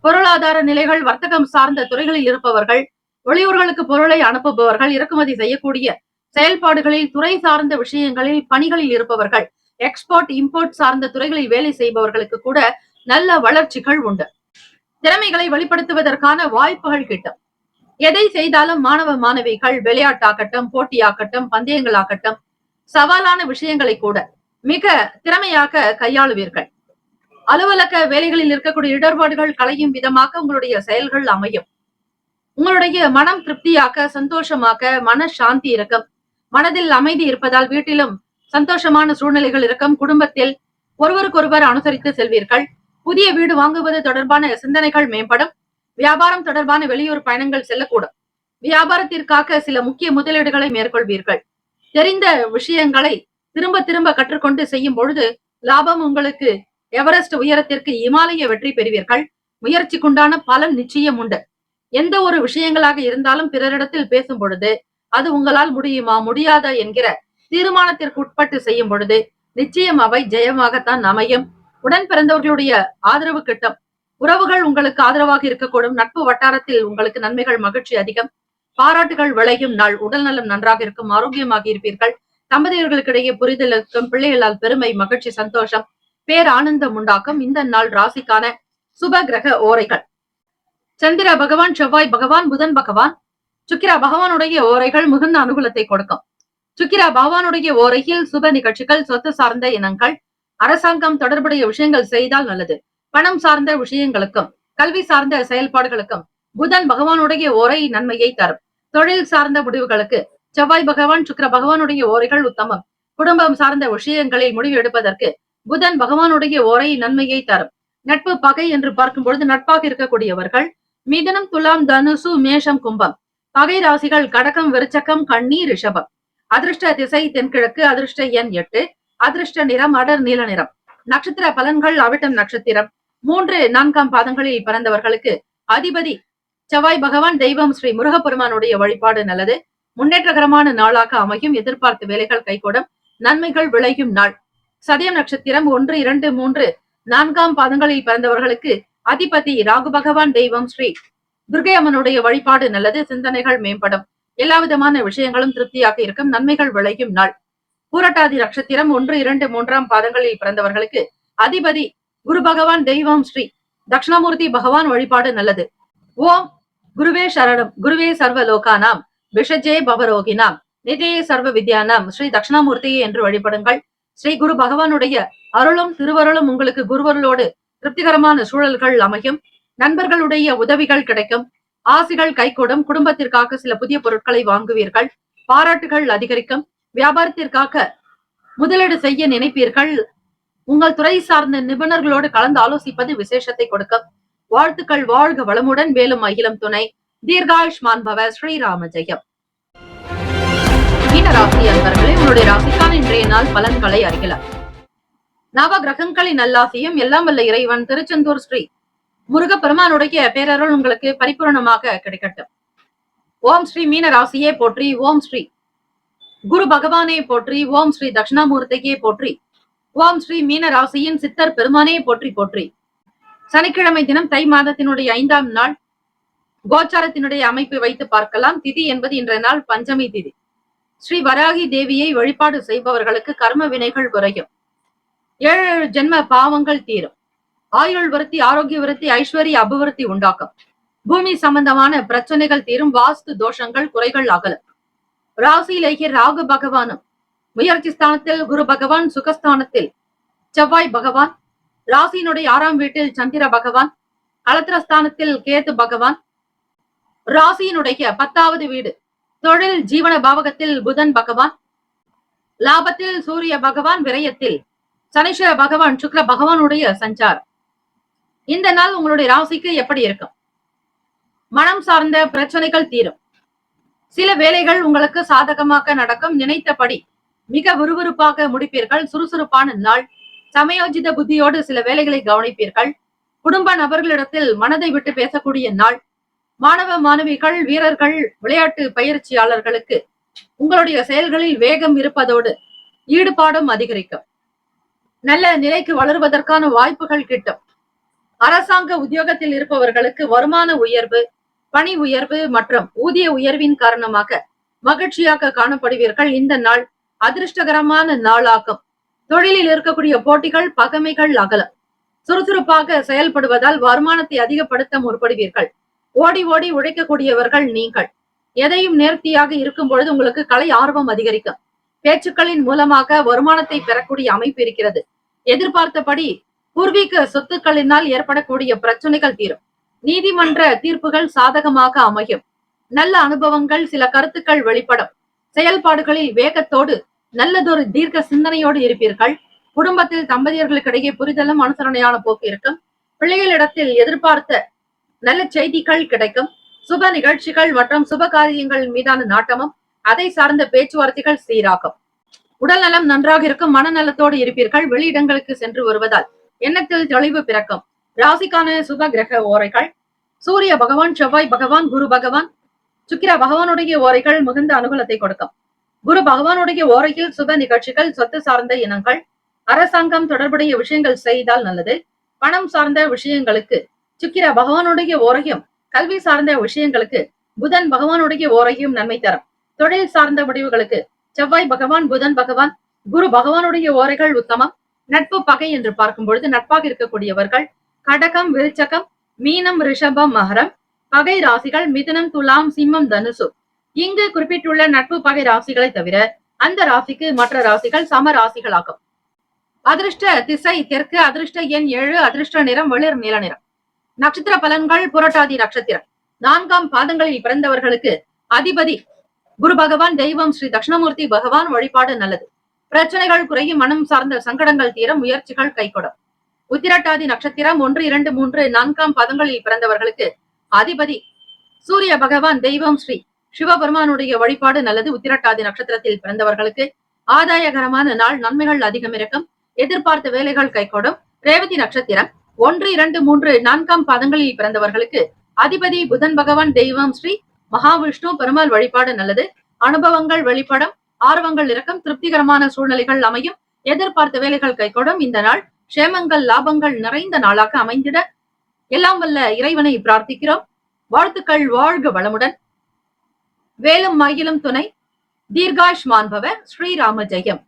[SPEAKER 2] பொருளாதார நிலைகள், வர்த்தகம் சார்ந்த துறைகளில் இருப்பவர்கள், வெளியூர்களுக்கு பொருளை அனுப்புபவர்கள், இறக்குமதி செய்யக்கூடிய செயல்பாடுகளில், துறை சார்ந்த விஷயங்களில் பணிகளில் இருப்பவர்கள், எக்ஸ்போர்ட் இம்போர்ட் சார்ந்த துறைகளில் வேலை செய்பவர்களுக்கு கூட நல்ல வளர்ச்சிகள் உண்டு. திறமைகளை வெளிப்படுத்துவதற்கான வாய்ப்புகள் கிட்டும். எதை செய்தாலும் மாணவ மாணவிகள் விளையாட்டாகட்டும், போட்டியாகட்டும், பந்தயங்களாகட்டும், சவாலான விஷயங்களை கூட மிக திறமையாக கையாளுவீர்கள். அலுவலக வேலைகளில் இருக்கக்கூடிய இடர்பாடுகள் களையும் விதமாக உங்களுடைய செயல்கள் அமையும். உங்களுடைய மனம் திருப்தியாக, சந்தோஷமாக, மன சாந்தி இருக்கும். மனதில் அமைதி இருப்பதால் வீட்டிலும் சந்தோஷமான சூழ்நிலைகள் இருக்கும். குடும்பத்தில் ஒருவருக்கொருவர் அனுசரித்து செல்வீர்கள். புதிய வீடு வாங்குவது தொடர்பான சிந்தனைகள் மேம்படும். வியாபாரம் தொடர்பான வெளியூர் பயணங்கள் செல்லக்கூடும். வியாபாரத்திற்காக சில முக்கிய முதலீடுகளை மேற்கொள்வீர்கள். தெரிந்த விஷயங்களை திரும்ப திரும்ப கற்றுக்கொண்டு செய்யும் பொழுது லாபம் உங்களுக்கு. எவரெஸ்ட் உயரத்திற்கு இமாலய வெற்றி பெறுவீர்கள். முயற்சிக்குண்டான பலன் நிச்சயம் உண்டு. எந்த ஒரு விஷயங்களாக இருந்தாலும் பிறரிடத்தில் பேசும் பொழுது அது உங்களால் முடியுமா முடியாதா என்கிற தீர்மானத்திற்கு உட்பட்டு செய்யும் பொழுது நிச்சயம் அவை ஜெயமாகத்தான் அமையும். உடன் பிறந்தவர்களுடைய ஆதரவு கிட்டும். உறவுகள் உங்களுக்கு ஆதரவாக இருக்கக்கூடும். நட்பு வட்டாரத்தில் உங்களுக்கு நன்மைகள், மகிழ்ச்சி அதிகம். பாராட்டுகள் விளையும் நாள். உடல் நலம் நன்றாக இருக்கும். ஆரோக்கியமாக இருப்பீர்கள். தம்பதியர்களுக்கிடையே புரிதல் இருக்கும். பிள்ளைகளால் பெருமை, மகிழ்ச்சி, சந்தோஷம், பேர் ஆனந்தம் உண்டாக்கும். இந்த நாள் ராசிக்கான சுப கிரக ஓரைகள். சந்திர பகவான், செவ்வாய் பகவான், புதன் பகவான், சுக்கிர பகவானுடைய ஓரைகள் மிகுந்த அனுகூலத்தை கொடுக்கும். சுக்கிர பகவானுடைய ஓரையில் சுப நிகழ்ச்சிகள், சொத்து சார்ந்த இனங்கள், அரசாங்கம் தொடர்புடைய விஷயங்கள் செய்தால் நல்லது. பணம் சார்ந்த விஷயங்களுக்கும் கல்வி சார்ந்த செயல்பாடுகளுக்கும் புதன் பகவானுடைய ஓரை நன்மையை தரும். தொழில் சார்ந்த முடிவுகளுக்கு செவ்வாய் பகவான், சுக்கிர பகவானுடைய ஓரைகள் உத்தமம். குடும்பம் சார்ந்த விஷயங்களில் முடிவு எடுப்பதற்கு புதன் பகவானுடைய ஓரை நன்மையை தரும். நட்பு பகை என்று பார்க்கும் பொழுது நட்பாக இருக்கக்கூடியவர்கள் மிதுனம், துலாம், தனுசு, மேஷம், கும்பம். பகை ராசிகள் கடகம், விருச்சகம், கன்னி, ரிஷபம். அதிர்ஷ்ட திசை தென்கிழக்கு. அதிர்ஷ்ட எண் 8. அதிர்ஷ்ட நிறம் அடர் நீல நிறம். நட்சத்திர பலன்கள் அவிட்டம் நட்சத்திரம் 3, 4ஆம் பாதங்களில் பிறந்தவர்களுக்கு அதிபதி செவ்வாய் பகவான். தெய்வம் ஸ்ரீ முருகப்பெருமானுடைய வழிபாடு நல்லது. முன்னேற்றகரமான நாளாக அமையும். எதிர்பார்த்த வேலைகள் கைகூடும். நன்மைகள் விளையும் நாள். சதயம் நட்சத்திரம் 1, 2, 3, 4ஆம் பாதங்களில் பிறந்தவர்களுக்கு அதிபதி ராகு பகவான். தெய்வம் ஸ்ரீ துர்க்கை அம்மனுடைய வழிபாடு நல்லது. சிந்தனைகள் மேம்படும். எல்லா விதமான விஷயங்களும் திருப்தியாக இருக்கும். நன்மைகள் விளையும் நாள். பூரட்டாதி நட்சத்திரம் 1, 2, 3ஆம் பாதங்களில் பிறந்தவர்களுக்கு அதிபதி குரு பகவான். தெய்வம் ஸ்ரீ தட்சிணாமூர்த்தி பகவான். வழிபாடு நல்லது. ஓம் குருவே சரணம். குருவே சர்வ லோகானாம் விஷஜே பவரோகினாம் நிதே சர்வ வித்யானாம் ஸ்ரீ தட்சிணாமூர்த்தியே என்று வழிபடுங்கள். ஸ்ரீ குரு பகவானுடைய அருளும் திருவருளும் உங்களுக்கு குருவருளோடு திருப்திகரமான சூழல்கள் அமையும். நண்பர்களுடைய உதவிகள் கிடைக்கும். ஆசிகள் கைகூடும். குடும்பத்திற்காக சில புதிய பொருட்களை வாங்குவீர்கள். பாராட்டுகள் அதிகரிக்கும். வியாபாரத்திற்காக முதலீடு செய்ய நினைப்பீர்கள். உங்கள் துறை சார்ந்த நிபுணர்களோடு கலந்து ஆலோசிப்பது விசேஷத்தை கொடுக்கும். வாழ்த்துக்கள். வாழ்க வளமுடன். வேலும் அகிலம் துணை. தீர்காயுஷ்மான் பவ. ஸ்ரீராம ஜெயம். மீன ராசி அன்பர்களே, உங்களுடைய ராசிக்கான இன்றைய நாள் பலன்களை அறியலாம். நவ கிரகங்களின் நல்லாசியும் எல்லாம் வல்ல இறைவன் திருச்செந்தூர் ஸ்ரீ முருகப்பெருமானுடைய பேரருள் உங்களுக்கு பரிபூரணமாக கிடைக்கட்டும். ஓம் ஸ்ரீ மீன ராசியே போற்றி. ஓம் ஸ்ரீ குரு பகவானே போற்றி. ஓம் ஸ்ரீ தட்சிணாமூர்த்தியே போற்றி. ஓம் ஸ்ரீ மீன ராசியின் சித்தர் பெருமானே போற்றி போற்றி. சனிக்கிழமை தினம் தை மாதத்தினுடைய 5ஆம் நாள் கோச்சாரத்தினுடைய அமைப்பு வைத்து பார்க்கலாம். திதி என்பது இன்றைய நாள் பஞ்சமி திதி. ஸ்ரீ வராகி தேவியை வழிபாடு செய்பவர்களுக்கு கர்ம வினைகள் குறையும். 7 ஜென்ம பாவங்கள் தீரும். ஆயுள் விருத்தி, ஆரோக்கிய விருத்தி, ஐஸ்வர்ய அபிவிருத்தி உண்டாக்கும். பூமி சம்பந்தமான பிரச்சனைகள் தீரும். வாஸ்து தோஷங்கள் குறைகள் அகலும். ராசியிலேயே ராகு பகவானும், முயற்சி ஸ்தானத்தில் குரு பகவான், சுகஸ்தானத்தில் செவ்வாய் பகவான், ராசியினுடைய 6ஆம் வீட்டில் சந்திர பகவான், களத்திரஸ்தானத்தில் கேது பகவான், ராசியினுடைய 10வது வீடு தொழில் ஜீவன பாவகத்தில் புதன் பகவான், லாபத்தில் சூரிய பகவான், விரயத்தில் சனீஸ்வர பகவான், சுக்கிர பகவானுடைய சஞ்சாரம். இந்த நாள் உங்களுடைய ராசிக்கு எப்படி இருக்கும்? மனம் சார்ந்த பிரச்சனைகள் தீரும். சில வேலைகள் உங்களுக்கு சாதகமாக நடக்கும். நினைத்தபடி மிக விறுவிறுப்பாக முடிப்பீர்கள். சுறுசுறுப்பான நாள். சமயோஜித புத்தியோடு சில வேலைகளை கவனிப்பீர்கள். குடும்ப நபர்களிடத்தில் மனதை விட்டு பேசக்கூடிய நாள். மாணவ மாணவிகள், வீரர்கள், விளையாட்டு பயிற்சியாளர்களுக்கு உங்களுடைய செயல்களில் வேகம் இருப்பதோடு ஈடுபாடும் அதிகரிக்கும். நல்ல நிலைக்கு வளருவதற்கான வாய்ப்புகள் கிட்டும். அரசாங்க உத்தியோகத்தில் இருப்பவர்களுக்கு வருமான உயர்வு, பணி உயர்வு மற்றும் ஊதிய உயர்வின் காரணமாக மகிழ்ச்சியாக காணப்படுவீர்கள். இந்த நாள் அதிர்ஷ்டகரமான நாளாகும். தொழிலில் இருக்கக்கூடிய போட்டிகள், பகைமைகள் அகலும். சுறுசுறுப்பாக செயல்படுவதால் வருமானத்தை அதிகப்படுத்த முற்படுவீர்கள். ஓடி ஓடி உழைக்கக்கூடியவர்கள் நீங்கள். எதையும் நேர்த்தியாக இருக்கும் பொழுது உங்களுக்கு கலை ஆர்வம் அதிகரிக்கும். பேச்சுக்களின் மூலமாக வருமானத்தை பெறக்கூடிய அமைப்பு இருக்கிறது. எதிர்பார்த்தபடி பூர்வீக சொத்துக்களினால் ஏற்படக்கூடிய பிரச்சனைகள் தீரும். நீதிமன்ற தீர்ப்புகள் சாதகமாக அமையும். நல்ல அனுபவங்கள், சில கருத்துக்கள் வெளிப்படும். செயல்பாடுகளில் வேகத்தோடு நல்லதொரு தீர்க்க சிந்தனையோடு இருப்பீர்கள். குடும்பத்தில் தம்பதியர்களுக்கிடையே புரிதலும் அனுசரணையான போக்கு இருக்கும். பிள்ளைகளிடத்தில் எதிர்பார்த்த நல்ல செய்திகள் கிடைக்கும். சுப நிகழ்ச்சிகள் மற்றும் சுப காரியங்கள் மீதான நாட்டமும் அதை சார்ந்த பேச்சுவார்த்தைகள் சீராகும். உடல் நலம் நன்றாக இருக்கும். மனநலத்தோடு இருப்பீர்கள். வெளியிடங்களுக்கு சென்று வருவதால் எண்ணத்தில் தெளிவு பிறக்கும். ராசிக்கான சுப கிரக ஓரைகள்: சூரிய பகவான், செவ்வாய் பகவான், குரு பகவான், சுக்கிர பகவானுடைய ஓரைகள் மிகுந்த அனுகூலத்தை கொடுக்கும். குரு பகவானுடைய ஓரையில் சுப நிகழ்ச்சிகள், சொத்து சார்ந்த இனங்கள், அரசாங்கம் தொடர்புடைய விஷயங்கள் செய்தால் நல்லது. பணம் சார்ந்த விஷயங்களுக்கு சுக்கிர பகவானுடைய ஓரையும், கல்வி சார்ந்த விஷயங்களுக்கு புதன் பகவானுடைய ஓரையும் நன்மை தரும். தொழில் சார்ந்த முடிவுகளுக்கு செவ்வாய் பகவான், புதன் பகவான், குரு பகவானுடைய ஓரைகள் உத்தமம். நட்பு பகை என்று பார்க்கும் பொழுது நட்பாக இருக்கக்கூடியவர்கள் கடகம், விருச்சகம், மீனம், ரிஷபம், மகரம். பகை ராசிகள் மிதுனம், துலாம், சிம்மம், தனுசு. இங்கு குறிப்பிட்டுள்ள நட்பு பகை ராசிகளை தவிர அந்த ராசிக்கு மற்ற ராசிகள் சம ராசிகளாகும். அதிர்ஷ்ட திசை தெற்கு. அதிர்ஷ்ட எண் 7. அதிர்ஷ்ட நிறம் வெளிர் நீல நிறம். நட்சத்திர பலன்கள்: புரட்டாதி நட்சத்திரம் 4ஆம் பாதங்களில் பிறந்தவர்களுக்கு அதிபதி குரு பகவான், தெய்வம் ஸ்ரீ தட்சிணாமூர்த்தி பகவான். வழிபாடு நல்லது. பிரச்சனைகள் குறையும். மனம் சார்ந்த சங்கடங்கள் தீர முயற்சிகள் கைகூடும். உத்திரட்டாதி நட்சத்திரம் 1, 2, 3, 4ஆம் பாதங்களில் பிறந்தவர்களுக்கு அதிபதி சூரிய பகவான், தெய்வம் ஸ்ரீ சிவபெருமானுடைய வழிபாடு நல்லது. உத்திரட்டாதி நட்சத்திரத்தில் பிறந்தவர்களுக்கு ஆதாயகரமான நாள். நன்மைகள் அதிகம் இருக்கும். எதிர்பார்த்த வேலைகள் கைகூடும். ரேவதி நட்சத்திரம் 1, 2, 3, 4ஆம் பாதங்களில் பிறந்தவர்களுக்கு அதிபதி புதன் பகவான், தெய்வம் ஸ்ரீ மகாவிஷ்ணு பெருமாள். வழிபாடு நல்லது. அனுபவங்கள் வெளிப்படும். ஆர்வங்கள் இருக்கும். திருப்திகரமான சூழ்நிலைகள் அமையும். எதிர்பார்த்த வேலைகள் கைகூடும். இந்த நாள் சேமங்கள், லாபங்கள் நிறைந்த நாளாக அமைந்திட எல்லாம் வல்ல இறைவனை பிரார்த்திக்கிறோம். வாழ்த்துக்கள். வாழ்க வளமுடன். வேலும் மகிழும் துணை. தீர்காயுஷ்மான் பவ. ஸ்ரீராம ஜெயம்.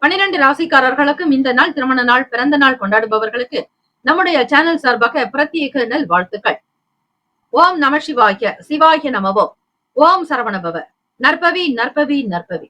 [SPEAKER 2] 12 ராசிக்காரர்களுக்கும் இந்த நாள் திருமண நாள், பிறந்த நாள் கொண்டாடுபவர்களுக்கு நம்முடைய சேனல் சார்பாக பிரத்யேக நல் வாழ்த்துக்கள். ஓம் நம சிவாய. சிவாய நமவோ. ஓம் சரவணபவ. நற்பவி நற்பவி நற்பவி.